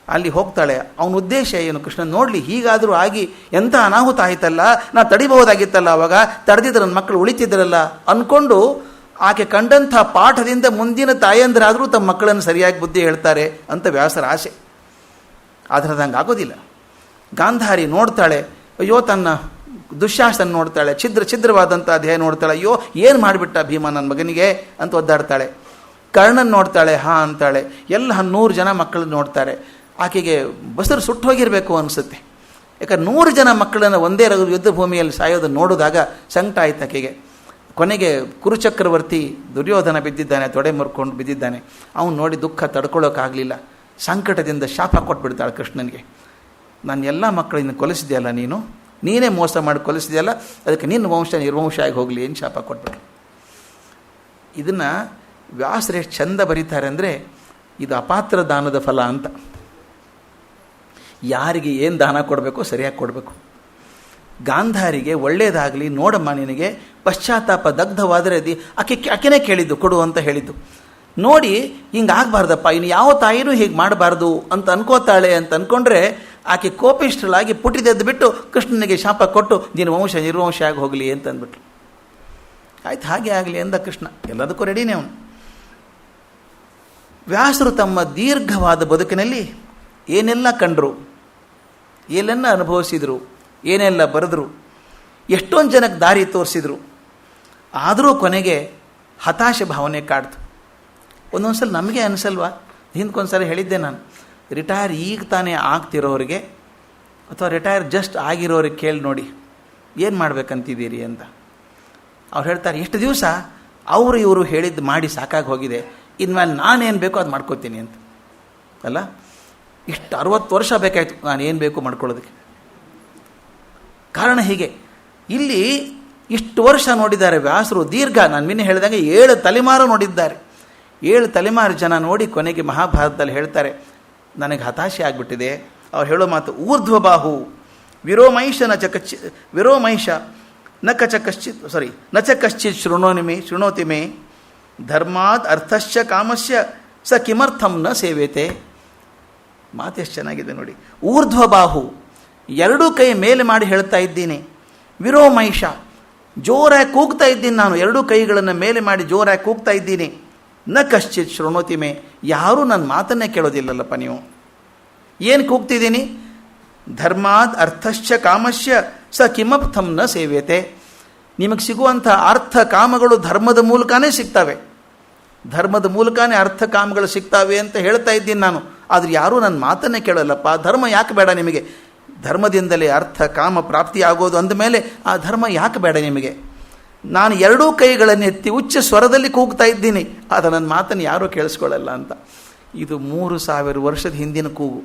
ಅಲ್ಲಿ ಹೋಗ್ತಾಳೆ. ಅವನ ಉದ್ದೇಶ ಏನು, ಕೃಷ್ಣ ನೋಡಲಿ, ಹೀಗಾದರೂ ಆಗಿ ಎಂಥ ಅನಾಹುತ ಆಯ್ತಲ್ಲ, ನಾ ತಡಿಬಹುದಾಗಿತ್ತಲ್ಲ, ಅವಾಗ ತಡೆದಿದ್ರೆ ನನ್ನ ಮಕ್ಕಳು ಉಳಿತಿದ್ರಲ್ಲ ಅಂದ್ಕೊಂಡು ಆಕೆ ಕಂಡಂಥ ಪಾಠದಿಂದ ಮುಂದಿನ ತಾಯಂದಿರಾದರೂ ತಮ್ಮ ಮಕ್ಕಳನ್ನು ಸರಿಯಾಗಿ ಬುದ್ಧಿ ಹೇಳ್ತಾರೆ ಅಂತ ವ್ಯಾಸರ ಆಸೆ. ಆದರೆ ಅದಂಗೆ ಆಗೋದಿಲ್ಲ. ಗಾಂಧಾರಿ ನೋಡ್ತಾಳೆ, ಅಯ್ಯೋ ತನ್ನ ದುಶ್ಯಾಸನ ನೋಡ್ತಾಳೆ, ಛಿದ್ರವಾದಂಥ ದೇಹ ನೋಡ್ತಾಳೆ, ಅಯ್ಯೋ ಏನು ಮಾಡಿಬಿಟ್ಟ ಭೀಮ ನನ್ನ ಮಗನಿಗೆ ಅಂತ ಒದ್ದಾಡ್ತಾಳೆ. ಕರ್ಣನ್ ನೋಡ್ತಾಳೆ, ಹಾ ಅಂತಾಳೆ. ಎಲ್ಲ 100 ಜನ ಮಕ್ಕಳನ್ನ ನೋಡ್ತಾರೆ. ಆಕೆಗೆ ಬಸರು ಸುಟ್ಟು ಹೋಗಿರಬೇಕು ಅನಿಸುತ್ತೆ. ಯಾಕಂದ್ರೆ 100 ಜನ ಮಕ್ಕಳನ್ನು ಒಂದೇ ಯುದ್ಧ ಭೂಮಿಯಲ್ಲಿ ಸಾಯೋದನ್ನು ನೋಡಿದಾಗ ಸಂಕಟ ಆಯ್ತು ಆಕೆಗೆ. ಕೊನೆಗೆ ಕುರುಚಕ್ರವರ್ತಿ ದುರ್ಯೋಧನ ಬಿದ್ದಿದ್ದಾನೆ, ತೊಡೆ ಮುರ್ಕೊಂಡು ಬಿದ್ದಿದ್ದಾನೆ. ಅವನು ನೋಡಿ ದುಃಖ ತಡ್ಕೊಳ್ಳೋಕ್ಕಾಗಲಿಲ್ಲ. ಸಂಕಟದಿಂದ ಶಾಪ ಕೊಟ್ಬಿಡ್ತಾಳೆ ಕೃಷ್ಣನಿಗೆ. ನಾನು ಎಲ್ಲ ಮಕ್ಕಳನ್ನು ಕೊಲಿಸಿದೆಯಲ್ಲ, ನೀನೇ ಮೋಸ ಮಾಡಿ ಕೊಲಿಸಿದೆಯಲ್ಲ, ಅದಕ್ಕೆ ನಿನ್ನ ವಂಶ ನಿರ್ವಂಶ ಆಗಿ ಹೋಗಲಿ ಏನು ಶಾಪ ಕೊಟ್ಬಿಟ್ರು. ಇದನ್ನು ವ್ಯಾಸರು ಎಷ್ಟು ಚಂದ ಬರೀತಾರೆ ಅಂದರೆ, ಇದು ಅಪಾತ್ರ ದಾನದ ಫಲ ಅಂತ. ಯಾರಿಗೆ ಏನು ದಾನ ಕೊಡಬೇಕೋ ಸರಿಯಾಗಿ ಕೊಡಬೇಕು. ಗಾಂಧಾರಿಗೆ ಒಳ್ಳೆಯದಾಗಲಿ ನೋಡಮ್ಮ, ನಿನಗೆ ಪಶ್ಚಾತ್ತಾಪ ದಗ್ಧವಾದರೆ ಆಕೆನೇ ಕೇಳಿದ್ದು ಕೊಡು ಅಂತ ಹೇಳಿದ್ದು. ನೋಡಿ ಹಿಂಗಾಗಬಾರ್ದಪ್ಪ, ಇನ್ನು ಯಾವ ತಾಯಿನೂ ಹೀಗೆ ಮಾಡಬಾರ್ದು ಅಂತ ಅನ್ಕೋತಾಳೆ ಅಂತ ಅಂದ್ಕೊಂಡ್ರೆ ಆಕೆ ಕೋಪಿಷ್ಠಳಾಗಿ ಪುಟಿದೆದ್ದು ಬಿಟ್ಟು ಕೃಷ್ಣನಿಗೆ ಶಾಪ ಕೊಟ್ಟು ನೀನು ವಂಶ ನಿರ್ವಂಶ ಆಗಿ ಹೋಗಲಿ ಅಂತ ಅಂದ್ಬಿಟ್ಲು. ಆಯ್ತು, ಹಾಗೆ ಆಗಲಿ ಅಂದ ಕೃಷ್ಣ. ಎಲ್ಲದಕ್ಕೂ ರೆಡಿನೇ ಅವನು. ವ್ಯಾಸರು ತಮ್ಮ ದೀರ್ಘವಾದ ಬದುಕಿನಲ್ಲಿ ಏನೆಲ್ಲ ಕಂಡರು, ಏನೆಲ್ಲ ಅನುಭವಿಸಿದರು, ಏನೆಲ್ಲ ಬರೆದರು, ಎಷ್ಟೊಂದು ಜನಕ್ಕೆ ದಾರಿ ತೋರಿಸಿದರು. ಆದರೂ ಕೊನೆಗೆ ಹತಾಶೆ ಭಾವನೆ ಕಾಡ್ತು. ಒಂದೊಂದು ಸಲ ನಮಗೆ ಅನಿಸಲ್ವಾ? ಹಿಂದಕ್ಕೊಂದ್ಸಲ ಹೇಳಿದ್ದೆ ನಾನು, ರಿಟೈರ್ ಈಗ ತಾನೇ ಆಗ್ತಿರೋರಿಗೆ ಅಥವಾ ರಿಟೈರ್ ಜಸ್ಟ್ ಆಗಿರೋರಿಗೆ ಕೇಳಿ ನೋಡಿ ಏನು ಮಾಡ್ಬೇಕಂತಿದ್ದೀರಿ ಅಂತ. ಅವ್ರು ಹೇಳ್ತಾರೆ, ಎಷ್ಟು ದಿವಸ ಅವರು ಇವರು ಹೇಳಿದ್ದು ಮಾಡಿ ಸಾಕಾಗಿ ಹೋಗಿದೆ, ಇನ್ಮೇಲೆ ನಾನೇನು ಬೇಕೋ ಅದು ಮಾಡ್ಕೋತೀನಿ ಅಂತ. ಅಲ್ಲ, ಇಷ್ಟು 60 ವರ್ಷ ಬೇಕಾಯಿತು ನಾನು ಏನು ಬೇಕು ಮಾಡ್ಕೊಳ್ಳೋದಕ್ಕೆ. ಕಾರಣ ಹೀಗೆ, ಇಲ್ಲಿ ಇಷ್ಟು ವರ್ಷ ನೋಡಿದ್ದಾರೆ ವ್ಯಾಸರು, ದೀರ್ಘ. ನಾನು ನಿನ್ನೆ ಹೇಳಿದಂಗೆ 7 ತಲೆಮಾರು ನೋಡಿದ್ದಾರೆ. 7 ತಲೆಮಾರು ಜನ ನೋಡಿ ಕೊನೆಗೆ ಮಹಾಭಾರತದಲ್ಲಿ ಹೇಳ್ತಾರೆ, ನನಗೆ ಹತಾಶೆ ಆಗಿಬಿಟ್ಟಿದೆ. ಅವ್ರು ಹೇಳೋ ಮಾತು, ಊರ್ಧ್ವಬಾಹು ವಿರೋಮೈಷ ನಚ ಕಶ್ಚಿತ್ ಶೃಣೋತಿ ಮೇ ಧರ್ಮಾದ್ ಅರ್ಥಶ್ಚ ಕಾಮಸ್ಯ ಸ ಕಿಮರ್ಥಂ ನ ಸೇವೇತೆ. ಮಾತೆಷ್ಟು ಚೆನ್ನಾಗಿದೆ ನೋಡಿ. ಊರ್ಧ್ವಬಾಹು, 2 ಕೈ ಮೇಲೆ ಮಾಡಿ ಹೇಳ್ತಾ ಇದ್ದೀನಿ. ವಿರೋಮೈಷ, ಜೋರಾಗಿ ಕೂಗ್ತಾ ಇದ್ದೀನಿ ನಾನು, 2 ಕೈಗಳನ್ನು ಮೇಲೆ ಮಾಡಿ ಜೋರಾಗಿ ಕೂಗ್ತಾ ಇದ್ದೀನಿ. ನ ಕಶ್ಚಿತ್ ಶೃಣೋತಿ ಮೇ, ಯಾರೂ ನನ್ನ ಮಾತನ್ನೇ ಕೇಳೋದಿಲ್ಲಲ್ಲಪ್ಪ ನೀವು. ಏನು ಕೂಗ್ತಿದ್ದೀನಿ? ಧರ್ಮಾದ್ ಅರ್ಥಶ್ಚ ಕಾಮಸ್ಯ ಸ ಕಿಮರ್ಥಂ ನ ಸೇವ್ಯತೆ. ನಿಮಗೆ ಸಿಗುವಂಥ ಅರ್ಥ ಕಾಮಗಳು ಧರ್ಮದ ಮೂಲಕನೇ ಸಿಗ್ತವೆ, ಧರ್ಮದ ಮೂಲಕನೇ ಅರ್ಥ ಕಾಮಗಳು ಸಿಗ್ತವೆ ಅಂತ ಹೇಳ್ತಾ ಇದ್ದೀನಿ ನಾನು. ಆದರೆ ಯಾರೂ ನನ್ನ ಮಾತನ್ನೇ ಕೇಳೋಲ್ಲಪ್ಪ. ಧರ್ಮ ಯಾಕೆ ಬೇಡ ನಿಮಗೆ? ಧರ್ಮದಿಂದಲೇ ಅರ್ಥ ಕಾಮ ಪ್ರಾಪ್ತಿಯಾಗೋದು ಅಂದಮೇಲೆ ಆ ಧರ್ಮ ಯಾಕೆ ಬೇಡ ನಿಮಗೆ? ನಾನು 2 ಕೈಗಳನ್ನು ಎತ್ತಿ ಉಚ್ಚ ಸ್ವರದಲ್ಲಿ ಕೂಗ್ತಾ ಇದ್ದೀನಿ, ಆದರೆ ನನ್ನ ಮಾತನ್ನು ಯಾರೂ ಕೇಳಿಸ್ಕೊಳ್ಳಲ್ಲ ಅಂತ. ಇದು 3000 ವರ್ಷದ ಹಿಂದಿನ ಕೂಗು.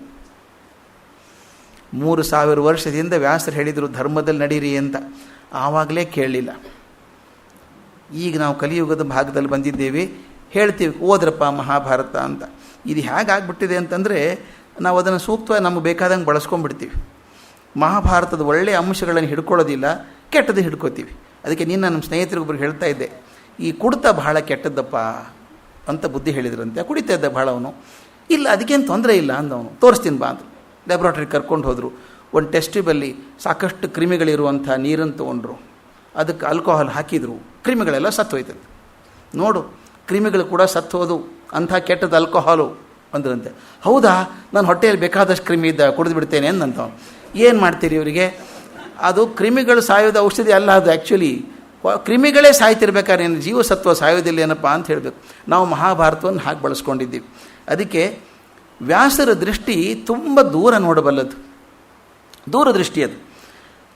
3000 ವರ್ಷದಿಂದ ವ್ಯಾಸರು ಹೇಳಿದರು ಧರ್ಮದಲ್ಲಿ ನಡೀರಿ ಅಂತ. ಆವಾಗಲೇ ಕೇಳಲಿಲ್ಲ. ಈಗ ನಾವು ಕಲಿಯುಗದ ಭಾಗದಲ್ಲಿ ಬಂದಿದ್ದೇವೆ, ಹೇಳ್ತೀವಿ ಓದ್ರಪ್ಪ ಮಹಾಭಾರತ ಅಂತ. ಇದು ಹೇಗಾಗ್ಬಿಟ್ಟಿದೆ ಅಂತಂದರೆ, ನಾವು ಅದನ್ನು ಸೂಕ್ತವಾಗಿ ನಮಗೆ ಬೇಕಾದಂಗೆ ಬಳಸ್ಕೊಂಡ್ಬಿಡ್ತೀವಿ. ಮಹಾಭಾರತದ ಒಳ್ಳೆಯ ಅಂಶಗಳನ್ನು ಹಿಡ್ಕೊಳ್ಳೋದಿಲ್ಲ, ಕೆಟ್ಟದ್ದು ಹಿಡ್ಕೋತೀವಿ. ಅದಕ್ಕೆ ನೀನು ನಮ್ಮ ಸ್ನೇಹಿತರಿಗೊಬ್ಬರು ಹೇಳ್ತಾ ಇದ್ದೆ, ಈ ಕುಡಿತ ಬಹಳ ಕೆಟ್ಟದ್ದಪ್ಪ ಅಂತ ಬುದ್ಧಿ ಹೇಳಿದ್ರಂತೆ. ಕುಡಿತಾ ಇದ್ದ ಭಾಳ ಅವನು. ಇಲ್ಲ, ಅದಕ್ಕೇನು ತೊಂದರೆ ಇಲ್ಲ ಅಂದವನು. ತೋರಿಸ್ತೀನಿ ಬಾ ಅಂದರು. ಲ್ಯಾಬ್ರಾಟ್ರಿಗೆ ಕರ್ಕೊಂಡು ಹೋದರು. ಒಂದು ಟೆಸ್ಟ್ ಟ್ಯೂಬಲ್ಲಿ ಸಾಕಷ್ಟು ಕ್ರಿಮಿಗಳಿರುವಂಥ ನೀರನ್ನು ತೊಗೊಂಡ್ರು. ಅದಕ್ಕೆ ಆಲ್ಕೋಹಾಲ್ ಹಾಕಿದರು, ಕ್ರಿಮಿಗಳೆಲ್ಲ ಸತ್ತೋಯ್ತದೆ. ನೋಡು, ಕ್ರಿಮಿಗಳು ಕೂಡ ಸತ್ತೋದು, ಅಂಥ ಕೆಟ್ಟದ್ದು ಆಲ್ಕೋಹಾಲು ಅಂದ್ರಂತೆ. ಹೌದಾ, ನಾನು ಹೊಟ್ಟೆಯಲ್ಲಿ ಬೇಕಾದಷ್ಟು ಕ್ರಿಮಿ ಇದ್ದ, ಕುಡಿದು ಬಿಡ್ತೇನೆ ಅಂದಂಥವ್ನು. ಏನು ಮಾಡ್ತೀರಿ ಇವರಿಗೆ? ಅದು ಕ್ರಿಮಿಗಳು ಸಾಯೋದು ಔಷಧಿ ಅಲ್ಲ, ಅದು ಆ್ಯಕ್ಚುಲಿ ಕ್ರಿಮಿಗಳೇ ಸಾಯ್ತಿರ್ಬೇಕಾದ್ರೆ ಏನು ಜೀವಸತ್ವ ಸಾಯೋದಿಲ್ಲ ಏನಪ್ಪ ಅಂತ ಹೇಳಬೇಕು. ನಾವು ಮಹಾಭಾರತವನ್ನು ಹಾಗೆ ಬಳಸ್ಕೊಂಡಿದ್ದೀವಿ. ಅದಕ್ಕೆ ವ್ಯಾಸರ ದೃಷ್ಟಿ ತುಂಬ ದೂರ ನೋಡಬಲ್ಲದು, ದೂರದೃಷ್ಟಿ ಅದು.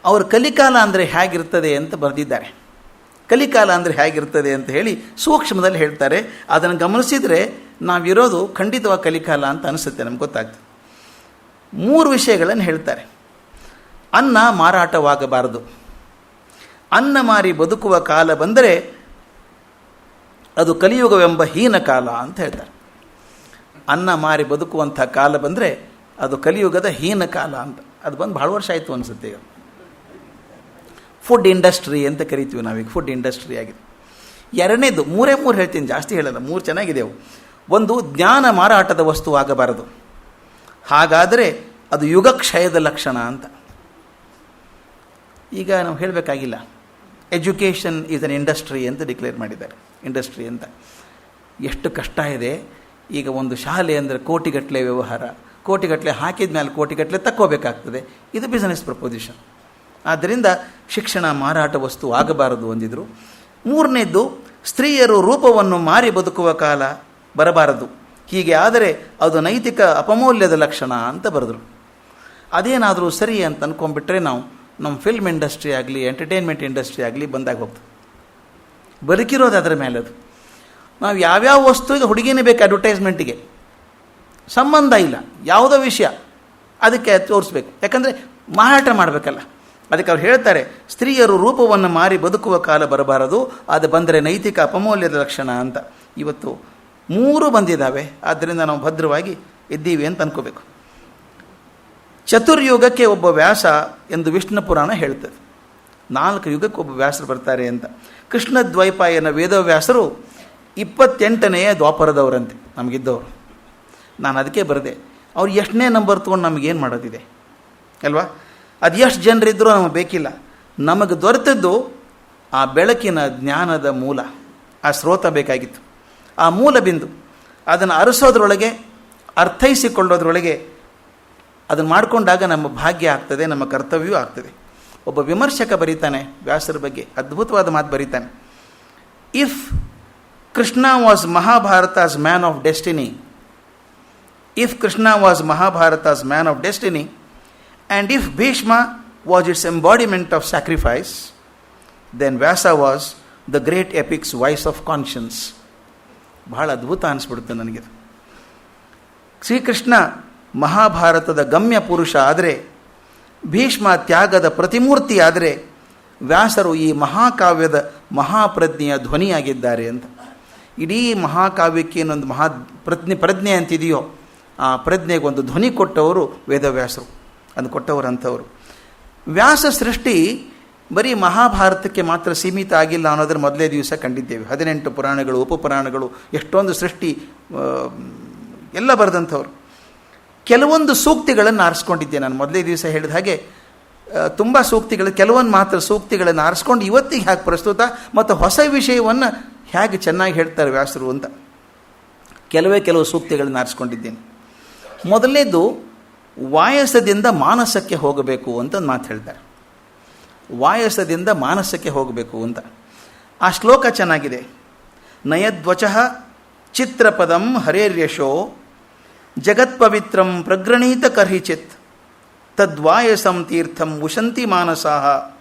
ಅವರು ಕಲಿಕಾಲ ಅಂದರೆ ಹೇಗಿರ್ತದೆ ಅಂತ ಬರೆದಿದ್ದಾರೆ. ಕಲಿಕಾಲ ಅಂದರೆ ಹೇಗಿರ್ತದೆ ಅಂತ ಹೇಳಿ ಸೂಕ್ಷ್ಮದಲ್ಲಿ ಹೇಳ್ತಾರೆ. ಅದನ್ನು ಗಮನಿಸಿದರೆ ನಾವಿರೋದು ಖಂಡಿತವಾಗಿ ಕಲಿಕಾಲ ಅಂತ ಅನಿಸುತ್ತೆ, ನಮ್ಗೆ ಗೊತ್ತಾಗ್ತದೆ. 3 ವಿಷಯಗಳನ್ನು ಹೇಳ್ತಾರೆ. ಅನ್ನ ಮಾರಾಟವಾಗಬಾರದು. ಅನ್ನ ಮಾರಿ ಬದುಕುವ ಕಾಲ ಬಂದರೆ ಅದು ಕಲಿಯುಗವೆಂಬ ಹೀನ ಕಾಲ ಅಂತ ಹೇಳ್ತಾರೆ. ಅನ್ನ ಮಾರಿ ಬದುಕುವಂಥ ಕಾಲ ಬಂದರೆ ಅದು ಕಲಿಯುಗದ ಹೀನ ಕಾಲ ಅಂತ. ಅದು ಬಂದು ಭಾಳ ವರ್ಷ ಆಯಿತು ಅನಿಸುತ್ತೆ. ಈಗ ಫುಡ್ ಇಂಡಸ್ಟ್ರಿ ಅಂತ ಕರಿತೀವಿ ನಾವೀಗ, ಫುಡ್ ಇಂಡಸ್ಟ್ರಿ ಆಗಿದೆ. 2ನೇದು, 3 ಹೇಳ್ತೀನಿ, ಜಾಸ್ತಿ ಹೇಳಲ್ಲ, 3 ಚೆನ್ನಾಗಿದೆವು. ಒಂದು, ಜ್ಞಾನ ಮಾರಾಟದ ವಸ್ತು ಆಗಬಾರದು. ಹಾಗಾದರೆ ಅದು ಯುಗಕ್ಷಯದ ಲಕ್ಷಣ ಅಂತ. ಈಗ ನಾವು ಹೇಳಬೇಕಾಗಿಲ್ಲ, ಎಜುಕೇಷನ್ ಈಸ್ ಅನ್ ಇಂಡಸ್ಟ್ರಿ ಅಂತ ಡಿಕ್ಲೇರ್ ಮಾಡಿದ್ದಾರೆ. ಇಂಡಸ್ಟ್ರಿ ಅಂತ ಎಷ್ಟು ಕಷ್ಟ ಇದೆ. ಈಗ ಒಂದು ಶಾಲೆ ಅಂದರೆ ಕೋಟಿಗಟ್ಟಲೆ ವ್ಯವಹಾರ, ಕೋಟಿಗಟ್ಟಲೆ ಹಾಕಿದ ಮೇಲೆ ಕೋಟಿಗಟ್ಟಲೆ ತಕ್ಕೋಬೇಕಾಗ್ತದೆ. ಇದು ಬಿಸ್ನೆಸ್ ಪ್ರಪೋಸಿಷನ್. ಆದ್ದರಿಂದ ಶಿಕ್ಷಣ ಮಾರಾಟ ವಸ್ತು ಆಗಬಾರದು ಅಂದಿದ್ರು. 3ನೇದ್ದು, ಸ್ತ್ರೀಯರು ರೂಪವನ್ನು ಮಾರಿ ಬದುಕುವ ಕಾಲ, ಬರಬಾರದು. ಹೀಗೆ ಆದರೆ ಅದು ನೈತಿಕ ಅಪಮೌಲ್ಯದ ಲಕ್ಷಣ ಅಂತ ಬರೆದರು. ಅದೇನಾದರೂ ಸರಿ ಅಂತ ಅಂದ್ಕೊಂಡ್ಬಿಟ್ರೆ ನಾವು ನಮ್ಮ ಫಿಲ್ಮ್ ಇಂಡಸ್ಟ್ರಿ ಆಗಲಿ, ಎಂಟರ್ಟೈನ್ಮೆಂಟ್ ಇಂಡಸ್ಟ್ರಿ ಆಗಲಿ ಬಂದಾಗ ಹೋಗ್ತದೆ. ಬದುಕಿರೋದು ಅದರ ಮೇಲೆ. ಅದು ನಾವು ಯಾವ್ಯಾವ ವಸ್ತುವಿಗೆ ಹುಡುಗಿನೇ ಬೇಕು, ಅಡ್ವರ್ಟೈಸ್ಮೆಂಟಿಗೆ ಸಂಬಂಧ ಇಲ್ಲ, ಯಾವುದೋ ವಿಷಯ ಅದಕ್ಕೆ ತೋರಿಸ್ಬೇಕು, ಯಾಕಂದರೆ ಮಾರಾಟ ಮಾಡಬೇಕಲ್ಲ. ಅದಕ್ಕೆ ಅವ್ರು ಹೇಳ್ತಾರೆ, ಸ್ತ್ರೀಯರು ರೂಪವನ್ನು ಮಾರಿ ಬದುಕುವ ಕಾಲ ಬರಬಾರದು, ಅದು ಬಂದರೆ ನೈತಿಕ ಅಪಮೌಲ್ಯದ ಲಕ್ಷಣ ಅಂತ. ಇವತ್ತು 3 ಬಂದಿದ್ದಾವೆ, ಆದ್ದರಿಂದ ನಾವು ಭದ್ರವಾಗಿ ಇದ್ದೀವಿ ಅಂತ ಅನ್ಕೋಬೇಕು. ಚತುರ್ಯುಗಕ್ಕೆ ಒಬ್ಬ ವ್ಯಾಸ ಎಂದು ವಿಷ್ಣು ಪುರಾಣ ಹೇಳ್ತದೆ. 4 ಯುಗಕ್ಕೆ ಒಬ್ಬ ವ್ಯಾಸರು ಬರ್ತಾರೆ ಅಂತ. ಕೃಷ್ಣ ದ್ವೈಪಾಯನ ವೇದವ್ಯಾಸರು 28ನೇ ದ್ವಾಪರದವರಂತೆ ನಮಗಿದ್ದವರು. ನಾನು ಅದಕ್ಕೆ ಬರೆದೆ, ಅವ್ರು ಎಷ್ಟನೇ ನಂಬರ್ ತೊಗೊಂಡು ನಮಗೇನು ಮಾಡೋದಿದೆ ಅಲ್ವಾ? ಅದು ಎಷ್ಟು ಜನರಿದ್ದರೂ ನಮಗೆ ಬೇಕಿಲ್ಲ. ನಮಗೆ ದೊರೆತದ್ದು ಆ ಬೆಳಕಿನ ಜ್ಞಾನದ ಮೂಲ, ಆ ಸ್ರೋತ ಬೇಕಾಗಿತ್ತು, ಆ ಮೂಲ ಬಿಂದು. ಅದನ್ನು ಅರಸೋದ್ರೊಳಗೆ, ಅರ್ಥೈಸಿಕೊಳ್ಳೋದ್ರೊಳಗೆ ಅದನ್ನು ಮಾಡಿಕೊಂಡಾಗ ನಮ್ಮ ಭಾಗ್ಯ ಆಗ್ತದೆ, ನಮ್ಮ ಕರ್ತವ್ಯವೂ ಆಗ್ತದೆ. ಒಬ್ಬ ವಿಮರ್ಶಕ ಬರೀತಾನೆ ವ್ಯಾಸರ ಬಗ್ಗೆ, ಅದ್ಭುತವಾದ ಮಾತು ಬರೀತಾನೆ. If Krishna was Mahabharata's man of destiny, if Krishna was Mahabharata's man of destiny, and if Bhishma was its embodiment of sacrifice, then Vyasa was the great epic's voice of conscience. ಬಹಳ ಅದ್ಭುತ ಅನಿಸ್ಬಿಡುತ್ತೆ ನನಗೆ. ಶ್ರೀಕೃಷ್ಣ ಮಹಾಭಾರತದ ಗಮ್ಯ ಪುರುಷ ಆದರೆ, ಭೀಷ್ಮ ತ್ಯಾಗದ ಪ್ರತಿಮೂರ್ತಿ ಆದರೆ, ವ್ಯಾಸರು ಈ ಮಹಾಕಾವ್ಯದ ಮಹಾಪ್ರಜ್ಞೆಯ ಧ್ವನಿಯಾಗಿದ್ದಾರೆ ಅಂತ. ಇಡೀ ಮಹಾಕಾವ್ಯಕ್ಕೆ ಏನೊಂದು ಪ್ರಜ್ಞೆ ಅಂತಿದೆಯೋ, ಆ ಪ್ರಜ್ಞೆಗೊಂದು ಧ್ವನಿ ಕೊಟ್ಟವರು ವೇದವ್ಯಾಸರು, ಅದು ಕೊಟ್ಟವರು ಅಂಥವರು. ವ್ಯಾಸ ಸೃಷ್ಟಿ ಬರೀ ಮಹಾಭಾರತಕ್ಕೆ ಮಾತ್ರ ಸೀಮಿತ ಆಗಿಲ್ಲ ಅನ್ನೋದ್ರ ಮೊದಲೇ ದಿವಸ ಕಂಡಿದ್ದೇವೆ. 18 ಪುರಾಣಗಳು, ಉಪಪುರಾಣಗಳು, ಎಷ್ಟೊಂದು ಸೃಷ್ಟಿ ಎಲ್ಲ ಬರೆದಂಥವ್ರು. ಕೆಲವೊಂದು ಸೂಕ್ತಿಗಳನ್ನು ಆರಿಸ್ಕೊಂಡಿದ್ದೆ ನಾನು ಮೊದಲೇ ದಿವಸ ಹೇಳಿದ ಹಾಗೆ. ತುಂಬ ಸೂಕ್ತಿಗಳು, ಕೆಲವೊಂದು ಮಾತ್ರ ಸೂಕ್ತಿಗಳನ್ನು ಆರಿಸ್ಕೊಂಡು ಇವತ್ತಿಗೆ ಹೇಗೆ ಪ್ರಸ್ತುತ ಮತ್ತು ಹೊಸ ವಿಷಯವನ್ನು ಹೇಗೆ ಚೆನ್ನಾಗಿ ಹೇಳ್ತಾರೆ ವ್ಯಾಸರು ಅಂತ ಕೆಲವು ಸೂಕ್ತಿಗಳನ್ನು ಆರಿಸ್ಕೊಂಡಿದ್ದೇನೆ. ಮೊದಲನೇದು ವಾಯಸದಿಂದ ಮಾನಸಕ್ಕೆ ಹೋಗಬೇಕು ಅಂತ ಒಂದು ಮಾತು ಹೇಳ್ತಾರೆ. ವಾಯಸದಿಂದ ಮಾನಸಕ್ಕೆ ಹೋಗಬೇಕು ಅಂತ. ಆ ಶ್ಲೋಕ ಚೆನ್ನಾಗಿದೆ. ನಯದ್ವಚಃ ಚಿತ್ರಪದಂ ಹರೇರ್ಯಶೋ ಜಗತ್ಪವಿತ್ರಂ ಪ್ರಗೃಣೀತ ಕರ್ಹಿಚಿತ್ ತದ್ವಾಯಸಂ ತೀರ್ಥಂ ಉಶಂತಿ ಮಾನಸಾಹ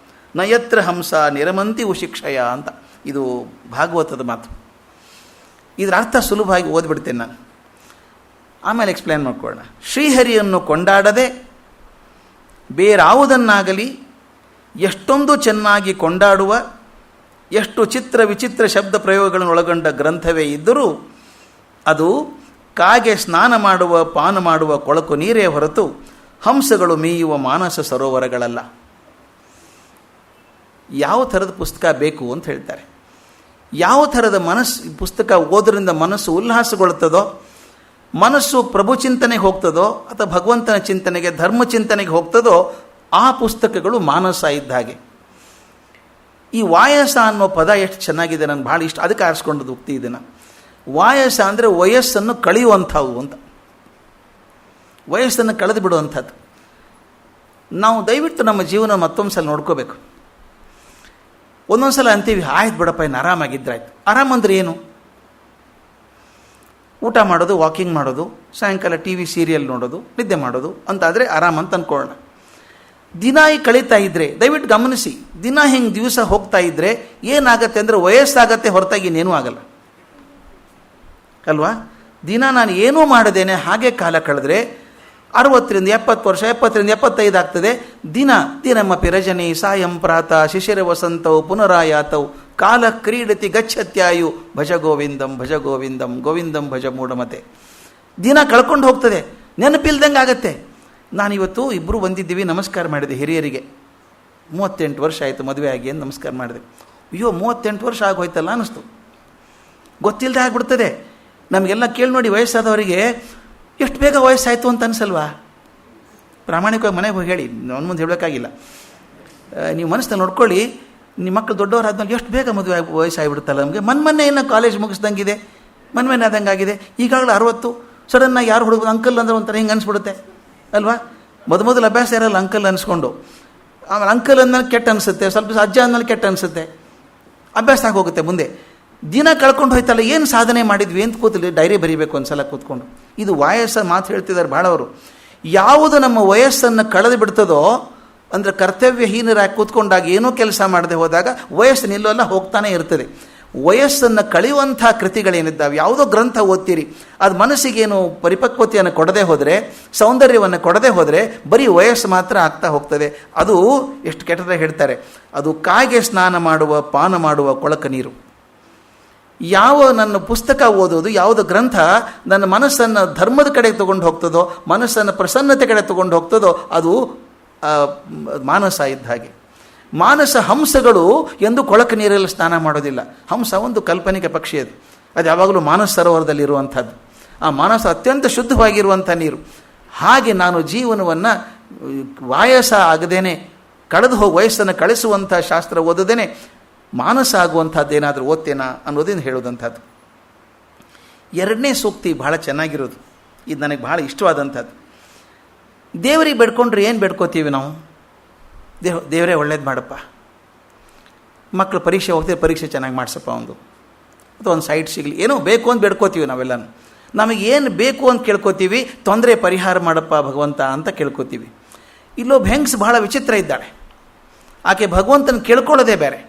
ನಯತ್ರ ಹಂಸ ನಿರಮಂತಿ ಉಶಿಕ್ಷಯ ಅಂತ. ಇದು ಭಾಗವತದ ಮಾತು. ಇದರ ಅರ್ಥ ಸುಲಭವಾಗಿ ಓದ್ಬಿಡ್ತೇನೆ ನಾನು, ಆಮೇಲೆ ಎಕ್ಸ್ಪ್ಲೇನ್ ಮಾಡ್ಕೊಳ್ಳೋಣ. ಶ್ರೀಹರಿಯನ್ನು ಕೊಂಡಾಡದೆ ಬೇರಾವುದನ್ನಾಗಲಿ ಎಷ್ಟೊಂದು ಚೆನ್ನಾಗಿ ಕೊಂಡಾಡುವ, ಎಷ್ಟು ಚಿತ್ರ ವಿಚಿತ್ರ ಶಬ್ದ ಪ್ರಯೋಗಗಳನ್ನು ಒಳಗೊಂಡ ಗ್ರಂಥವೇ ಇದ್ದರೂ ಅದು ಕಾಗೆ ಸ್ನಾನ ಮಾಡುವ, ಪಾನ ಮಾಡುವ ಕೊಳಕು ನೀರೇ ಹೊರತು ಹಂಸಗಳು ಮೀಯುವ ಮಾನಸ ಸರೋವರಗಳಲ್ಲ. ಯಾವ ಥರದ ಪುಸ್ತಕ ಬೇಕು ಅಂತ ಹೇಳ್ತಾರೆ. ಯಾವ ಥರದ ಪುಸ್ತಕ ಓದೋದ್ರಿಂದ ಮನಸ್ಸು ಉಲ್ಲಾಸಗೊಳ್ಳುತ್ತದೋ, ಮನಸ್ಸು ಪ್ರಭು ಚಿಂತನೆಗೆ ಹೋಗ್ತದೋ ಅಥವಾ ಭಗವಂತನ ಚಿಂತನೆಗೆ, ಧರ್ಮ ಚಿಂತನೆಗೆ ಹೋಗ್ತದೋ, ಆ ಪುಸ್ತಕಗಳು ಮಾನಸ ಇದ್ದ ಹಾಗೆ. ಈ ವಾಯಸ ಅನ್ನೋ ಪದ ಎಷ್ಟು ಚೆನ್ನಾಗಿದೆ, ನನಗೆ ಭಾಳ ಇಷ್ಟ, ಅದಕ್ಕೆ ಆರಿಸ್ಕೊಂಡದ್ದು ಉಕ್ತಿ ಇದನ್ನು. ವಾಯಸ ಅಂದರೆ ವಯಸ್ಸನ್ನು ಕಳೆಯುವಂಥವು ಅಂತ, ವಯಸ್ಸನ್ನು ಕಳೆದು ಬಿಡುವಂಥದ್ದು. ನಾವು ದಯವಿಟ್ಟು ನಮ್ಮ ಜೀವನ ಮತ್ತೊಂದು ಸಲ ನೋಡ್ಕೋಬೇಕು. ಒಂದೊಂದು ಸಲ ಅಂತೀವಿ, ಆಯ್ತು ಬಿಡಪ್ಪ, ಇನ್ನು ಆರಾಮಾಗಿದ್ರಾಯ್ತು. ಆರಾಮಂದ್ರೆ ಏನು? ಊಟ ಮಾಡೋದು, ವಾಕಿಂಗ್ ಮಾಡೋದು, ಸಾಯಂಕಾಲ TV ಸೀರಿಯಲ್ ನೋಡೋದು, ನಿದ್ದೆ ಮಾಡೋದು ಅಂತಾದರೆ ಆರಾಮಂತ ಅಂದ್ಕೊಳ್ಳೋಣ. ದಿನ ಈ ಕಳೀತಾ ಇದ್ದರೆ ದಯವಿಟ್ಟು ಗಮನಿಸಿ, ದಿನ ಹಿಂಗೆ ದಿವಸ ಹೋಗ್ತಾ ಇದ್ದರೆ ಏನಾಗತ್ತೆ ಅಂದರೆ ವಯಸ್ಸಾಗತ್ತೆ, ಹೊರತಾಗಿ ಇನ್ನೇನೂ ಆಗಲ್ಲ ಅಲ್ವಾ? ದಿನ ನಾನು ಏನೂ ಮಾಡದೇನೆ ಹಾಗೆ ಕಾಲ ಕಳೆದ್ರೆ 60ರಿಂದ 70 ವರ್ಷ, 70ರಿಂದ 75 ಆಗ್ತದೆ. ದಿನಮಪಿ ರಜನಿ ಸಾಯಂ ಪ್ರಾತಃ ಶಿಶಿರ ವಸಂತವು ಪುನರಾಯಾತವು ಕಾಲ ಕ್ರೀಡತಿ ಗಚ್ಚತ್ಯಾಯು ಭಜ ಗೋವಿಂದಂ ಭಜ ಗೋವಿಂದಂ ಗೋವಿಂದಂ ಭಜ ಮೂಢಮತೆ. ದಿನ ಕಳ್ಕೊಂಡು ಹೋಗ್ತದೆ, ನೆನಪಿಲ್ದಂಗೆ ಆಗತ್ತೆ. ನಾನಿವತ್ತು ಇಬ್ಬರು ಬಂದಿದ್ದೀವಿ, ನಮಸ್ಕಾರ ಮಾಡಿದೆ ಹಿರಿಯರಿಗೆ. 38 ವರ್ಷ ಆಯಿತು ಮದುವೆ ಆಗಿ ಅಂತ ನಮಸ್ಕಾರ ಮಾಡಿದೆ. ಅಯ್ಯೋ 38 ವರ್ಷ ಆಗೋಯ್ತಲ್ಲ ಅನ್ನಿಸ್ತು. ಗೊತ್ತಿಲ್ಲದೆ ಆಗ್ಬಿಡ್ತದೆ ನಮಗೆಲ್ಲ. ಕೇಳಿ ನೋಡಿ, ವಯಸ್ಸಾದವರಿಗೆ ಎಷ್ಟು ಬೇಗ ವಯಸ್ಸಾಯಿತು ಅಂತ ಅನಿಸಲ್ವಾ? ಪ್ರಾಮಾಣಿಕವಾಗಿ ಮನೆಗೆ ಹೋಗಿ ಹೇಳಿ, ನನ್ನ ಮುಂದೆ ಹೇಳೋಕ್ಕಾಗಿಲ್ಲ. ನೀವು ಮನಸ್ಸಲ್ಲಿ ನೋಡ್ಕೊಳ್ಳಿ, ನಿಮ್ಮ ಮಕ್ಕಳು ದೊಡ್ಡವರಾದ್ಮೇಲೆ ಎಷ್ಟು ಬೇಗ ಮದುವೆ ವಯಸ್ಸಾಗಿಬಿಡುತ್ತಲ್ಲ ನಮಗೆ. ಮೊನ್ನೆ ಏನೋ ಕಾಲೇಜ್ ಮುಗಿಸ್ದಂಗಿದೆ, ಮೊನ್ನೆ ಆದಂಗೆ ಆಗಿದೆ. ಈಗಾಗಲೇ 60, ಸಡನ್ನಾಗಿ ಯಾರು ಹುಡುಗ ಅಂಕಲ್ ಅಂದ್ರೆ ಒಂಥರ ಹಿಂಗೆ ಅನಿಸ್ಬಿಡುತ್ತೆ ಅಲ್ವಾ? ಮೊದಲು ಅಭ್ಯಾಸ ಇರಲ್ಲ ಅಂಕಲ್ ಅನಿಸ್ಕೊಂಡು. ಆಮೇಲೆ ಅಂಕಲ್ ಅಂದ್ಮೇಲೆ ಕೆಟ್ಟ ಅನಿಸುತ್ತೆ, ಸ್ವಲ್ಪ ಅಜ್ಜ ಅಂದಮೇಲೆ ಕೆಟ್ಟ ಅನಿಸುತ್ತೆ, ಅಭ್ಯಾಸ ಆಗೋಗುತ್ತೆ ಮುಂದೆ. ದಿನ ಕಳ್ಕೊಂಡು ಹೋಯ್ತಲ್ಲ, ಏನು ಸಾಧನೆ ಮಾಡಿದ್ವಿ ಅಂತ ಕೂತಲಿ ಡೈರಿ ಬರೀಬೇಕು ಒಂದ್ಸಲ ಕೂತ್ಕೊಂಡು. ಇದು ವಯಸ್ಸ ಮಾತು ಹೇಳ್ತಿದ್ದಾರೆ ಭಾಳ ಅವರು. ಯಾವುದು ನಮ್ಮ ವಯಸ್ಸನ್ನು ಕಳೆದು ಬಿಡ್ತದೋ, ಅಂದರೆ ಕರ್ತವ್ಯಹೀನರಾಗಿ ಕೂತ್ಕೊಂಡಾಗ ಏನೂ ಕೆಲಸ ಮಾಡದೆ ಹೋದಾಗ ವಯಸ್ಸು ನಿಲ್ಲೋಲ್ಲ, ಹೋಗ್ತಾನೆ ಇರ್ತದೆ. ವಯಸ್ಸನ್ನು ಕಳೆಯುವಂಥ ಕೃತಿಗಳೇನಿದ್ದಾವೆ, ಯಾವುದೋ ಗ್ರಂಥ ಓದ್ತೀರಿ, ಅದು ಮನಸ್ಸಿಗೇನು ಪರಿಪಕ್ವತೆಯನ್ನು ಕೊಡದೆ ಹೋದರೆ, ಸೌಂದರ್ಯವನ್ನು ಕೊಡದೆ ಹೋದರೆ ಬರೀ ವಯಸ್ಸು ಮಾತ್ರ ಆಗ್ತಾ ಹೋಗ್ತದೆ. ಅದು ಎಷ್ಟು ಕೆಟ್ಟದಾಗಿ ಹೇಳ್ತಾರೆ, ಅದು ಕಾಗೆ ಸ್ನಾನ ಮಾಡುವ ಪಾನ ಮಾಡುವ ಕೊಳಕ ನೀರು. ಯಾವ ನನ್ನ ಪುಸ್ತಕ ಓದೋದು, ಯಾವುದೋ ಗ್ರಂಥ ನನ್ನ ಮನಸ್ಸನ್ನು ಧರ್ಮದ ಕಡೆ ತೊಗೊಂಡು ಹೋಗ್ತದೋ, ಮನಸ್ಸನ್ನು ಪ್ರಸನ್ನತೆ ಕಡೆ ತೊಗೊಂಡು ಹೋಗ್ತದೋ, ಅದು ಮಾನಸ ಇದ್ದ ಹಾಗೆ. ಮಾನಸ ಹಂಸಗಳು ಎಂದು ಕೊಳಕ ನೀರಲ್ಲಿ ಸ್ನಾನ ಮಾಡೋದಿಲ್ಲ. ಹಂಸ ಒಂದು ಕಾಲ್ಪನಿಕ ಪಕ್ಷಿ, ಅದು ಯಾವಾಗಲೂ ಮಾನಸ ಸರೋವರದಲ್ಲಿ ಇರುವಂಥದ್ದು. ಆ ಮಾನಸ ಅತ್ಯಂತ ಶುದ್ಧವಾಗಿರುವಂಥ ನೀರು. ಹಾಗೆ ನಾನು ಜೀವನವನ್ನು ವಾಯಸ ಆಗದೇನೆ, ಕಳೆದು ಹೋಗಿ ವಯಸ್ಸನ್ನು ಕಳಿಸುವಂಥ ಶಾಸ್ತ್ರ ಓದದೇನೆ ಮಾನಸ ಆಗುವಂಥದ್ದು ಏನಾದರೂ ಓದ್ತೇನಾ ಅನ್ನೋದನ್ನು ಹೇಳೋದಂಥದ್ದು. ಎರಡನೇ ಸೂಕ್ತಿ ಭಾಳ ಚೆನ್ನಾಗಿರೋದು, ಇದು ನನಗೆ ಭಾಳ ಇಷ್ಟವಾದಂಥದ್ದು. ದೇವರಿಗೆ ಬೇಡ್ಕೊಂಡ್ರೆ ಏನು ಬೇಡ್ಕೋತೀವಿ ನಾವು? ದೇವರೇ ಒಳ್ಳೇದು ಮಾಡಪ್ಪ, ಮಕ್ಕಳು ಪರೀಕ್ಷೆ ಹೋಗ್ತೀವಿ, ಪರೀಕ್ಷೆ ಚೆನ್ನಾಗಿ ಮಾಡಿಸಪ್ಪ ಒಂದು, ಅಥವಾ ಒಂದು ಸೈಟ್ ಸಿಗಲಿ, ಏನೋ ಬೇಕು ಅಂತ ಬೇಡ್ಕೋತೀವಿ ನಾವೆಲ್ಲನೂ. ನಮಗೇನು ಬೇಕು ಅಂತ ಕೇಳ್ಕೊತೀವಿ, ತೊಂದರೆ ಪರಿಹಾರ ಮಾಡಪ್ಪ ಭಗವಂತ ಅಂತ ಕೇಳ್ಕೊತೀವಿ. ಇಲ್ಲೊಬ್ಬ ಹೆಂಗ್ಸ್ ಭಾಳ ವಿಚಿತ್ರ ಇದ್ದಾಳೆ, ಆಕೆ ಭಗವಂತನ ಕೇಳ್ಕೊಳ್ಳೋದೇ ಬೇರೆ.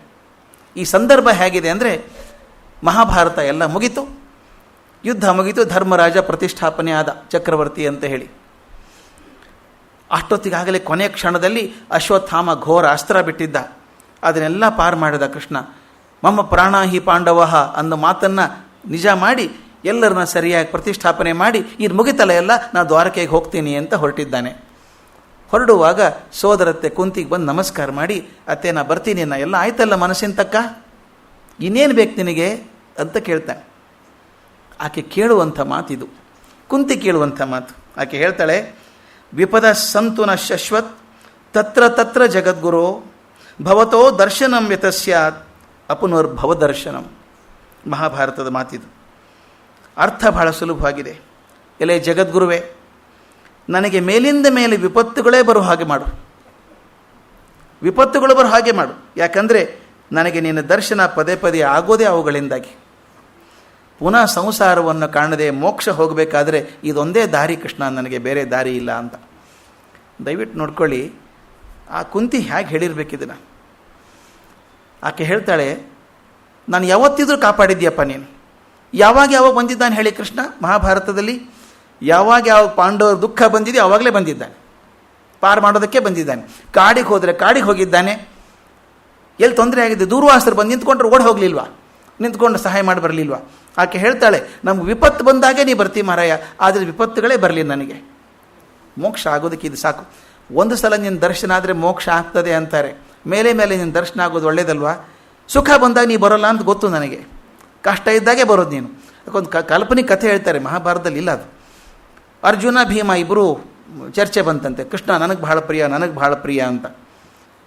ಈ ಸಂದರ್ಭ ಹೇಗಿದೆ ಅಂದರೆ, ಮಹಾಭಾರತ ಎಲ್ಲ ಮುಗೀತು, ಯುದ್ಧ ಮುಗೀತು, ಧರ್ಮರಾಜ ಪ್ರತಿಷ್ಠಾಪನೆ ಆದ ಚಕ್ರವರ್ತಿ ಅಂತ ಹೇಳಿ. ಅಷ್ಟೊತ್ತಿಗಾಗಲೇ ಕೊನೆಯ ಕ್ಷಣದಲ್ಲಿ ಅಶ್ವತ್ಥಾಮ ಘೋರ ಅಸ್ತ್ರ ಬಿಟ್ಟಿದ್ದ, ಅದನ್ನೆಲ್ಲ ಪಾರು ಮಾಡಿದ ಕೃಷ್ಣ. ಮಮ್ಮ ಪ್ರಾಣ ಹಿ ಪಾಂಡವ ಅನ್ನೋ ಮಾತನ್ನು ನಿಜ ಮಾಡಿ ಎಲ್ಲರನ್ನ ಸರಿಯಾಗಿ ಪ್ರತಿಷ್ಠಾಪನೆ ಮಾಡಿ, ಇದು ಮುಗಿತಲ್ಲ ಎಲ್ಲ, ನಾನು ದ್ವಾರಕೆಗೆ ಹೋಗ್ತೀನಿ ಅಂತ ಹೊರಟಿದ್ದಾನೆ. ಹೊರಡುವಾಗ ಸೋದರತ್ತೆ ಕುಂತಿಗೆ ಬಂದು ನಮಸ್ಕಾರ ಮಾಡಿ, ಅತ್ತೆ ನಾ ಬರ್ತೀನಿ, ನಾ ಎಲ್ಲ ಆಯ್ತಲ್ಲ ಮನಸ್ಸಿನ ತಕ್ಕ, ಇನ್ನೇನು ಬೇಕು ನಿನಗೆ ಅಂತ ಕೇಳ್ತಾನೆ. ಆಕೆ ಕೇಳುವಂಥ ಮಾತಿದು, ಕುಂತಿ ಕೇಳುವಂಥ ಮಾತು. ಆಕೆ ಹೇಳ್ತಾಳೆ, ವಿಪದ ಸಂತು ನ ಶಶ್ವತ್ ತತ್ರ ತತ್ರ ಜಗದ್ಗುರೋ ಭವತೋ ದರ್ಶನಂ ಯತಸ್ಯಾತ್ ಅಪುನರ್ಭವದರ್ಶನಂ. ಮಹಾಭಾರತದ ಮಾತಿದು. ಅರ್ಥ ಬಹಳ ಸುಲಭವಾಗಿದೆ. ಎಲೆ ಜಗದ್ಗುರುವೇ, ನನಗೆ ಮೇಲಿಂದ ಮೇಲೆ ವಿಪತ್ತುಗಳೇ ಬರೋ ಹಾಗೆ ಮಾಡು, ವಿಪತ್ತುಗಳು ಬರೋ ಹಾಗೆ ಮಾಡು. ಯಾಕಂದರೆ ನನಗೆ ನಿನ್ನ ದರ್ಶನ ಪದೇ ಪದೇ ಆಗೋದೇ ಅವುಗಳಿಂದಾಗಿ. ಪುನಃ ಸಂಸಾರವನ್ನು ಕಾಣದೆ ಮೋಕ್ಷ ಹೋಗಬೇಕಾದ್ರೆ ಇದೊಂದೇ ದಾರಿ ಕೃಷ್ಣ, ನನಗೆ ಬೇರೆ ದಾರಿ ಇಲ್ಲ ಅಂತ. ದಯವಿಟ್ಟು ನೋಡ್ಕೊಳ್ಳಿ, ಆ ಕುಂತಿ ಹೇಗೆ ಹೇಳಿರ್ಬೇಕಿದನ್ನು. ಆಕೆ ಹೇಳ್ತಾಳೆ, ನಾನು ಯಾವತ್ತಿದ್ರೂ ಕಾಪಾಡಿದ್ಯಪ್ಪ ನೀನು. ಯಾವಾಗ ಬಂದಿದ್ದಾನೆ ಹೇಳಿ ಕೃಷ್ಣ ಮಹಾಭಾರತದಲ್ಲಿ? ಯಾವಾಗ ಪಾಂಡವರು ದುಃಖ ಬಂದಿದೆ ಆವಾಗಲೇ ಬಂದಿದ್ದಾನೆ, ಪಾರು ಮಾಡೋದಕ್ಕೆ ಬಂದಿದ್ದಾನೆ. ಕಾಡಿಗೆ ಹೋದರೆ ಕಾಡಿಗೆ ಹೋಗಿದ್ದಾನೆ. ಎಲ್ಲಿ ತೊಂದರೆ ಆಗಿದೆ, ದೂರ್ವಾಸರು ಬಂದು ನಿಂತ್ಕೊಂಡ್ರೆ ಓಡಿ ಹೋಗಲಿಲ್ವಾ, ನಿಂತ್ಕೊಂಡು ಸಹಾಯ ಮಾಡಿ ಬರಲಿಲ್ವಾ? ಆಕೆ ಹೇಳ್ತಾಳೆ, ನಮ್ಗೆ ವಿಪತ್ತು ಬಂದಾಗೆ ನೀ ಬರ್ತೀವಿ ಮಾರಾಯ, ಆದರೆ ವಿಪತ್ತುಗಳೇ ಬರಲಿ ನನಗೆ. ಮೋಕ್ಷ ಆಗೋದಕ್ಕೆ ಇದು ಸಾಕು. ಒಂದು ಸಲ ನಿನ್ನ ದರ್ಶನ ಆದರೆ ಮೋಕ್ಷ ಆಗ್ತದೆ ಅಂತಾರೆ, ಮೇಲೆ ಮೇಲೆ ನಿನ್ನ ದರ್ಶನ ಆಗೋದು ಒಳ್ಳೇದಲ್ವಾ? ಸುಖ ಬಂದಾಗ ನೀ ಬರೋಲ್ಲ ಅಂತ ಗೊತ್ತು ನನಗೆ, ಕಷ್ಟ ಇದ್ದಾಗೆ ಬರೋದು ನೀನು. ಯಾಕೊಂದು ಕಾಲ್ಪನಿಕ ಕಥೆ ಹೇಳ್ತಾರೆ, ಮಹಾಭಾರತದಲ್ಲಿ ಇಲ್ಲ ಅದು. ಅರ್ಜುನ ಭೀಮ ಇಬ್ಬರು ಚರ್ಚೆ ಬಂತಂತೆ, ಕೃಷ್ಣ ನನಗೆ ಭಾಳ ಪ್ರಿಯ, ನನಗೆ ಭಾಳ ಪ್ರಿಯ ಅಂತ.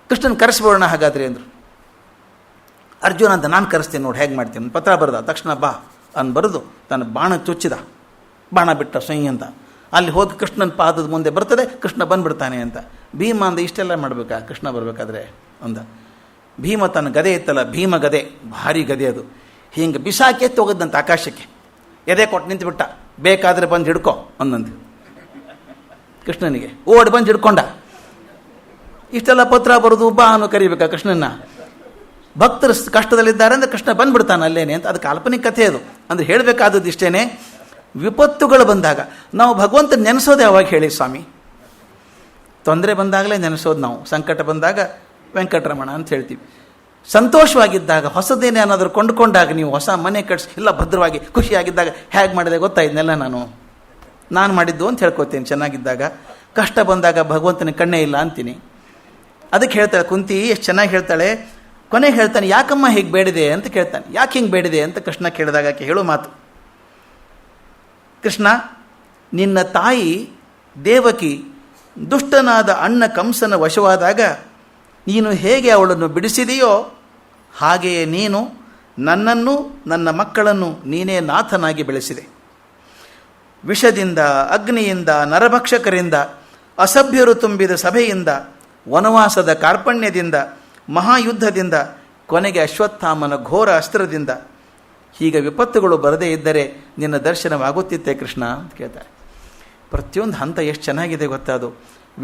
ಕೃಷ್ಣನ ಕರೆಸ್ಬೋಣ ಹಾಗಾದರೆ ಅಂದರು. ಅರ್ಜುನ ಅಂತ, ನಾನು ಕರೆಸ್ತೀನಿ ನೋಡಿ ಹೇಗೆ ಮಾಡ್ತೀನಿ, ಪತ್ರ ಬರೆದ ತಕ್ಷಣ ಬಾ ಅನ್ ಬರೆದು ತನ್ನ ಬಾಣ ಚುಚ್ಚಿದ, ಬಾಣ ಬಿಟ್ಟ ಸೈ ಅಂತ. ಅಲ್ಲಿ ಹೋಗಿ ಕೃಷ್ಣನ ಪಾದದ ಮುಂದೆ ಬರ್ತದೆ, ಕೃಷ್ಣ ಬಂದುಬಿಡ್ತಾನೆ ಅಂತ. ಭೀಮ ಅಂದ, ಇಷ್ಟೆಲ್ಲ ಮಾಡಬೇಕಾ ಕೃಷ್ಣ ಬರಬೇಕಾದ್ರೆ ಅಂದ. ಭೀಮ ತನ್ನ ಗದೆ ಇತ್ತಲ್ಲ, ಭೀಮ ಗದೆ, ಭಾರಿ ಗದೆ ಅದು, ಹಿಂಗೆ ಬಿಸಾಕಿ ಎತ್ತಿ ಹೋಗೋದಂತ ಆಕಾಶಕ್ಕೆ. ಎದೆ ಕೊಟ್ಟು ನಿಂತುಬಿಟ್ಟ, ಬೇಕಾದರೆ ಬಂದು ಹಿಡ್ಕೊ ಅಂದಂದು ಕೃಷ್ಣನಿಗೆ. ಓಡಿ ಬಂದು ಹಿಡ್ಕೊಂಡ. ಇಷ್ಟೆಲ್ಲ ಪತ್ರ ಬರೋದು, ಬಾ ಅನ್ನೋ ಕರಿಬೇಕಾ ಕೃಷ್ಣನ್ನ? ಭಕ್ತರು ಕಷ್ಟದಲ್ಲಿದ್ದಾರೆ ಅಂದರೆ ಕೃಷ್ಣ ಬಂದ್ಬಿಡ್ತಾನೆ ಅಲ್ಲೇನೆ ಅಂತ. ಅದು ಕಾಲ್ಪನಿಕ ಕಥೆ ಅದು. ಅಂದರೆ ಹೇಳಬೇಕಾದದ್ದು ಇಷ್ಟೇನೆ, ವಿಪತ್ತುಗಳು ಬಂದಾಗ ನಾವು ಭಗವಂತ ನೆನೆಸೋದು ಯಾವಾಗ ಹೇಳಿ ಸ್ವಾಮಿ? ತೊಂದರೆ ಬಂದಾಗಲೇ ನೆನೆಸೋದು ನಾವು. ಸಂಕಟ ಬಂದಾಗ ವೆಂಕಟರಮಣ ಅಂತ ಹೇಳ್ತೀವಿ. ಸಂತೋಷವಾಗಿದ್ದಾಗ, ಹೊಸದೇನೆ ಏನಾದರೂ ಕೊಂಡುಕೊಂಡಾಗ, ನೀವು ಹೊಸ ಮನೆ ಕಟ್ಸಿ ಎಲ್ಲ ಭದ್ರವಾಗಿ ಖುಷಿಯಾಗಿದ್ದಾಗ ಹೇಗೆ ಮಾಡಿದೆ ಗೊತ್ತಾ, ಇದನ್ನೆಲ್ಲ ನಾನು ಮಾಡಿದ್ದು ಅಂತ ಹೇಳ್ಕೊತೀನಿ ಚೆನ್ನಾಗಿದ್ದಾಗ. ಕಷ್ಟ ಬಂದಾಗ ಭಗವಂತನ ಕಣ್ಣೇ ಇಲ್ಲ ಅಂತೀನಿ. ಅದಕ್ಕೆ ಹೇಳ್ತಾಳೆ ಕುಂತಿ, ಎಷ್ಟು ಚೆನ್ನಾಗಿ ಹೇಳ್ತಾಳೆ. ಕೊನೆಗೆ ಹೇಳ್ತಾನೆ, ಯಾಕಮ್ಮ ಹೀಗೆ ಬೇಡಿದೆ ಅಂತ ಕೇಳ್ತಾನೆ. ಯಾಕೆ ಹಿಂಗೆ ಬೇಡಿದೆ ಅಂತ ಕೃಷ್ಣ ಕೇಳಿದಾಗ ಆಕೆ ಹೇಳೋ ಮಾತು, ಕೃಷ್ಣ, ನಿನ್ನ ತಾಯಿ ದೇವಕಿ ದುಷ್ಟನಾದ ಅಣ್ಣ ಕಂಸನ ವಶವಾದಾಗ ನೀನು ಹೇಗೆ ಅವಳನ್ನು ಬಿಡಿಸಿದೆಯೋ ಹಾಗೆಯೇ ನೀನು ನನ್ನನ್ನು ನನ್ನ ಮಕ್ಕಳನ್ನು ನೀನೇ ನಾಥನಾಗಿ ಬೆಳೆಸಿದೆ. ವಿಷದಿಂದ, ಅಗ್ನಿಯಿಂದ, ನರಭಕ್ಷಕರಿಂದ, ಅಸಭ್ಯರು ತುಂಬಿದ ಸಭೆಯಿಂದ, ವನವಾಸದ ಕಾರ್ಪಣ್ಯದಿಂದ, ಮಹಾಯುದ್ಧದಿಂದ, ಕೊನೆಗೆ ಅಶ್ವತ್ಥಾಮನ ಘೋರ ಅಸ್ತ್ರದಿಂದ ಹೀಗೆ ವಿಪತ್ತುಗಳು ಬರದೇ ಇದ್ದರೆ ನಿನ್ನ ದರ್ಶನವಾಗುತ್ತಿತ್ತೆ ಕೃಷ್ಣ ಅಂತ ಕೇಳ್ತಾರೆ. ಪ್ರತಿಯೊಂದು ಹಂತ ಎಷ್ಟು ಚೆನ್ನಾಗಿದೆ ಗೊತ್ತಾ ಅದು.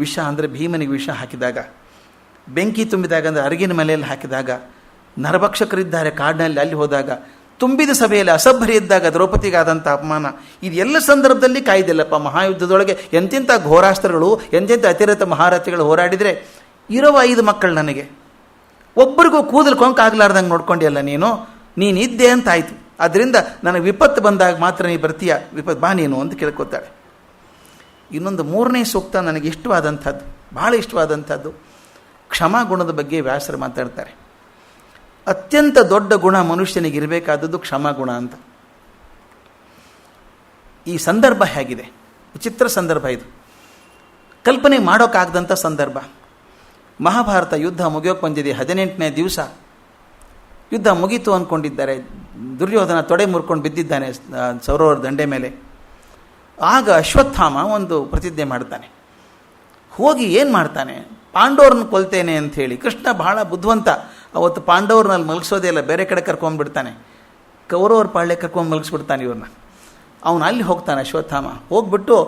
ವಿಷ ಅಂದರೆ ಭೀಮನಿಗೆ ವಿಷ ಹಾಕಿದಾಗ, ಬೆಂಕಿ ತುಂಬಿದಾಗ ಅಂದರೆ ಅರಗಿನ ಮಲೆಯಲ್ಲಿ ಹಾಕಿದಾಗ, ನರಭಕ್ಷಕರಿದ್ದಾರೆ ಕಾಡಿನಲ್ಲಿ ಅಲ್ಲಿ ಹೋದಾಗ, ತುಂಬಿದ ಸಭೆಯಲ್ಲಿ ಅಸಭ್ಯರಿದ್ದಾಗ ದ್ರೌಪದಿಗಾದಂಥ ಅಪಮಾನ, ಇದೆಲ್ಲ ಸಂದರ್ಭದಲ್ಲಿ ಕಾಯ್ದಿಲ್ಲಪ್ಪ. ಮಹಾಯುದ್ಧದೊಳಗೆ ಎಂತೆಂಥ ಘೋರಾಸ್ತ್ರಗಳು, ಎಂತೆಂಥ ಅತಿರಥ ಮಹಾರಥಿಗಳು ಹೋರಾಡಿದರೆ ಇರುವ 5 ಮಕ್ಕಳು ನನಗೆ ಒಬ್ಬರಿಗೂ ಕೂದಲು ಕೊಂಕಾಗ್ಲಾರ್ದಂಗೆ ನೋಡ್ಕೊಂಡಿಯಲ್ಲ ನೀನಿದ್ದೆ ಅಂತ ಆಯಿತು. ಆದ್ದರಿಂದ ನನಗೆ ವಿಪತ್ತು ಬಂದಾಗ ಮಾತ್ರ ನೀ ಬರ್ತೀಯ, ವಿಪತ್ತು ಬಾ ನೀನು ಅಂತ ಕೇಳ್ಕೊತಾಳೆ. ಇನ್ನೊಂದು 3ನೇ ಸೂಕ್ತ ನನಗೆ ಇಷ್ಟವಾದಂಥದ್ದು, ಭಾಳ ಇಷ್ಟವಾದಂಥದ್ದು. ಕ್ಷಮಾಗುಣದ ಬಗ್ಗೆ ವ್ಯಾಸರು ಮಾತಾಡ್ತಾರೆ. ಅತ್ಯಂತ ದೊಡ್ಡ ಗುಣ ಮನುಷ್ಯನಿಗೆ ಇರಬೇಕಾದದ್ದು ಕ್ಷಮಾಗುಣ ಅಂತ. ಈ ಸಂದರ್ಭ ಹೇಗಿದೆ, ವಿಚಿತ್ರ ಸಂದರ್ಭ ಇದು, ಕಲ್ಪನೆ ಮಾಡೋಕ್ಕಾಗದಂಥ ಸಂದರ್ಭ. ಮಹಾಭಾರತ ಯುದ್ಧ ಮುಗಿಯೋಕೆ ಬಂದಿದೆ, 18ನೇ ದಿವಸ ಯುದ್ಧ ಮುಗೀತು ಅಂದ್ಕೊಂಡಿದ್ದಾರೆ. ದುರ್ಯೋಧನ ತೊಡೆ ಮುರ್ಕೊಂಡು ಬಿದ್ದಿದ್ದಾನೆ ಸೌರವರ ದಂಡೆ ಮೇಲೆ. ಆಗ ಅಶ್ವತ್ಥಾಮ ಒಂದು ಪ್ರತಿಜ್ಞೆ ಮಾಡ್ತಾನೆ. ಹೋಗಿ ಏನು ಮಾಡ್ತಾನೆ, ಪಾಂಡವ್ರನ್ನ ಕೊಲ್ತೇನೆ ಅಂಥೇಳಿ. ಕೃಷ್ಣ ಬಹಳ ಬುದ್ಧಿವಂತ, ಅವತ್ತು ಪಾಂಡವ್ರನ್ನಲ್ಲಿ ಮಲಗಿಸೋದೇ ಇಲ್ಲ, ಬೇರೆ ಕಡೆ ಕರ್ಕೊಂಡ್ಬಿಡ್ತಾನೆ, ಕೌರವ್ರ ಪಾಳ್ಯ ಕರ್ಕೊಂಡು ಮಲಗಿಸ್ಬಿಡ್ತಾನೆ ಇವ್ರನ್ನ. ಅವನು ಅಲ್ಲಿ ಹೋಗ್ತಾನೆ ಅಶ್ವತ್ಥಾಮ. ಹೋಗ್ಬಿಟ್ಟು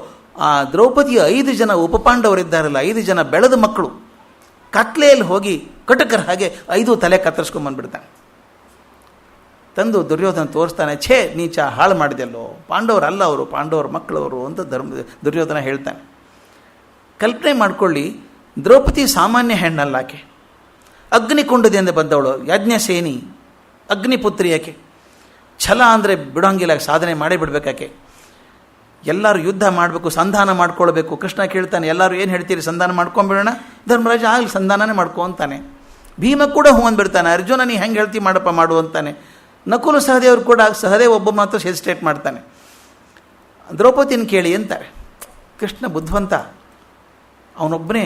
ಆ ದ್ರೌಪದಿಯ 5 ಜನ ಉಪಪಾಂಡವರಿದ್ದಾರಲ್ಲ, 5 ಜನ ಬೆಳೆದ ಮಕ್ಕಳು, ಕತ್ಲೆಯಲ್ಲಿ ಹೋಗಿ ಕಟಕರ ಹಾಗೆ 5 ತಲೆ ಕತ್ತರಿಸ್ಕೊಂಬಂದ್ಬಿಡ್ತಾನೆ. ತಂದು ದುರ್ಯೋಧನ ತೋರಿಸ್ತಾನೆ. ಛೇ ನೀಚ, ಹಾಳು ಮಾಡಿದೆಲ್ಲೋ, ಪಾಂಡವರಲ್ಲ ಅವರು, ಪಾಂಡವರ ಮಕ್ಕಳವರು ಅಂತ ದುರ್ಯೋಧನ ಹೇಳ್ತಾನೆ. ಕಲ್ಪನೆ ಮಾಡ್ಕೊಳ್ಳಿ, ದ್ರೌಪದಿ ಸಾಮಾನ್ಯ ಹೆಣ್ಣಲ್ಲ, ಆಕೆ ಅಗ್ನಿಕುಂಡದಿಂದ ಬಂದವಳು, ಯಾಜ್ಞಸೇನಿ, ಅಗ್ನಿಪುತ್ರಿ ಆಕೆ. ಛಲ ಅಂದರೆ ಬಿಡೋಂಗಿಲ್ಲ, ಸಾಧನೆ ಮಾಡೇ ಬಿಡ್ಬೇಕಾಕೆ. ಎಲ್ಲರೂ ಯುದ್ಧ ಮಾಡಬೇಕು, ಸಂಧಾನ ಮಾಡ್ಕೊಳ್ಬೇಕು. ಕೃಷ್ಣ ಕೇಳ್ತಾನೆ, ಎಲ್ಲರೂ ಏನು ಹೇಳ್ತೀರಿ, ಸಂಧಾನ ಮಾಡ್ಕೊಂಬಿಡೋಣ? ಧರ್ಮರಾಜ ಆಗಲಿ ಸಂಧಾನನೇ ಮಾಡ್ಕೊ ಅಂತಾನೆ. ಭೀಮ ಕೂಡ ಹೂ ಅಂದ್ಬಿಡ್ತಾನೆ. ಅರ್ಜುನ ನೀ ಹೆಂಗೆ ಹೇಳ್ತಿ ಮಾಡಪ್ಪ ಮಾಡು ಅಂತಾನೆ. ನಕುಲು ಸಹದೇವರು ಕೂಡ, ಸಹದೇವ್ ಒಬ್ಬ ಮಾತ್ರ ಹೆಸಿಟೇಟ್ ಮಾಡ್ತಾನೆ. ದ್ರೌಪದಿನ ಕೇಳಿ ಅಂತಾರೆ. ಕೃಷ್ಣ ಬುದ್ಧಿವಂತ, ಅವನೊಬ್ಬನೇ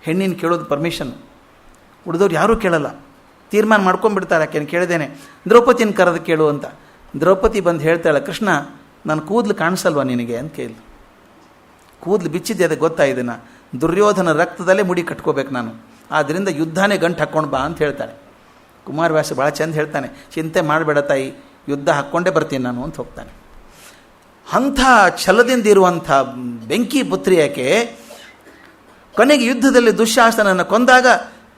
ಹೆಣ್ಣಿನ ಕೇಳೋದು ಪರ್ಮಿಷನ್, ಉಳಿದವ್ರು ಯಾರೂ ಕೇಳಲ್ಲ, ತೀರ್ಮಾನ ಮಾಡ್ಕೊಂಡ್ಬಿಡ್ತಾರೆ. ಆಕೆನ ಕೇಳಿದೇನೆ, ದ್ರೌಪದಿನ ಕರೆದು ಕೇಳು ಅಂತ. ದ್ರೌಪದಿ ಬಂದು ಹೇಳ್ತಾಳೆ, ಕೃಷ್ಣ ನಾನು ಕೂದಲು ಕಾಣಿಸಲ್ವಾ ನಿನಗೆ ಅಂತ ಕೇಳಿ. ಕೂದಲು ಬಿಚ್ಚಿದ್ದೆ, ಅದಕ್ಕೆ ಗೊತ್ತಾ, ಇದನ್ನು ದುರ್ಯೋಧನ ರಕ್ತದಲ್ಲೇ ಮುಡಿ ಕಟ್ಕೋಬೇಕು ನಾನು, ಆದ್ದರಿಂದ ಯುದ್ಧನೇ ಗಂಟು ಹಾಕ್ಕೊಂಡು ಬಾ ಅಂತ ಹೇಳ್ತಾಳೆ. ಕುಮಾರವ್ಯಾಸ ಭಾಳ ಚೆಂದ ಹೇಳ್ತಾನೆ, ಚಿಂತೆ ಮಾಡಬೇಡ ತಾಯಿ, ಯುದ್ಧ ಹಾಕ್ಕೊಂಡೇ ಬರ್ತೀನಿ ನಾನು ಅಂತ ಹೋಗ್ತಾನೆ. ಅಂಥ ಛಲದಿಂದ ಇರುವಂಥ ಬೆಂಕಿ ಪುತ್ರಿ ಆಕೆ ಕೊನೆಗೆ ಯುದ್ಧದಲ್ಲಿ ದುಶ್ಯಾಸನನ್ನು ಕೊಂದಾಗ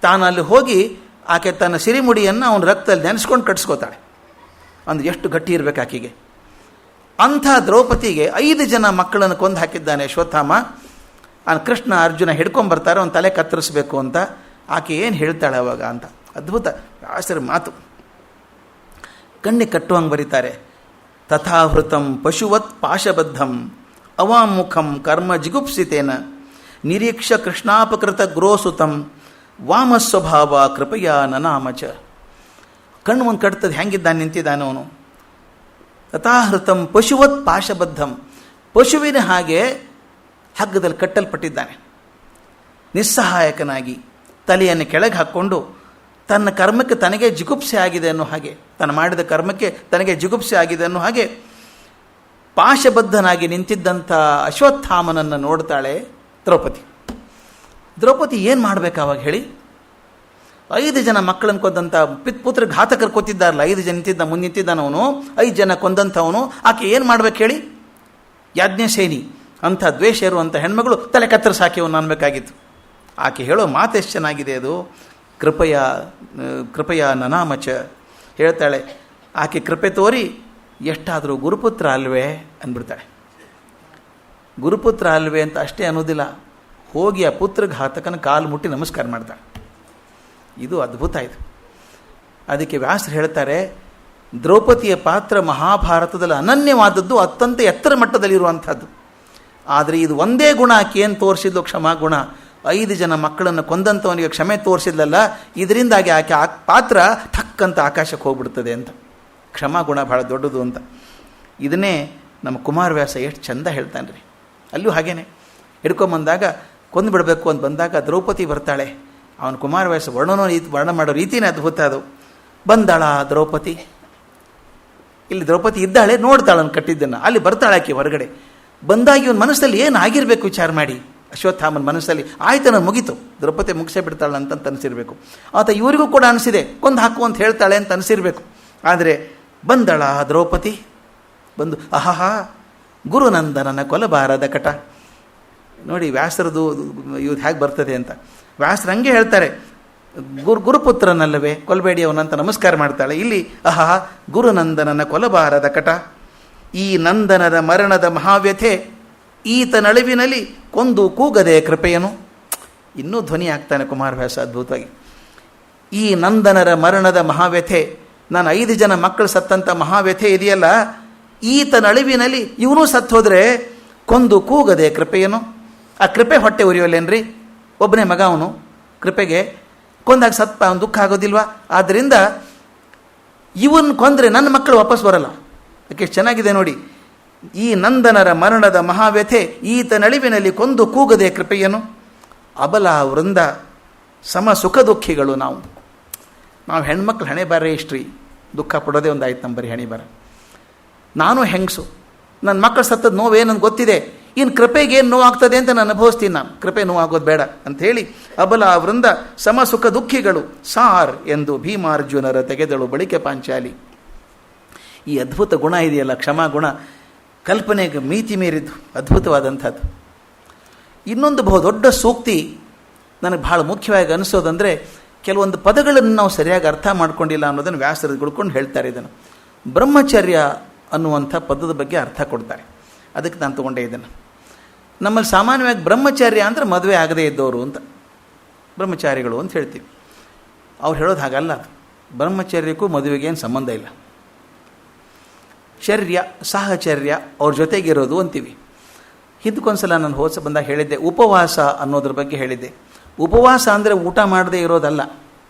ತಾನು ಅಲ್ಲಿ ಹೋಗಿ ಆಕೆ ತನ್ನ ಸಿರಿಮುಡಿಯನ್ನು ಅವನ ರಕ್ತದಲ್ಲಿ ನೆನೆಸ್ಕೊಂಡು ಕಟ್ಸ್ಕೋತಾಳೆ. ಅಂದ್ರೆ ಎಷ್ಟು ಗಟ್ಟಿ ಇರಬೇಕು ಆಕೆಗೆ. ಅಂಥ ದ್ರೌಪದಿಗೆ 5 ಜನ ಮಕ್ಕಳನ್ನು ಕೊಂದು ಹಾಕಿದ್ದಾನೆ ಅಶ್ವತ್ಥಾಮ. ಕೃಷ್ಣ ಅರ್ಜುನ ಹಿಡ್ಕೊಂಬರ್ತಾರೆ, ಅವನ ತಲೆ ಕತ್ತರಿಸಬೇಕು ಅಂತ. ಆಕೆ ಏನು ಹೇಳ್ತಾಳೆ ಅವಾಗ ಅಂತ, ಅದ್ಭುತ ವ್ಯಾಸರ ಮಾತು. ಕಣ್ಣಿಗೆ ಕಟ್ಟುವಂಗೆ ಬರೀತಾರೆ. ತಥಾಹೃತಂ ಪಶುವತ್ ಪಾಶಬದ್ಧಂ ಅವಾಮುಖಂ ಕರ್ಮ ಜಿಗುಪ್ಸಿತೇನ ನಿರೀಕ್ಷ ಕೃಷ್ಣಾಪಕೃತ ಗ್ರೋಸುತಂ ವಾಮಸ್ವಭಾವ ಕೃಪೆಯ ನನಾಮಚ. ಕಣ್ಣು ಒಂದು ಕಟ್ತದೆ, ಹೆಂಗಿದ್ದಾನೆ ನಿಂತಿದ್ದಾನೆ ಅವನು. ತಥಾಹೃತಂ ಪಶುವತ್ ಪಾಶಬದ್ಧಂ, ಪಶುವಿನ ಹಾಗೆ ಹಗ್ಗದಲ್ಲಿ ಕಟ್ಟಲ್ಪಟ್ಟಿದ್ದಾನೆ. ನಿಸ್ಸಹಾಯಕನಾಗಿ ತಲೆಯನ್ನು ಕೆಳಗೆ ಹಾಕ್ಕೊಂಡು ತನ್ನ ಕರ್ಮಕ್ಕೆ ತನಗೆ ಜಿಗುಪ್ಸೆ ಆಗಿದೆ ಅನ್ನೋ ಹಾಗೆ, ತಾನು ಮಾಡಿದ ಕರ್ಮಕ್ಕೆ ತನಗೆ ಜಿಗುಪ್ಸೆ ಆಗಿದೆ ಅನ್ನೋ ಹಾಗೆ ಪಾಶಬದ್ಧನಾಗಿ ನಿಂತಿದ್ದಂಥ ಅಶ್ವತ್ಥಾಮನನ್ನು ನೋಡ್ತಾಳೆ ದ್ರೌಪದಿ. ದ್ರೌಪದಿ ಏನು ಮಾಡಬೇಕು ಅವಾಗ ಹೇಳಿ? 5 ಜನ ಮಕ್ಕಳನ್ನು ಕೊಂದಂಥ ಪುತ್ರ ಘಾತಕರು ಕೊತ್ತಿದ್ದಾರಲ್ಲ, 5 ಜನ ಮುಂದೆ ನಿಂತಿದ್ದಾನವನು, 5 ಜನ ಕೊಂದಂಥವನು. ಆಕೆ ಏನು ಮಾಡ್ಬೇಕು ಹೇಳಿ? ಯಾಜ್ಞಸೇನಿ ಅಂಥ ದ್ವೇಷ ಇರುವಂಥ ಹೆಣ್ಮಗಳು ತಲೆ ಕತ್ತರಿಸಿ ಹಾಕಿವನು ಅನ್ಬೇಕಾಗಿತ್ತು. ಆಕೆ ಹೇಳೋ ಮಾತು ಎಷ್ಟು ಚೆನ್ನಾಗಿದೆ ಅದು. ಕೃಪೆಯ ನನಾಮಚ ಹೇಳ್ತಾಳೆ. ಆಕೆ ಕೃಪೆ ತೋರಿ ಎಷ್ಟಾದರೂ ಗುರುಪುತ್ರ ಅಲ್ವೇ ಅಂದ್ಬಿಡ್ತಾಳೆ. ಗುರುಪುತ್ರ ಅಲ್ವೇ ಅಂತ ಅಷ್ಟೇ ಅನ್ನೋದಿಲ್ಲ, ಹೋಗಿ ಆ ಪುತ್ರಘಾತಕನ ಕಾಲು ಮುಟ್ಟಿ ನಮಸ್ಕಾರ ಮಾಡ್ತಾಳೆ. ಇದು ಅದ್ಭುತ ಇದು. ಅದಕ್ಕೆ ವ್ಯಾಸರು ಹೇಳ್ತಾರೆ, ದ್ರೌಪದಿಯ ಪಾತ್ರ ಮಹಾಭಾರತದಲ್ಲಿ ಅನನ್ಯವಾದದ್ದು, ಅತ್ಯಂತ ಎತ್ತರ ಮಟ್ಟದಲ್ಲಿರುವಂಥದ್ದು. ಆದರೆ ಇದು ಒಂದೇ ಗುಣ ಆಕೆ ಏನು ತೋರಿಸಿದ್ಲು, ಕ್ಷಮಾಗುಣ. 5 ಜನ ಮಕ್ಕಳನ್ನು ಕೊಂದಂಥವನಿಗೆ ಕ್ಷಮೆ ತೋರಿಸಿದ್ಲಲ್ಲ, ಇದರಿಂದಾಗಿ ಆಕೆ ಪಾತ್ರ ಠಕ್ಕಂತ ಆಕಾಶಕ್ಕೆ ಹೋಗ್ಬಿಡ್ತದೆ ಅಂತ. ಕ್ಷಮಾಗುಣ ಭಾಳ ದೊಡ್ಡದು ಅಂತ. ಇದನ್ನೇ ನಮ್ಮ ಕುಮಾರವ್ಯಾಸ ಎಷ್ಟು ಚಂದ ಹೇಳ್ತಾನೆ ರೀ. ಅಲ್ಲೂ ಹಾಗೇನೆ ಹಿಡ್ಕೊಂಬಂದಾಗ ಕೊಂದು ಬಿಡಬೇಕು ಅಂತ ಬಂದಾಗ ದ್ರೌಪದಿ ಬರ್ತಾಳೆ. ಅವನು ಕುಮಾರವ್ಯಾಸ ವರ್ಣ ಮಾಡೋ ರೀತಿನೇ ಅದ್ಭುತ ಅದು. ಬಂದಾಳ ದ್ರೌಪದಿ, ಇಲ್ಲಿ ದ್ರೌಪದಿ ಇದ್ದಾಳೆ, ನೋಡ್ತಾಳನ್ನು ಕಟ್ಟಿದ್ದನ್ನು. ಅಲ್ಲಿ ಬರ್ತಾಳೆ ಆಕೆ ಹೊರಗಡೆ. ಬಂದಾಗಿ ಇವನ ಮನಸ್ಸಲ್ಲಿ ಏನು ಆಗಿರಬೇಕು ವಿಚಾರ ಮಾಡಿ. ಅಶ್ವತ್ಥಾಮನ ಮನಸ್ಸಲ್ಲಿ ಆಯ್ತು ನಾನು ಮುಗೀತು, ದ್ರೌಪದಿ ಮುಗಿಸೇ ಬಿಡ್ತಾಳೆ ಅಂತ ಅನಿಸಿರಬೇಕು. ಆತ ಇವರಿಗೂ ಕೂಡ ಅನಿಸಿದೆ, ಕೊಂದು ಹಾಕು ಅಂತ ಹೇಳ್ತಾಳೆ ಅಂತ ಅನಿಸಿರಬೇಕು. ಆದರೆ ಬಂದಳ ದ್ರೌಪದಿ. ಬಂದು ಅಹಹಾ ಗುರುನಂದನನ ಕೊಲಬಾರದ ಕಟ. ನೋಡಿ ವ್ಯಾಸರದು ಇವ್ರು ಹೇಗೆ ಬರ್ತದೆ ಅಂತ. ವ್ಯಾಸರು ಹಂಗೆ ಹೇಳ್ತಾರೆ, ಗುರುಪುತ್ರನಲ್ಲವೇ ಕೊಲ್ಬೇಡಿ ಅವನಂತ ನಮಸ್ಕಾರ ಮಾಡ್ತಾಳೆ. ಇಲ್ಲಿ ಅಹಹ ಗುರುನಂದನನ ಕೊಲಬಾರದ ಕಟ. ಈ ನಂದನದ ಮರಣದ ಮಹಾವ್ಯಥೆ ಈತ ನಳುವಿನಲ್ಲಿ ಕೊಂದು ಕೂಗದೆ ಕೃಪೆಯನು. ಇನ್ನೂ ಧ್ವನಿ ಆಗ್ತಾನೆ ಕುಮಾರವ್ಯಾಸ ಅದ್ಭುತವಾಗಿ. ಈ ನಂದನರ ಮರಣದ ಮಹಾವ್ಯಥೆ, ನಾನು 5 ಜನ ಮಕ್ಕಳು ಸತ್ತಂಥ ಮಹಾವ್ಯಥೆ ಇದೆಯಲ್ಲ, ಈತ ನಳುವಿನಲ್ಲಿ ಇವನೂ ಸತ್ತು ಹೋದರೆ ಕೊಂದು ಕೂಗದೆ ಕೃಪೆಯನು. ಆ ಕೃಪೆ ಹೊಟ್ಟೆ ಉರಿಯೋಲ್ಲೇನ್ರಿ? ಒಬ್ಬನೇ ಮಗ ಅವನು, ಕೃಪೆಗೆ ಕೊಂದಾಗ ಸತ್ತ ಅವನು ದುಃಖ ಆಗೋದಿಲ್ವಾ? ಆದ್ದರಿಂದ ಇವನ್ ಕೊಂದರೆ ನನ್ನ ಮಕ್ಕಳು ವಾಪಸ್ ಬರಲ್ಲ. ಅದಕ್ಕೆ ಚೆನ್ನಾಗಿದೆ ನೋಡಿ. ಈ ನಂದನರ ಮರಣದ ಮಹಾವ್ಯಥೆ ಈತ ನಳಿವಿನಲ್ಲಿ ಕೊಂದು ಕೂಗದೆ ಕೃಪೆಯನು. ಅಬಲ ವೃಂದ ಸಮ ಸುಖ ದುಃಖಿಗಳು ನಾವು ಹೆಣ್ಮಕ್ಳು ಹಣೆ ಬಾರೇ ಇಷ್ಟ್ರಿ, ದುಃಖ ಪಡೋದೇ ಒಂದು ಆಯ್ತು ನಮ್ಮ ಬರೀ ಹಣೆ ಬಾರ. ನಾನು ಹೆಂಗಸು, ನನ್ನ ಮಕ್ಕಳು ಸತ್ತದ ನೋವೇನಂತ ಗೊತ್ತಿದೆ, ಇನ್ನು ಕೃಪೆಗೆ ಏನು ನೋವಾಗ್ತದೆ ಅಂತ ನಾನು ಅನುಭವಿಸ್ತೀನಿ. ನಾನು ಕೃಪೆ ನೋವಾಗೋದು ಬೇಡ ಅಂಥೇಳಿ ಅಬಲ ವೃಂದ ಸಮ ಸುಖ ದುಃಖಿಗಳು ಸಾರ್ ಎಂದು ಭೀಮಾರ್ಜುನರ ತೆಗೆದಳು ಬಳಿಕೆ ಪಾಂಚಾಲಿ. ಈ ಅದ್ಭುತ ಗುಣ ಇದೆಯಲ್ಲ, ಕ್ಷಮಾ ಗುಣ, ಕಲ್ಪನೆಗೆ ಮಿತಿ ಮೀರಿದ್ದು ಅದ್ಭುತವಾದಂಥದ್ದು. ಇನ್ನೊಂದು ದೊಡ್ಡ ಸೂಕ್ತಿ ನನಗೆ ಭಾಳ ಮುಖ್ಯವಾಗಿ ಅನಿಸೋದಂದರೆ, ಕೆಲವೊಂದು ಪದಗಳನ್ನು ನಾವು ಸರಿಯಾಗಿ ಅರ್ಥ ಮಾಡ್ಕೊಂಡಿಲ್ಲ ಅನ್ನೋದನ್ನು ವ್ಯಾಸರುಗಳ್ಕೊಂಡು ಹೇಳ್ತಾರೆ. ಇದನ್ನು ಬ್ರಹ್ಮಚರ್ಯ ಅನ್ನುವಂಥ ಪದದ ಬಗ್ಗೆ ಅರ್ಥ ಕೊಡ್ತಾರೆ. ಅದಕ್ಕೆ ನಾನು ತೊಗೊಂಡೆ ಇದನ್ನು. ನಮ್ಮಲ್ಲಿ ಸಾಮಾನ್ಯವಾಗಿ ಬ್ರಹ್ಮಚರ್ಯ ಅಂದರೆ ಮದುವೆ ಆಗದೇ ಇದ್ದವರು ಅಂತ, ಬ್ರಹ್ಮಚಾರಿಗಳು ಅಂತ ಹೇಳ್ತೀವಿ. ಅವ್ರು ಹೇಳೋದು ಹಾಗಲ್ಲ. ಅದು ಬ್ರಹ್ಮಚರ್ಯಕ್ಕೂ ಮದುವೆಗೆ ಏನು ಸಂಬಂಧ ಇಲ್ಲ. ಚರ್ಯ, ಸಾಹಚರ್ಯ, ಅವ್ರ ಜೊತೆಗಿರೋದು ಅಂತೀವಿ. ಹಿಂದಕ್ಕೊಂದ್ಸಲ ನಾನು ಹೋಸ ಬಂದಾಗ ಹೇಳಿದ್ದೆ, ಉಪವಾಸ ಅನ್ನೋದ್ರ ಬಗ್ಗೆ ಹೇಳಿದ್ದೆ. ಉಪವಾಸ ಅಂದರೆ ಊಟ ಮಾಡದೇ ಇರೋದಲ್ಲ.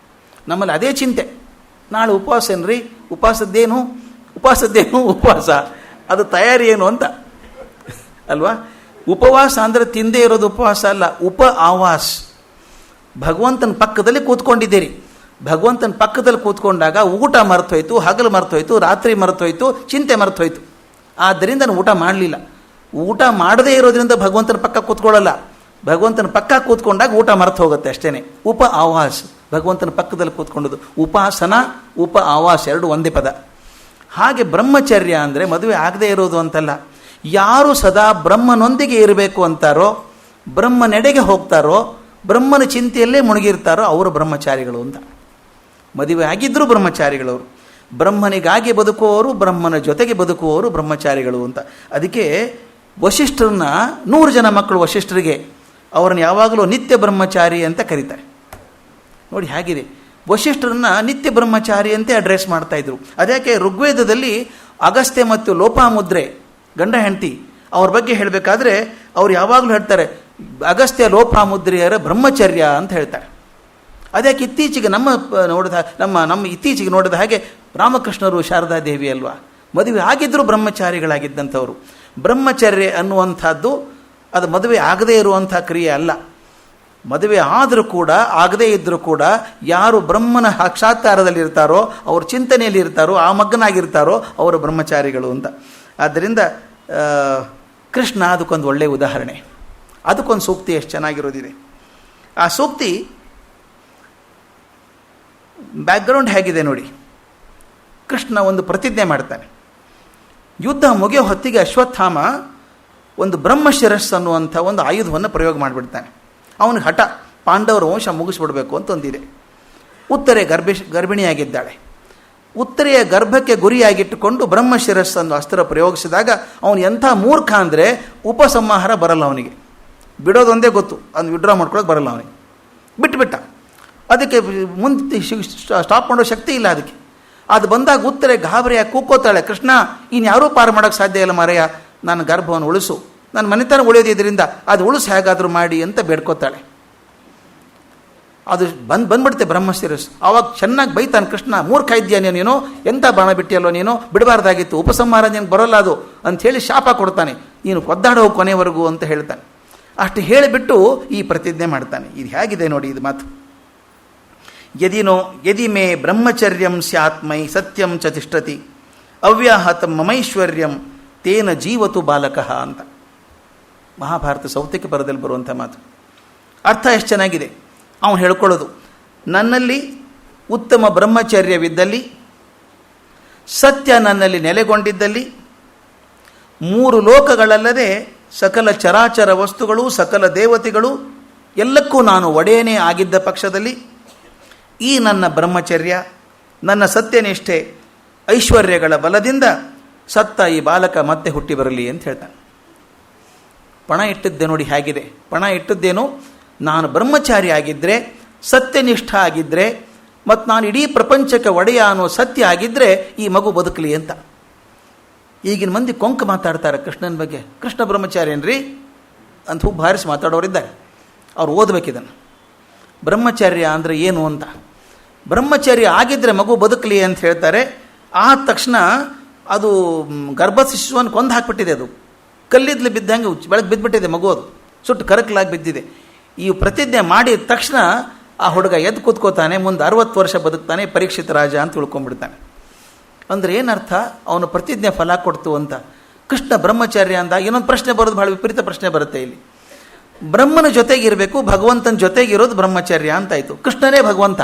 ನಮ್ಮಲ್ಲಿ ಅದೇ ಚಿಂತೆ, ನಾಳೆ ಉಪವಾಸ ಏನ್ರಿ, ಉಪವಾಸದ್ದೇನು ಉಪವಾಸ, ಅದು ತಯಾರಿ ಏನು ಅಂತ ಅಲ್ವಾ? ಉಪವಾಸ ಅಂದರೆ ತಿಂದೇ ಇರೋದು ಉಪವಾಸ ಅಲ್ಲ, ಆವಾಸ್. ಭಗವಂತನ ಪಕ್ಕದಲ್ಲಿ ಕೂತ್ಕೊಂಡಿದ್ದೀರಿ. ಭಗವಂತನ ಪಕ್ಕದಲ್ಲಿ ಕೂತ್ಕೊಂಡಾಗ ಊಟ ಮರ್ತೋಯ್ತು, ಹಗಲು ಮರ್ತೋಯ್ತು, ರಾತ್ರಿ ಮರ್ತೋಯ್ತು, ಚಿಂತೆ ಮರ್ತೋಯ್ತು. ಆದ್ದರಿಂದ ನಾನು ಊಟ ಮಾಡಲಿಲ್ಲ. ಊಟ ಮಾಡದೇ ಇರೋದ್ರಿಂದ ಭಗವಂತನ ಪಕ್ಕ ಕೂತ್ಕೊಳ್ಳಲ್ಲ. ಭಗವಂತನ ಪಕ್ಕ ಕೂತ್ಕೊಂಡಾಗ ಊಟ ಮರ್ತು ಹೋಗುತ್ತೆ ಅಷ್ಟೇ. ಆವಾಸ್, ಭಗವಂತನ ಪಕ್ಕದಲ್ಲಿ ಕೂತ್ಕೊಂಡದ್ದು. ಉಪಾಸನ, ಆವಾಸ್ ಎರಡು ಒಂದೇ ಪದ. ಹಾಗೆ ಬ್ರಹ್ಮಚರ್ಯ ಅಂದರೆ ಮದುವೆ ಆಗದೆ ಇರೋದು ಅಂತಲ್ಲ. ಯಾರು ಸದಾ ಬ್ರಹ್ಮನೊಂದಿಗೆ ಇರಬೇಕು ಅಂತಾರೋ, ಬ್ರಹ್ಮನೆಡೆಗೆ ಹೋಗ್ತಾರೋ, ಬ್ರಹ್ಮನ ಚಿಂತೆಯಲ್ಲೇ ಮುಳುಗಿರ್ತಾರೋ ಅವರು ಬ್ರಹ್ಮಚಾರಿಗಳು ಅಂತ. ಮದುವೆ ಆಗಿದ್ದರೂ ಬ್ರಹ್ಮಚಾರಿಗಳವರು. ಬ್ರಹ್ಮನಿಗಾಗಿ ಬದುಕುವವರು, ಬ್ರಹ್ಮನ ಜೊತೆಗೆ ಬದುಕುವವರು ಬ್ರಹ್ಮಚಾರಿಗಳು ಅಂತ. ಅದಕ್ಕೆ ವಶಿಷ್ಠರನ್ನ 100 ಜನ ಮಕ್ಕಳು ವಶಿಷ್ಠರಿಗೆ, ಅವರನ್ನು ಯಾವಾಗಲೂ ನಿತ್ಯ ಬ್ರಹ್ಮಚಾರಿ ಅಂತ ಕರೀತಾರೆ. ನೋಡಿ ಹೇಗಿದೆ, ವಶಿಷ್ಠರನ್ನ ನಿತ್ಯ ಬ್ರಹ್ಮಚಾರಿ ಅಂತ ಅಡ್ರೆಸ್ ಮಾಡ್ತಾಯಿದ್ರು. ಅದಕ್ಕೆ ಋಗ್ವೇದದಲ್ಲಿ ಅಗಸ್ತ್ಯ ಮತ್ತು ಲೋಪಾಮುದ್ರೆ ಗಂಡ ಹೆಂಡತಿ ಅವ್ರ ಬಗ್ಗೆ ಹೇಳಬೇಕಾದ್ರೆ ಅವ್ರು ಯಾವಾಗಲೂ ಹೇಳ್ತಾರೆ ಅಗಸ್ತ್ಯ ಲೋಪಾಮುದ್ರೆಯರ ಬ್ರಹ್ಮಚರ್ಯ ಅಂತ ಹೇಳ್ತಾರೆ. ಅದಕ್ಕೆ ಇತ್ತೀಚೆಗೆ ನಮ್ಮ ಇತ್ತೀಚೆಗೆ ನೋಡಿದ ಹಾಗೆ ರಾಮಕೃಷ್ಣರು ಶಾರದಾದೇವಿ ಅಲ್ವಾ, ಮದುವೆ ಆಗಿದ್ದರೂ ಬ್ರಹ್ಮಚಾರಿಗಳಾಗಿದ್ದಂಥವ್ರು. ಬ್ರಹ್ಮಚರ್ಯ ಅನ್ನುವಂಥದ್ದು ಅದು ಮದುವೆ ಆಗದೇ ಇರುವಂಥ ಕ್ರಿಯೆ ಅಲ್ಲ. ಮದುವೆ ಆದರೂ ಕೂಡ ಆಗದೇ ಇದ್ದರೂ ಕೂಡ ಯಾರು ಬ್ರಹ್ಮನ ಸಾಕ್ಷಾತ್ಕಾರದಲ್ಲಿರ್ತಾರೋ, ಅವ್ರ ಚಿಂತನೆಯಲ್ಲಿ ಇರ್ತಾರೋ, ಆ ಮಗ್ನಾಗಿರ್ತಾರೋ ಅವರು ಬ್ರಹ್ಮಚಾರಿಗಳು ಅಂತ. ಆದ್ದರಿಂದ ಕೃಷ್ಣ ಅದಕ್ಕೊಂದು ಒಳ್ಳೆಯ ಉದಾಹರಣೆ. ಅದಕ್ಕೊಂದು ಸೂಕ್ತಿ ಎಷ್ಟು ಚೆನ್ನಾಗಿರೋದಿದೆ. ಆ ಸೂಕ್ತಿ ಬ್ಯಾಕ್ಗ್ರೌಂಡ್ ಹೇಗಿದೆ ನೋಡಿ. ಕೃಷ್ಣ ಒಂದು ಪ್ರತಿಜ್ಞೆ ಮಾಡ್ತಾನೆ. ಯುದ್ಧ ಮುಗಿಯೋ ಹೊತ್ತಿಗೆ ಅಶ್ವತ್ಥಾಮ ಒಂದು ಬ್ರಹ್ಮಶಿರಸ್ಸು ಅನ್ನುವಂಥ ಒಂದು ಆಯುಧವನ್ನು ಪ್ರಯೋಗ ಮಾಡಿಬಿಡ್ತಾನೆ. ಅವನಿಗೆ ಹಠ, ಪಾಂಡವರ ವಂಶ ಮುಗಿಸ್ಬಿಡ್ಬೇಕು ಅಂತ ಒಂದಿದೆ. ಉತ್ತರೆ ಗರ್ಭಿಣಿಯಾಗಿದ್ದಾಳೆ. ಉತ್ತರೆಯ ಗರ್ಭಕ್ಕೆ ಗುರಿಯಾಗಿಟ್ಟುಕೊಂಡು ಬ್ರಹ್ಮಶಿರಸ್ಸನ್ನು ಅಸ್ತ್ರ ಪ್ರಯೋಗಿಸಿದಾಗ ಅವನು ಎಂಥ ಮೂರ್ಖ ಅಂದರೆ ಉಪಸಂಹಾರ ಬರಲ್ಲ ಅವನಿಗೆ. ಬಿಡೋದೊಂದೇ ಗೊತ್ತು, ಅದನ್ನು ವಿಡ್ರಾ ಮಾಡ್ಕೊಳ್ಳೋಕೆ ಬರಲ್ಲ ಅವನಿಗೆ. ಬಿಟ್ಟ. ಅದಕ್ಕೆ ಮುಂದೆ ಸ್ಟಾಪ್ ಮಾಡೋ ಶಕ್ತಿ ಇಲ್ಲ ಅದಕ್ಕೆ. ಅದು ಬಂದಾಗ ಉತ್ತರೆ ಗಾಬರಿಯಾಗಿ ಕೂಕೋತಾಳೆ, ಕೃಷ್ಣ ಇನ್ಯಾರೂ ಪಾರು ಮಾಡೋಕ್ಕೆ ಸಾಧ್ಯ ಇಲ್ಲ ಮಾರಯ್ಯ, ನನ್ನ ಗರ್ಭವನ್ನು ಉಳಿಸು, ನನ್ನ ಮನೆತನ ಉಳಿಯೋದಿದ್ದರಿಂದ ಅದು ಉಳಿಸಿ ಹೇಗಾದರೂ ಮಾಡಿ ಅಂತ ಬೇಡ್ಕೋತಾಳೆ. ಅದು ಬಂದ್ಬಿಡುತ್ತೆ ಬ್ರಹ್ಮಶಿರಸ್. ಆವಾಗ ಚೆನ್ನಾಗಿ ಬೈತಾನೆ ಕೃಷ್ಣ, ಮೂರ್ಖ ಇದೆಯಾ ನೀನು, ಎಂಥ ಬಾಣ ಬಿಟ್ಟಿಯಲ್ಲೋ ನೀನು, ಬಿಡಬಾರ್ದಾಗಿತ್ತು, ಉಪಸಂಹಾರ ನಿನಗೆ ಬರೋಲ್ಲ ಅದು ಅಂಥೇಳಿ ಶಾಪ ಕೊಡ್ತಾನೆ, ನೀನು ಒದ್ದಾಡೋ ಕೊನೆವರೆಗೂ ಅಂತ ಹೇಳ್ತಾನೆ. ಅಷ್ಟು ಹೇಳಿಬಿಟ್ಟು ಈ ಪ್ರತಿಜ್ಞೆ ಮಾಡ್ತಾನೆ. ಇದು ಹೇಗಿದೆ ನೋಡಿ ಇದು ಮಾತು. ಯದಿ ಮೇ ಬ್ರಹ್ಮಚರ್ಯಂ ಸ್ಯಾತ್ಮೈ ಸತ್ಯಂ ಚ ತಿಷ್ಠತಿ ಅವ್ಯಾಹತಂ ಮಮೈಶ್ವರ್ಯಂ ತೇನ ಜೀವತು ಬಾಲಕಃ ಅಂತ ಮಹಾಭಾರತ ಸೌತಿಕ ಪರದಲ್ಲಿ ಬರುವಂಥ ಮಾತು. ಅರ್ಥ ಎಷ್ಟು ಚೆನ್ನಾಗಿದೆ. ಅವನು ಹೇಳ್ಕೊಳ್ಳೋದು, ನನ್ನಲ್ಲಿ ಉತ್ತಮ ಬ್ರಹ್ಮಚರ್ಯವಿದ್ದಲ್ಲಿ, ಸತ್ಯ ನನ್ನಲ್ಲಿ ನೆಲೆಗೊಂಡಿದ್ದಲ್ಲಿ 3 ಲೋಕಗಳಲ್ಲದೆ ಸಕಲ ಚರಾಚರ ವಸ್ತುಗಳು, ಸಕಲ ದೇವತೆಗಳು ಎಲ್ಲಕ್ಕೂ ನಾನು ಒಡೆಯನೇ ಆಗಿದ್ದ ಪಕ್ಷದಲ್ಲಿ ಈ ನನ್ನ ಬ್ರಹ್ಮಚರ್ಯ, ನನ್ನ ಸತ್ಯನಿಷ್ಠೆ, ಐಶ್ವರ್ಯಗಳ ಬಲದಿಂದ ಸತ್ತ ಈ ಬಾಲಕ ಮತ್ತೆ ಹುಟ್ಟಿ ಬರಲಿ ಅಂತ ಹೇಳ್ತಾನೆ. ಪಣ ಇಟ್ಟಿದ್ದೆ ನೋಡಿ ಹೇಗಿದೆ. ಪಣ ಇಟ್ಟಿದ್ದೇನು, ನಾನು ಬ್ರಹ್ಮಚಾರಿ ಆಗಿದ್ದರೆ, ಸತ್ಯನಿಷ್ಠ ಆಗಿದ್ದರೆ, ಮತ್ತು ನಾನು ಇಡೀ ಪ್ರಪಂಚಕ್ಕೆ ಒಡೆಯ ಅನ್ನೋ ಸತ್ಯ ಆಗಿದ್ದರೆ ಈ ಮಗು ಬದುಕಲಿ ಅಂತ. ಈಗಿನ ಮಂದಿ ಕೊಂಕು ಮಾತಾಡ್ತಾರೆ ಕೃಷ್ಣನ ಬಗ್ಗೆ. ಕೃಷ್ಣ ಬ್ರಹ್ಮಚಾರಿ ಏನ್ರಿ ಅಂತ ಹೂ ಭಾರಿಸಿ ಮಾತಾಡೋರಿದ್ದಾರೆ. ಅವ್ರು ಓದಬೇಕಿದನ್ನು. ಬ್ರಹ್ಮಚರ್ಯ ಅಂದರೆ ಏನು ಅಂತ. ಬ್ರಹ್ಮಚರ್ಯ ಆಗಿದ್ದರೆ ಮಗು ಬದುಕಲಿ ಅಂತ ಹೇಳ್ತಾರೆ. ಆದ ತಕ್ಷಣ ಅದು ಗರ್ಭಶಿಶುವನ್ನು ಕೊಂದು ಹಾಕಿಬಿಟ್ಟಿದೆ. ಅದು ಕಲ್ಲಿದ್ಲು ಬಿದ್ದಂಗೆ ಬೆಳಗ್ಗೆ ಬಿದ್ದುಬಿಟ್ಟಿದೆ ಮಗು. ಅದು ಸುಟ್ಟು ಕರಕಲಾಗಿ ಬಿದ್ದಿದೆ. ಈ ಪ್ರತಿಜ್ಞೆ ಮಾಡಿದ ತಕ್ಷಣ ಆ ಹುಡುಗ ಎದ್ದು ಕೂತ್ಕೋತಾನೆ. ಮುಂದೆ 60 ವರ್ಷ ಬದುಕ್ತಾನೆ. ಪರೀಕ್ಷಿತ ರಾಜ ಅಂತ ತಿಳ್ಕೊಂಡ್ಬಿಡ್ತಾನೆ. ಅಂದರೆ ಏನರ್ಥ, ಅವನು ಪ್ರತಿಜ್ಞೆ ಫಲ ಕೊಡ್ತು ಅಂತ. ಕೃಷ್ಣ ಬ್ರಹ್ಮಚರ್ಯ ಅಂದಾಗ ಇನ್ನೊಂದು ಪ್ರಶ್ನೆ ಬರೋದು, ಭಾಳ ವಿಪರೀತ ಪ್ರಶ್ನೆ ಬರುತ್ತೆ ಇಲ್ಲಿ. ಬ್ರಹ್ಮನ ಜೊತೆಗಿರಬೇಕು, ಭಗವಂತನ ಜೊತೆಗಿರೋದು ಬ್ರಹ್ಮಚರ್ಯ ಅಂತಾಯಿತು. ಕೃಷ್ಣನೇ ಭಗವಂತ,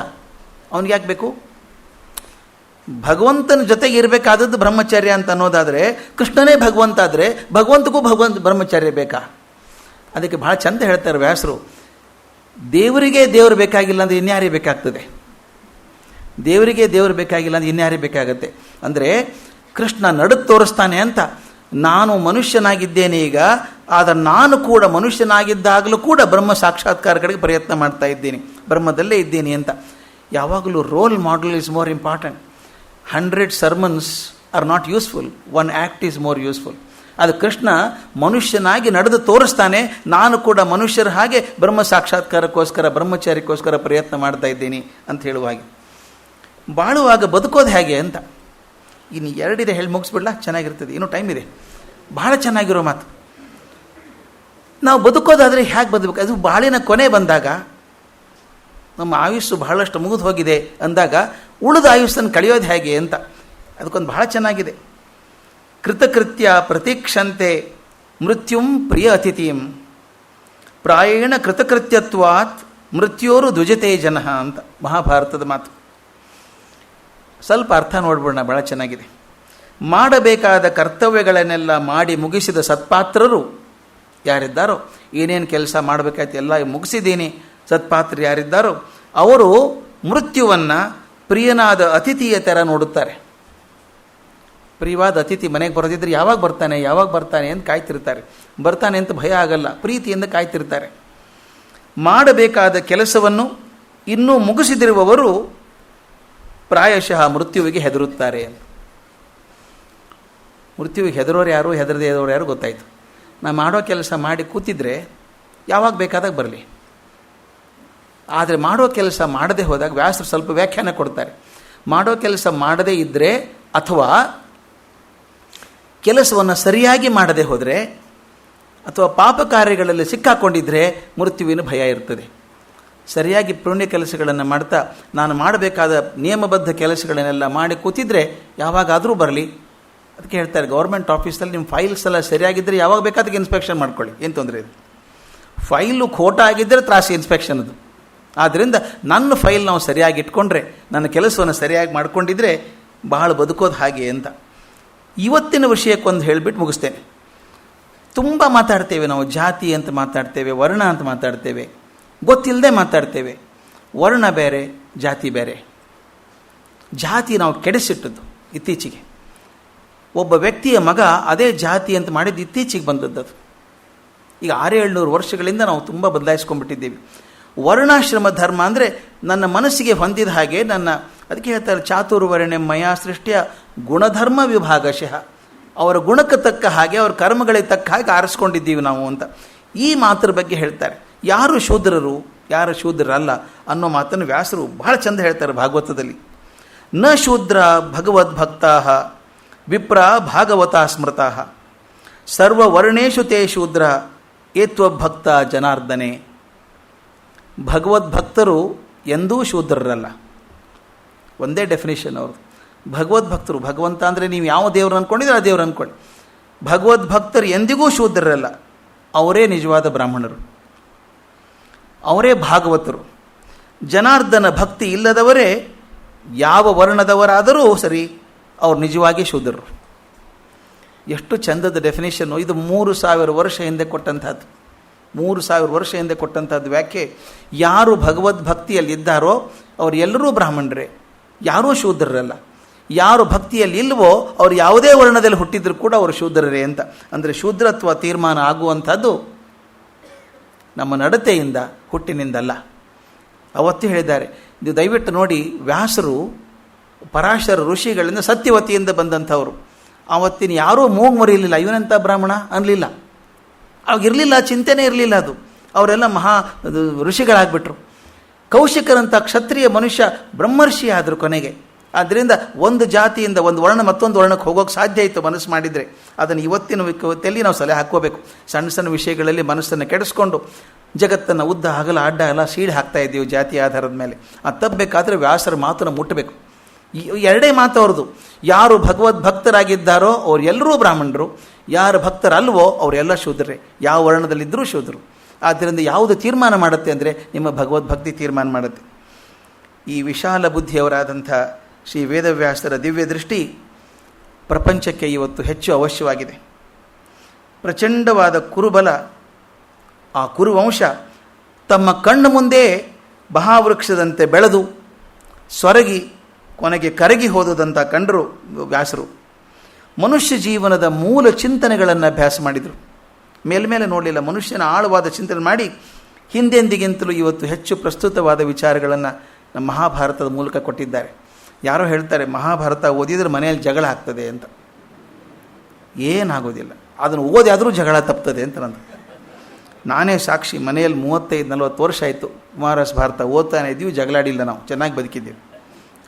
ಅವನಿಗೆ ಯಾಕೆ ಬೇಕು? ಭಗವಂತನ ಜೊತೆಗೆ ಇರಬೇಕಾದದ್ದು ಬ್ರಹ್ಮಚರ್ಯ ಅಂತ ಅನ್ನೋದಾದರೆ, ಕೃಷ್ಣನೇ ಭಗವಂತ ಆದರೆ ಭಗವಂತಗೂ ಬ್ರಹ್ಮಚರ್ಯ ಬೇಕಾ? ಅದಕ್ಕೆ ಭಾಳ ಚಂದ ಹೇಳ್ತಾರೆ ವ್ಯಾಸರು, ದೇವರಿಗೆ ದೇವರು ಬೇಕಾಗಿಲ್ಲ ಅಂದರೆ ಇನ್ಯಾರಿಗೆ ಬೇಕಾಗ್ತದೆ? ದೇವರಿಗೆ ದೇವರು ಬೇಕಾಗಿಲ್ಲ ಅಂದರೆ ಇನ್ಯಾರಿಗೆ ಬೇಕಾಗತ್ತೆ? ಅಂದರೆ ಕೃಷ್ಣ ನಡುಕು ತೋರಿಸ್ತಾನೆ ಅಂತ. ನಾನು ಮನುಷ್ಯನಾಗಿದ್ದೇನೆ ಈಗ, ಆದರೆ ನಾನು ಕೂಡ ಮನುಷ್ಯನಾಗಿದ್ದಾಗಲೂ ಕೂಡ ಬ್ರಹ್ಮ ಸಾಕ್ಷಾತ್ಕಾರ ಕಡೆಗೆ ಪ್ರಯತ್ನ ಮಾಡ್ತಾ ಇದ್ದೀನಿ, ಬ್ರಹ್ಮದಲ್ಲೇ ಇದ್ದೀನಿ ಅಂತ. ಯಾವಾಗಲೂ role model is more important. 100 sermons are not useful, 1 act is more useful. ಅದು ಕೃಷ್ಣ ಮನುಷ್ಯನಾಗಿ ನಡೆದು ತೋರಿಸ್ತಾನೆ. ನಾನು ಕೂಡ ಮನುಷ್ಯರ ಹಾಗೆ ಬ್ರಹ್ಮ ಸಾಕ್ಷಾತ್ಕಾರಕ್ಕೋಸ್ಕರ, ಬ್ರಹ್ಮಚಾರ್ಯಕ್ಕೋಸ್ಕರ ಪ್ರಯತ್ನ ಮಾಡ್ತಾ ಇದ್ದೀನಿ ಅಂತ ಹೇಳುವಾಗ, ಬಾಳುವಾಗ ಬದುಕೋದು ಹೇಗೆ ಅಂತ. ಇನ್ನು 2 ಇದೆ, ಹೇಳಿ ಮುಗಿಸ್ಬಿಡ್ಲಾ? ಚೆನ್ನಾಗಿರ್ತದೆ, ಇನ್ನೂ ಟೈಮ್ ಇದೆ. ಬಹಳ ಚೆನ್ನಾಗಿರೋ ಮಾತು. ನಾವು ಬದುಕೋದಾದರೆ ಹೇಗೆ ಬದುಕಬೇಕು? ಅದು ಬಾಳಿನ ಕೊನೆ ಬಂದಾಗ, ನಮ್ಮ ಆಯುಸ್ಸು ಬಹಳಷ್ಟು ಮುಗಿದು ಹೋಗಿದೆ ಅಂದಾಗ ಉಳಿದ ಆಯುಸ್ಸನ್ನು ಕಳೆಯೋದು ಹೇಗೆ ಅಂತ ಅದಕ್ಕೊಂದು ಬಹಳ ಚೆನ್ನಾಗಿದೆ. ಕೃತಕೃತ್ಯ ಪ್ರತೀಕ್ಷಂತೆ ಮೃತ್ಯುಂ ಪ್ರಿಯ ಅತಿಥಿಯಂ ಪ್ರಾಯೇಣ ಕೃತಕೃತ್ಯತ್ವಾತ್ ಮೃತ್ಯೋರು ದ್ವಿಜತೆ ಜನಃ ಅಂತ ಮಹಾಭಾರತದ ಮಾತು. ಸ್ವಲ್ಪ ಅರ್ಥ ನೋಡ್ಬಿಡೋಣ, ಭಾಳ ಚೆನ್ನಾಗಿದೆ. ಮಾಡಬೇಕಾದ ಕರ್ತವ್ಯಗಳನ್ನೆಲ್ಲ ಮಾಡಿ ಮುಗಿಸಿದ ಸತ್ಪಾತ್ರರು ಯಾರಿದ್ದಾರೋ, ಏನೇನು ಕೆಲಸ ಮಾಡಬೇಕಾಯ್ತು ಎಲ್ಲ ಮುಗಿಸಿದ್ದೀನಿ ಸತ್ಪಾತ್ರರು ಯಾರಿದ್ದಾರೋ, ಅವರು ಮೃತ್ಯುವನ್ನು ಪ್ರಿಯನಾದ ಅತಿಥಿಯ ಥರ ನೋಡುತ್ತಾರೆ. ಪ್ರಿಯವಾದ ಅತಿಥಿ ಮನೆಗೆ ಬರೋದಿದ್ರೆ ಯಾವಾಗ ಬರ್ತಾನೆ ಅಂತ ಕಾಯ್ತಿರ್ತಾರೆ. ಬರ್ತಾನೆ ಅಂತ ಭಯ ಆಗಲ್ಲ, ಪ್ರೀತಿಯಿಂದ ಕಾಯ್ತಿರ್ತಾರೆ. ಮಾಡಬೇಕಾದ ಕೆಲಸವನ್ನು ಇನ್ನೂ ಮುಗಿಸಿದಿರುವವರು ಪ್ರಾಯಶಃ ಮೃತ್ಯುವಿಗೆ ಹೆದರುತ್ತಾರೆ. ಮೃತ್ಯುವಿಗೆ ಹೆದರೋರು ಯಾರು, ಹೆದರದೇ ಇರೋರು ಯಾರು ಗೊತ್ತಾಯಿತು. ನಾ ಮಾಡೋ ಕೆಲಸ ಮಾಡಿ ಕೂತಿದ್ರೆ ಯಾವಾಗ ಬೇಕಾದಾಗ ಬರಲಿ. ಆದರೆ ಮಾಡೋ ಕೆಲಸ ಮಾಡದೆ ಹೋದಾಗ ವ್ಯಾಸರು ಸ್ವಲ್ಪ ವ್ಯಾಖ್ಯಾನ ಕೊಡ್ತಾರೆ. ಮಾಡೋ ಕೆಲಸ ಮಾಡದೇ ಇದ್ದರೆ ಅಥವಾ ಕೆಲಸವನ್ನು ಸರಿಯಾಗಿ ಮಾಡದೆ ಹೋದರೆ ಅಥವಾ ಪಾಪ ಕಾರ್ಯಗಳಲ್ಲಿ ಸಿಕ್ಕಾಕೊಂಡಿದ್ದರೆ ಮೃತ್ಯುವಿನ ಭಯ ಇರ್ತದೆ. ಸರಿಯಾಗಿ ಪುಣ್ಯ ಕೆಲಸಗಳನ್ನು ಮಾಡ್ತಾ ನಾನು ಮಾಡಬೇಕಾದ ನಿಯಮಬದ್ಧ ಕೆಲಸಗಳನ್ನೆಲ್ಲ ಮಾಡಿ ಕೂತಿದ್ರೆ ಯಾವಾಗಾದರೂ ಬರಲಿ. ಅದಕ್ಕೆ ಹೇಳ್ತಾರೆ, ಗೌರ್ಮೆಂಟ್ ಆಫೀಸಲ್ಲಿ ನಿಮ್ಮ ಫೈಲ್ಸ್ ಎಲ್ಲ ಸರಿಯಾಗಿದ್ದರೆ ಯಾವಾಗ ಬೇಕಾದಕ್ಕೆ ಇನ್ಸ್ಪೆಕ್ಷನ್ ಮಾಡ್ಕೊಳ್ಳಿ, ಏನು ತೊಂದರೆ ಇದೆ. ಫೈಲು ಖೋಟ ಆಗಿದ್ದರೆ ತ್ರಾಸಿ ಇನ್ಸ್ಪೆಕ್ಷನ್ ಅದು. ಆದ್ದರಿಂದ ನನ್ನ ಫೈಲ್ ನಾವು ಸರಿಯಾಗಿ ಇಟ್ಕೊಂಡ್ರೆ, ನನ್ನ ಕೆಲಸವನ್ನು ಸರಿಯಾಗಿ ಮಾಡ್ಕೊಂಡಿದ್ರೆ ಬಹಳ ಬದುಕೋದು ಹಾಗೆ ಅಂತ. ಇವತ್ತಿನ ವಿಷಯಕ್ಕೊಂದು ಹೇಳಿಬಿಟ್ಟು ಮುಗಿಸ್ತೇನೆ. ತುಂಬ ಮಾತಾಡ್ತೇವೆ ನಾವು, ಜಾತಿ ಅಂತ ಮಾತಾಡ್ತೇವೆ, ವರ್ಣ ಅಂತ ಮಾತಾಡ್ತೇವೆ, ಗೊತ್ತಿಲ್ಲದೆ ಮಾತಾಡ್ತೇವೆ. ವರ್ಣ ಬೇರೆ, ಜಾತಿ ಬೇರೆ. ಜಾತಿ ನಾವು ಕೆಡಿಸಿಟ್ಟದ್ದು ಇತ್ತೀಚೆಗೆ. ಒಬ್ಬ ವ್ಯಕ್ತಿಯ ಮಗ ಅದೇ ಜಾತಿ ಅಂತ ಮಾಡಿದ್ದು ಇತ್ತೀಚೆಗೆ ಬಂದದ್ದು. ಅದು ಈಗ 600-700 ವರ್ಷಗಳಿಂದ ನಾವು ತುಂಬ ಬದಲಾಯಿಸ್ಕೊಂಡ್ಬಿಟ್ಟಿದ್ದೀವಿ. ವರ್ಣಾಶ್ರಮ ಧರ್ಮ ಅಂದರೆ ನನ್ನ ಮನಸ್ಸಿಗೆ ಹೊಂದಿದ ಹಾಗೆ, ಅದಕ್ಕೆ ಹೇಳ್ತಾರೆ ಚಾತುರ್ವರ್ಣ್ಯಂ ಮಯಾ ಸೃಷ್ಟಿಯ ಗುಣಧರ್ಮ ವಿಭಾಗಶಃ. ಅವರ ಗುಣಕ್ಕೆ ತಕ್ಕ ಹಾಗೆ, ಅವರ ಕರ್ಮಗಳಿಗೆ ತಕ್ಕ ಹಾಗೆ ಆರಿಸ್ಕೊಂಡಿದ್ದೀವಿ ನಾವು ಅಂತ ಈ ಮಾತರ ಬಗ್ಗೆ ಹೇಳ್ತಾರೆ. ಯಾರು ಶೂದ್ರರು, ಯಾರು ಶೂದ್ರರಲ್ಲ ಅನ್ನೋ ಮಾತನ್ನು ವ್ಯಾಸರು ಬಹಳ ಚಂದ ಹೇಳ್ತಾರೆ ಭಾಗವತದಲ್ಲಿ. ನ ಶೂದ್ರ ಭಗವದ್ಭಕ್ತಾ ವಿಪ್ರ ಭಾಗವತ ಸ್ಮೃತಾ ಸರ್ವವರ್ಣೇಶು ತೇ ಶೂದ್ರ ಏತ್ವಭಕ್ತ ಜನಾರ್ದನೆ. ಭಗವದ್ಭಕ್ತರು ಎಂದೂ ಶೂದ್ರರಲ್ಲ. ಒಂದೇ ಡೆಫಿನೇಷನ್ ಅವ್ರದ್ದು. ಭಗವದ್ಭಕ್ತರು, ಭಗವಂತ ಅಂದರೆ ನೀವು ಯಾವ ದೇವರು ಅಂದ್ಕೊಂಡಿದ್ರೆ ಆ ದೇವರು ಅಂದ್ಕೊಳ್ಳಿ. ಭಗವದ್ಭಕ್ತರು ಎಂದಿಗೂ ಶೂದ್ರರಲ್ಲ. ಅವರೇ ನಿಜವಾದ ಬ್ರಾಹ್ಮಣರು, ಅವರೇ ಭಾಗವತರು. ಜನಾರ್ದನ ಭಕ್ತಿ ಇಲ್ಲದವರೇ ಯಾವ ವರ್ಣದವರಾದರೂ ಸರಿ ಅವ್ರು ನಿಜವಾಗಿ ಶೂದ್ರರು. ಎಷ್ಟು ಚಂದದ ಡೆಫಿನೇಷನ್ನು ಇದು. 3000 ವರ್ಷ ಹಿಂದೆ ಕೊಟ್ಟಂಥದ್ದು, 3000 ವರ್ಷ ಹಿಂದೆ ಕೊಟ್ಟಂಥದ್ದು ವ್ಯಾಖ್ಯೆ. ಯಾರು ಭಗವದ್ಭಕ್ತಿಯಲ್ಲಿ ಇದ್ದಾರೋ ಅವರು ಎಲ್ಲರೂ ಬ್ರಾಹ್ಮಣರೇ, ಯಾರೂ ಶೂದ್ರರಲ್ಲ. ಯಾರು ಭಕ್ತಿಯಲ್ಲಿ ಇಲ್ವೋ ಅವರು ಯಾವುದೇ ವರ್ಣದಲ್ಲಿ ಹುಟ್ಟಿದ್ರು ಕೂಡ ಅವರು ಶೂದ್ರರೇ ಅಂತ. ಅಂದರೆ ಶೂದ್ರತ್ವ ತೀರ್ಮಾನ ಆಗುವಂಥದ್ದು ನಮ್ಮ ನಡತೆಯಿಂದ, ಹುಟ್ಟಿನಿಂದಲ್ಲ. ಅವತ್ತು ಹೇಳಿದ್ದಾರೆ, ನೀವು ದಯವಿಟ್ಟು ನೋಡಿ, ವ್ಯಾಸರು ಪರಾಶರ ಋಷಿಗಳಿಂದ ಸತ್ಯವತಿಯಿಂದ ಬಂದಂಥವ್ರು. ಆವತ್ತಿನ ಯಾರೂ ಮೂಗು ಮರಿಲಿಲ್ಲ, ಇವನೆಂಥ ಬ್ರಾಹ್ಮಣ ಅನ್ನಲಿಲ್ಲ. ಅವಾಗಿರಲಿಲ್ಲ, ಚಿಂತೆನೇ ಇರಲಿಲ್ಲ ಅದು. ಅವರೆಲ್ಲ ಋಷಿಗಳಾಗ್ಬಿಟ್ರು. ಕೌಶಿಕರಂಥ ಕ್ಷತ್ರಿಯ ಮನುಷ್ಯ ಬ್ರಹ್ಮರ್ಷಿ ಆದರು ಕೊನೆಗೆ. ಆದ್ದರಿಂದ ಒಂದು ಜಾತಿಯಿಂದ ಒಂದು ವರ್ಣ ಮತ್ತೊಂದು ವರ್ಣಕ್ಕೆ ಹೋಗೋಕ್ಕೆ ಸಾಧ್ಯ ಇತ್ತು ಮನಸ್ಸು ಮಾಡಿದರೆ. ಅದನ್ನು ಇವತ್ತಿನ ವಿಕತೆಯಲ್ಲಿ ನಾವು ಸಲಹೆ ಹಾಕ್ಕೋಬೇಕು. ಸಣ್ಣ ಸಣ್ಣ ವಿಷಯಗಳಲ್ಲಿ ಮನಸ್ಸನ್ನು ಕೆಡಿಸ್ಕೊಂಡು ಜಗತ್ತನ್ನು ಉದ್ದ ಹಗಲ ಅಡ್ಡ ಎಲ್ಲ ಸೀಡಿ ಹಾಕ್ತಾ ಇದ್ದೀವಿ ಜಾತಿ ಆಧಾರದ ಮೇಲೆ. ಅದು ತಪ್ಪಬೇಕಾದ್ರೆ ವ್ಯಾಸರ ಮಾತನ್ನು ಮುಟ್ಟಬೇಕು. ಎರಡೇ ಮಾತು ಅವ್ರದ್ದು. ಯಾರು ಭಗವದ್ಭಕ್ತರಾಗಿದ್ದಾರೋ ಅವ್ರು ಎಲ್ಲರೂ ಬ್ರಾಹ್ಮಣರು, ಯಾರು ಭಕ್ತರಲ್ವೋ ಅವರೆಲ್ಲ ಶೂದ್ರರೇ, ಯಾವ ವರ್ಣದಲ್ಲಿದ್ದರೂ ಶೂದ್ರರು. ಆದ್ದರಿಂದ ಯಾವುದು ತೀರ್ಮಾನ ಮಾಡುತ್ತೆ ಅಂದರೆ ನಿಮ್ಮ ಭಗವದ್ಭಕ್ತಿ ತೀರ್ಮಾನ ಮಾಡುತ್ತೆ. ಈ ವಿಶಾಲ ಬುದ್ಧಿಯವರಾದಂಥ ಶ್ರೀ ವೇದವ್ಯಾಸರ ದಿವ್ಯ ದೃಷ್ಟಿ ಪ್ರಪಂಚಕ್ಕೆ ಇವತ್ತು ಹೆಚ್ಚು ಅವಶ್ಯವಾಗಿದೆ. ಪ್ರಚಂಡವಾದ ಕುರುಬಲ, ಆ ಕುರುವಂಶ ತಮ್ಮ ಕಣ್ಣು ಮುಂದೆ ಮಹಾವೃಕ್ಷದಂತೆ ಬೆಳೆದು ಸೊರಗಿ ಕೊನೆಗೆ ಕರಗಿ ಹೋದುದಂತ ಕಂಡರು ವ್ಯಾಸರು. ಮನುಷ್ಯ ಜೀವನದ ಮೂಲ ಚಿಂತನೆಗಳನ್ನು ಅಭ್ಯಾಸ ಮಾಡಿದರು. ಮೇಲ್ಮೇಲೆ ನೋಡಲಿಲ್ಲ, ಮನುಷ್ಯನ ಆಳವಾದ ಚಿಂತನೆ ಮಾಡಿ ಹಿಂದೆಂದಿಗಿಂತಲೂ ಇವತ್ತು ಹೆಚ್ಚು ಪ್ರಸ್ತುತವಾದ ವಿಚಾರಗಳನ್ನು ನಮ್ಮ ಮಹಾಭಾರತದ ಮೂಲಕ ಕೊಟ್ಟಿದ್ದಾರೆ. ಯಾರೋ ಹೇಳ್ತಾರೆ ಮಹಾಭಾರತ ಓದಿದರೆ ಮನೆಯಲ್ಲಿ ಜಗಳ ಆಗ್ತದೆ ಅಂತ. ಏನಾಗೋದಿಲ್ಲ, ಅದನ್ನು ಓದಿ ಆದರೂ ಜಗಳ ತಪ್ತದೆ ಅಂತ ನಂದು. ನಾನೇ ಸಾಕ್ಷಿ. ಮನೆಯಲ್ಲಿ 35-40 ವರ್ಷ ಆಯಿತು ಕುಮಾರಸ್ ಭಾರತ ಓದ್ತಾನೆ ಇದ್ದೀವಿ, ಜಗಳಾಡಿಲ್ಲ, ನಾವು ಚೆನ್ನಾಗಿ ಬದುಕಿದ್ದೀವಿ.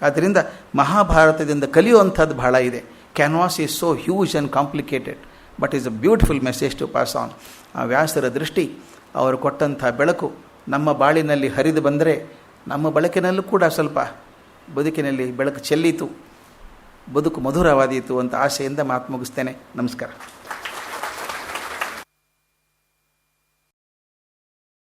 ಆದ್ದರಿಂದ ಮಹಾಭಾರತದಿಂದ ಕಲಿಯುವಂಥದ್ದು ಬಹಳ ಇದೆ. Canvas is so huge and complicated but is a beautiful message to pass on. ಆ ವ್ಯಾಸರ ದೃಷ್ಟಿ, ಅವರು ಕೊಟ್ಟಂಥ ಬೆಳಕು ನಮ್ಮ ಬಾಳಿನಲ್ಲಿ ಹರಿದು ಬಂದರೆ ನಮ್ಮ ಬೆಳಕಿನಲ್ಲೂ ಕೂಡ ಸ್ವಲ್ಪ ಬದುಕಿನಲ್ಲಿ ಬೆಳಕು ಚೆಲ್ಲೀತು, ಬದುಕು ಮಧುರವಾದೀತು ಅಂತ ಆಸೆಯಿಂದ ಮಾತು ಮುಗಿಸ್ತೇನೆ. ನಮಸ್ಕಾರ.